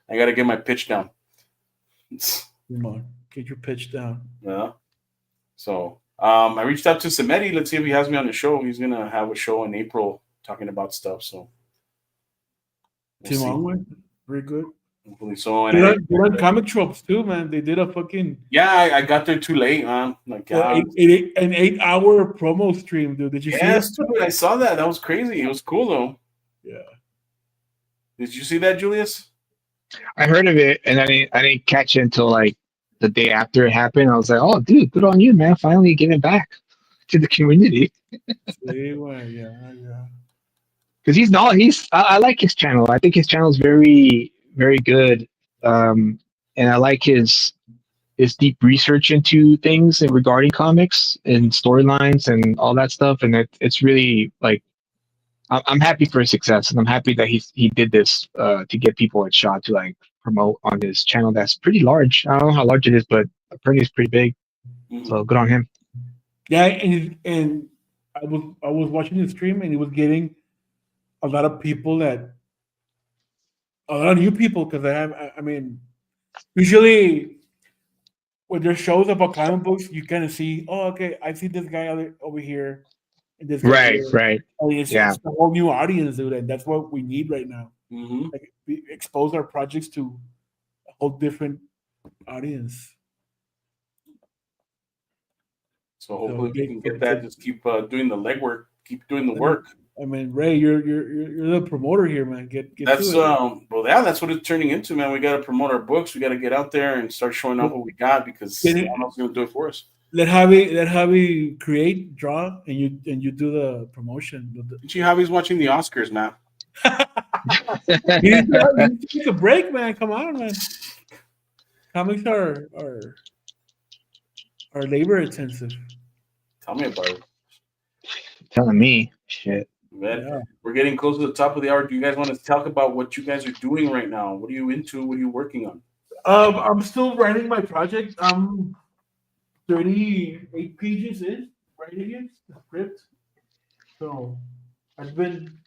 I got to get my pitch down. Come on, get your pitch down. Yeah. So I reached out to Samedi. Let's see if he has me on the show. He's gonna have a show in April talking about stuff. So we'll very good. Hopefully so. They're on Comic Tropes too, man. They did a fucking I got there too late, man. Like an 8-hour promo stream, dude. Did you see that? Dude, I saw that. That was crazy. It was cool though. Yeah. Did you see that, Julius? I heard of it, and I didn't catch it until like the day after it happened. I was like, "Oh, dude, good on you, man! Finally giving back to the community." Yeah. Because I like his channel. I think his channel is very, very good, and I like his deep research into things regarding comics and storylines and all that stuff. And it's really like I'm happy for his success, and I'm happy that he did this to get people a shot to like promote on his channel that's pretty large. I don't know how large it is, but apparently it's pretty big. So good on him. Yeah, and I was watching the stream, and he was getting a lot of people a lot of new people, because I mean, usually when there's shows about comic books, you kind of see, oh, okay, I see this guy over here. And this guy right. Oh, it's a whole new audience, dude, and that's what we need right now. Mm-hmm. Like, we expose our projects to a whole different audience. So hopefully we can get that. Just keep doing the legwork, keep doing the work. I mean, Ray, you're the promoter here, man. Get That's to it. well, yeah, that's what it's turning into, man. We got to promote our books. We got to get out there and start showing off what we got because Can no you- one else is gonna do it for us. Let Javi create, draw, and you do the promotion. Javi's watching the Oscars, man. You need to take a break, man. Come on, man. Comics are labor intensive. Tell me about it, Telling me shit. man. Yeah. We're getting close to the top of the hour. Do you guys want to talk about what you guys are doing right now? What are you into? What are you working on? I'm still writing my project. I'm 38 pages in writing it, the script. So it's been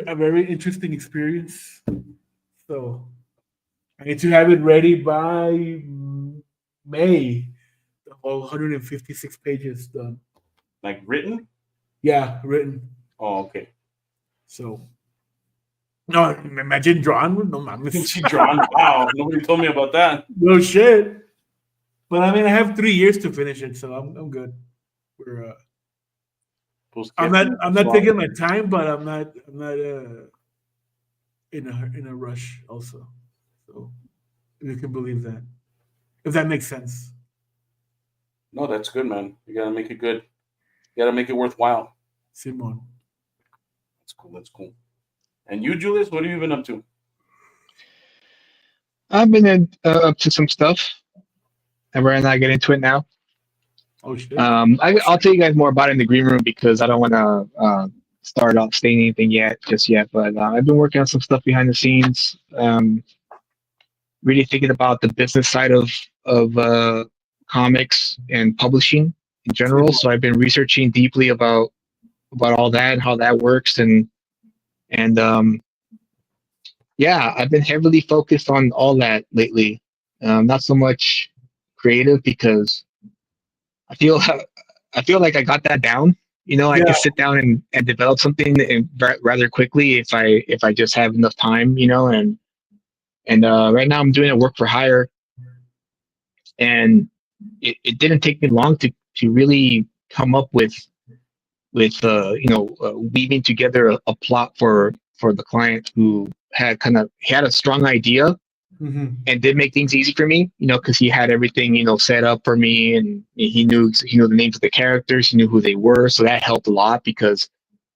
a very interesting experience. So I need to have it ready by May. The whole 156 pages done. Like written? Yeah, written. Oh, okay. So no, imagine drawn. No, man, She drawn. Wow, nobody told me about that. no shit. But I mean, I have 3 years to finish it, so I'm good. We're I'm not taking my time, but I'm not in a rush also. So you can believe that. If that makes sense. No, that's good, man. You gotta make it good. You gotta make it worthwhile. Simon. That's cool. That's cool. And you, Julius, what have you been up to? I've been up to some stuff, and we're not get into it now. Oh shit. I'll tell you guys more about it in the green room because I don't want to start off saying anything just yet. But I've been working on some stuff behind the scenes. Really thinking about the business side of comics and publishing in general. So I've been researching deeply about all that, how that works, and yeah, I've been heavily focused on all that lately. Not so much creative because I feel like I got that down. You know, I Yeah. can sit down and develop something rather quickly if I just have enough time. You know, and right now I'm doing a work for hire, and it didn't take me long to really come up with weaving together a plot for the client who had a strong idea Mhm. and did make things easy for me, you know, because he had everything, you know, set up for me, and he knew the names of the characters, he knew who they were, so that helped a lot because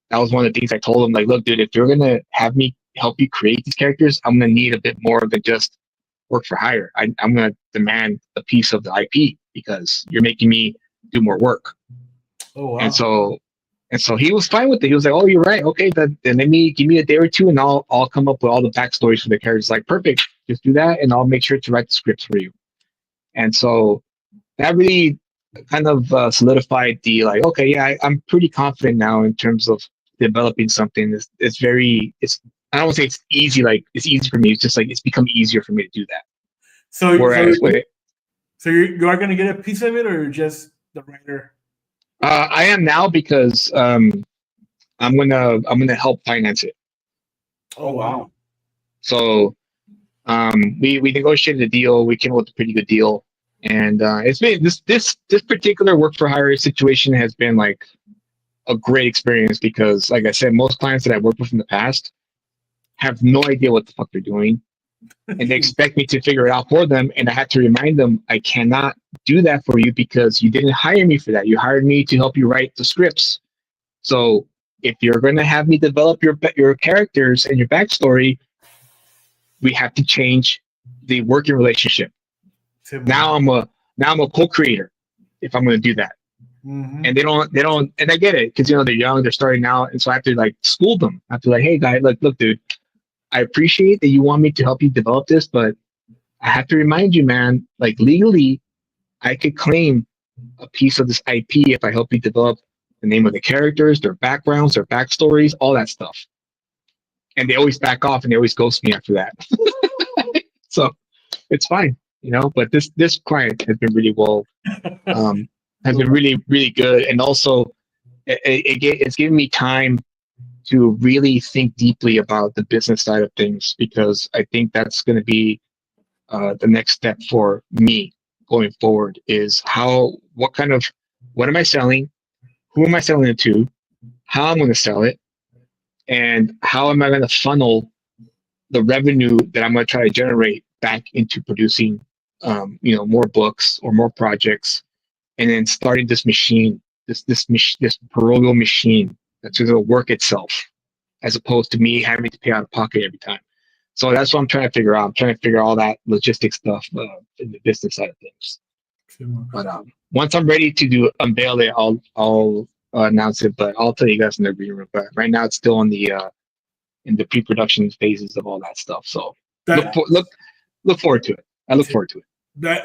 that was one of the things I told him, like, look, dude, if you're gonna have me help you create these characters, I'm gonna need a bit more than just work for hire. I'm gonna demand a piece of the IP because you're making me do more work. Oh wow. And so he was fine with it. He was like, "Oh, you're right. Okay, then let me give me a day or two, and I'll come up with all the backstories for the characters." Like, perfect. Just do that, and I'll make sure to write the scripts for you. And so that really kind of solidified the like, okay, yeah, I'm pretty confident now in terms of developing something. It's I don't want to say it's easy. Like, it's easy for me. It's just like it's become easier for me to do that. So Whereas, you are gonna get a piece of it, or you're just the writer? I am now because I'm gonna help finance it. Oh wow. So we negotiated a deal. We came up with a pretty good deal, and it's been this particular work for hire situation has been like a great experience because, like I said, most clients that I've worked with in the past have no idea what the fuck they're doing, and they expect me to figure it out for them. And I had to remind them, I cannot do that for you because you didn't hire me for that. You hired me to help you write the scripts. So if you're going to have me develop your characters and your backstory, we have to change the working relationship. Now I'm a co-creator if I'm going to do that. Mm-hmm. And they don't, and I get it because, you know, they're young, they're starting out. And so I have to like school them. I have to like, hey guy, look, dude, I appreciate that you want me to help you develop this, but I have to remind you, man, like legally, I could claim a piece of this IP if I help you develop the name of the characters, their backgrounds, their backstories, all that stuff. And they always back off and they always ghost me after that. So it's fine, you know, but this client has been really has been really, really good. And also it's given me time to really think deeply about the business side of things, because I think that's going to be the next step for me going forward is what am I selling? Who am I selling it to? how I'm going to sell it, and how am I going to funnel the revenue that I'm going to try to generate back into producing, more books or more projects, and then starting this machine, this proverbial machine that's going to work itself, as opposed to me having to pay out of pocket every time. So that's what I'm trying to figure out. I'm trying to figure all that logistic stuff in the business side of things. But once I'm ready to unveil it, I'll announce it. But I'll tell you guys in the green room. But right now, it's still in the pre-production phases of all that stuff. So look forward to it. I look forward to it.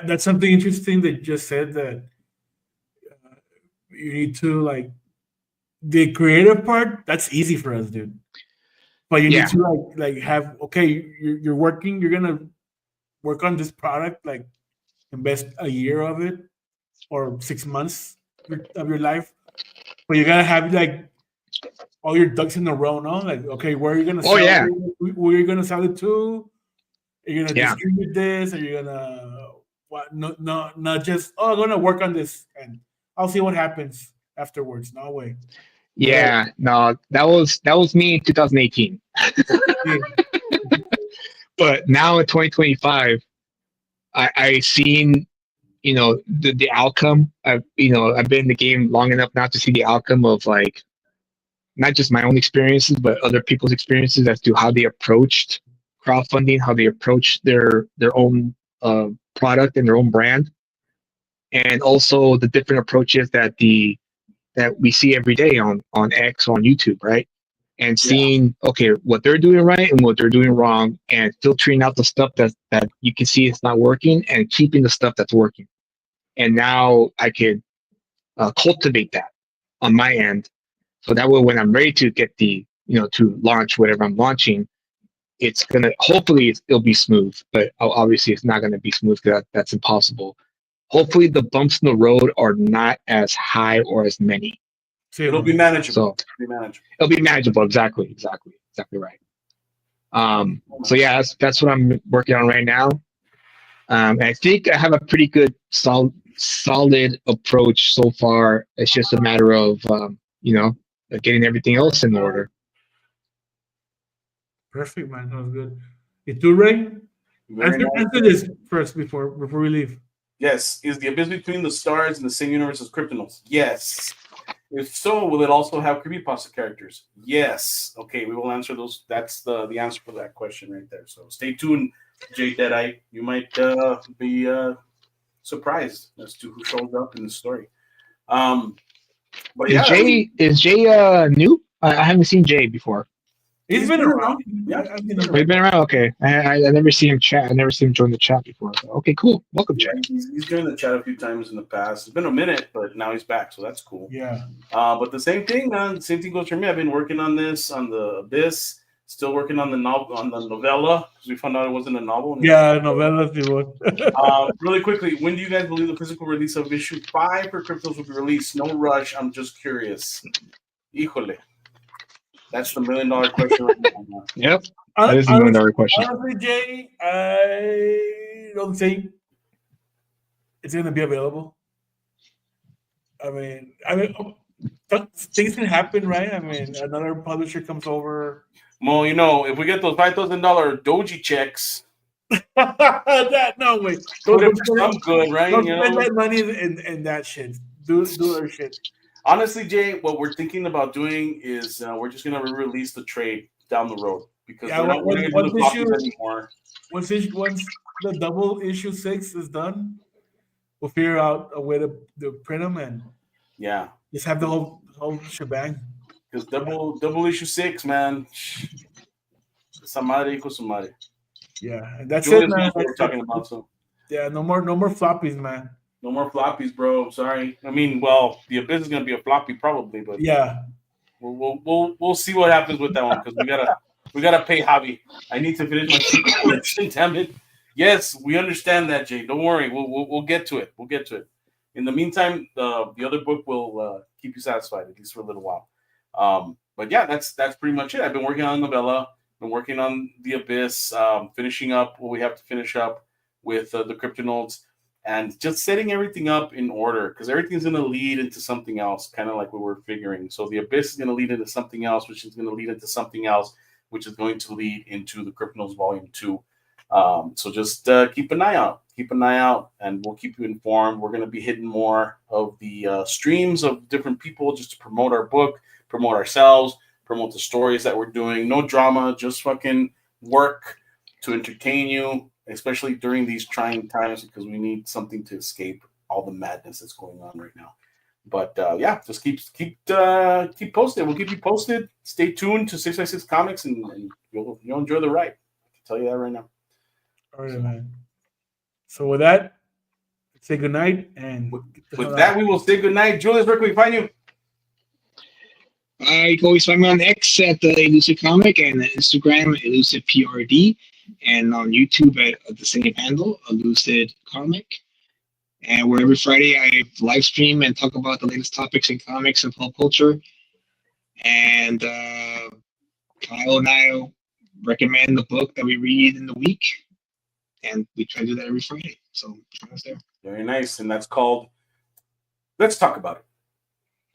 That's something interesting that you just said, that you need to, like, the creative part. That's easy for us, dude. But you need to like have, okay, you're working. You're gonna work on this product, like invest a year of it or 6 months of your life. But you gotta have like all your ducks in a row, no? Like, okay, where are you gonna sell it? Where are you gonna sell it to? Are you gonna distribute this? Are you gonna what? No, not just, I'm gonna work on this and I'll see what happens afterwards. No way. Yeah, no, that was me in 2018. But now in 2025, I seen, the outcome. I've been in the game long enough now to see the outcome of, like, not just my own experiences, but other people's experiences as to how they approached crowdfunding, how they approached their own product and their own brand, and also the different approaches that we see every day on X, on YouTube, right? And seeing, okay, what they're doing right and what they're doing wrong, and filtering out the stuff that you can see it's not working, and keeping the stuff that's working. And now I could cultivate that on my end, so that way when I'm ready to get to launch whatever I'm launching, it's gonna, hopefully it'll be smooth, but obviously it's not gonna be smooth, because that's impossible. Hopefully the bumps in the road are not as high or as many. It'll be manageable. So it'll be manageable. Exactly right. So yeah, that's what I'm working on right now. And I think I have a pretty good solid approach so far. It's just a matter of getting everything else in order. Perfect, man. That was good. You too, Ray? Answer this first before we leave. Yes. Is the abyss between the stars in the same universe as Kryptonals? Yes. If so, will it also have creepypasta characters? Yes. Okay, we will answer those. That's the answer for that question right there. So stay tuned, Jay Deadeye. You might be surprised as to who shows up in the story. But is Jay new? I haven't seen Jay before. He's been around. Yeah, he's been around. Okay, I never see him chat. I never seen him join the chat before. Okay, cool. Welcome, Jay. He's joined the chat a few times in the past. It's been a minute, but now he's back, so that's cool. Yeah. But the same thing, man. Same thing goes for me. I've been working on this, on the Abyss. Still working on the novel, on the novella, because we found out it wasn't a novel. Yeah, novella. Really quickly, when do you guys believe the physical release of issue 5 for Cryptos will be released? No rush. I'm just curious. Híjole. That's the $1 million question right now. Yep. That is the $1 million question. Honestly, Jay, I don't think it's going to be available. I mean, things can happen, right? I mean, another publisher comes over. Well, if we get those $5,000 Doji checks, no way. I'm good, right? Don't spend that money in that shit. Do other shit. Honestly, Jay, what we're thinking about doing is we're just gonna re-release the trade down the road, because we're not going to do the copies anymore. Once the double issue 6 is done, we'll figure out a way to print them and just have the whole shebang. Because double issue 6, man. Samari equals Samari. Yeah, and that's Julius it, man. What we're talking about, so. Yeah, no more floppies, man. No more floppies, bro. Sorry. I mean, well, the Abyss is gonna be a floppy probably, but yeah, we'll see what happens with that one, because we gotta pay Javi. I need to finish my collection. Damn it. Yes, we understand that, Jay. Don't worry. We'll get to it. We'll get to it. In the meantime, the other book will keep you satisfied, at least for a little while. But yeah, that's pretty much it. I've been working on novella. Been working on the Abyss. Finishing up what we have to finish up with the Kryptonauts. and just setting everything up in order, because everything's going to lead into something else, kind of like what we're figuring. So the Abyss is going to lead into something else, which is going to lead into something else, which is going to lead into the Criminals Volume 2. So just keep an eye out. Keep an eye out, and we'll keep you informed. We're going to be hitting more of the streams of different people just to promote our book, promote ourselves, promote the stories that we're doing. No drama, just fucking work to entertain you, especially during these trying times, because we need something to escape all the madness that's going on right now. But yeah, just keep posted. We'll keep you posted. Stay tuned to 6x6 Comics, and you'll enjoy the ride. I can tell you that right now. All right, man. So with that, say good night. And with that, we will say good night. Julius, where can we find you? You can always find me on X at the Elusive Comic, and Instagram Elusive PRD, and on YouTube at the same handle, Elusive Comic. And where every Friday I live stream and talk about the latest topics in comics and pop culture. And Kyle and I recommend the book that we read in the week, and we try to do that every Friday. So join us there. Very nice, and that's called Let's Talk About It.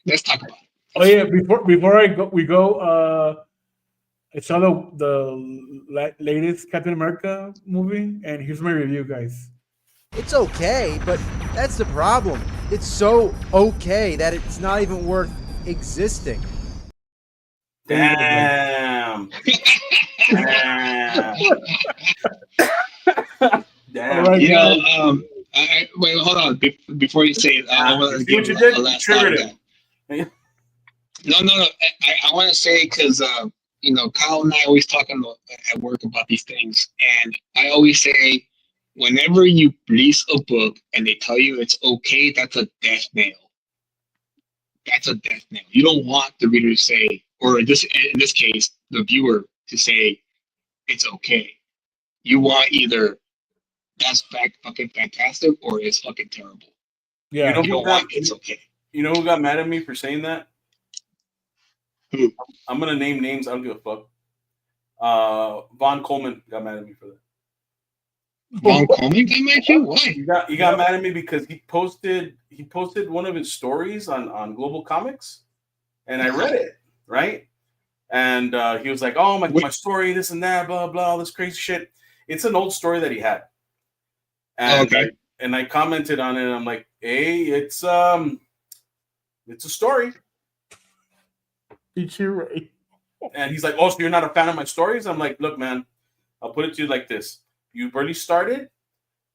Let's talk about it. Oh yeah, before we go. I saw the latest Captain America movie, and here's my review, guys. It's okay, but that's the problem. It's so okay that it's not even worth existing. Damn. Damn. Right, you know, wait, hold on. Before you say it, I want to give what you did? a last Triggered thought. it. No. I want to say because you know, Kyle and I always talking at work about these things, and I always say, whenever you release a book and they tell you it's okay, that's a death nail. That's a death nail. You don't want the reader to say, or in this case, the viewer to say it's okay. You want either that's fucking fantastic or it's fucking terrible. Yeah, you don't want it's okay. You know who got mad at me for saying that? Who? I'm gonna name names. I don't give a fuck. Von Coleman got mad at me for that. Von Coleman got mad at you? Why? He got mad at me because he posted one of his stories on Global Comics, and I read it, right? And he was like, "Oh, my story, this and that, blah blah, all this crazy shit." It's an old story that he had, and I commented on it. And I'm like, "Hey, it's a story." right. And he's like, "Oh, so you're not a fan of my stories?" I'm like, "Look, man, I'll put it to you like this. You barely started.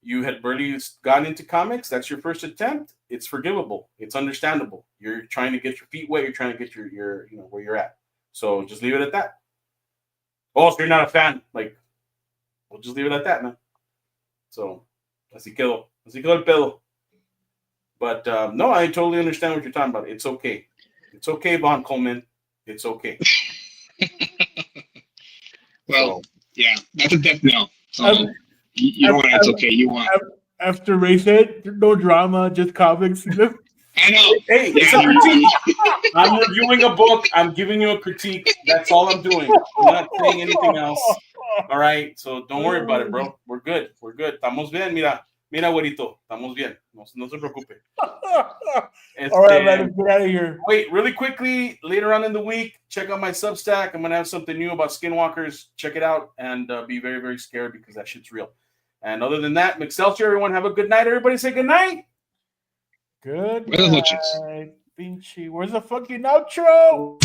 You had barely gotten into comics. That's your first attempt. It's forgivable. It's understandable. You're trying to get your feet wet. You're trying to get your where you're at. So just leave it at that." "Oh, so you're not a fan?" Like, we'll just leave it at that, man. So, así quedó el pedo. But no, I totally understand what you're talking about. It's okay. It's okay, Von Coleman. It's okay. Well, yeah, that's a death no. So you don't want it's okay. You want after Ray said no drama, just comics. I know. Hey, it's a critique. I'm reviewing a book. I'm giving you a critique. That's all I'm doing. I'm not saying anything else. All right. So don't worry about it, bro. We're good. We're good. Estamos bien. Mira, güerito. Estamos bien. No se preocupe. All right, man. Get out of here. Wait, really quickly, later on in the week, check out my Substack. I'm going to have something new about skinwalkers. Check it out and be very, very scared because that shit's real. And other than that, Excelsior, everyone have a good night. Everybody say good night. Good Buenas night, noches. Pinchy. Where's the fucking outro?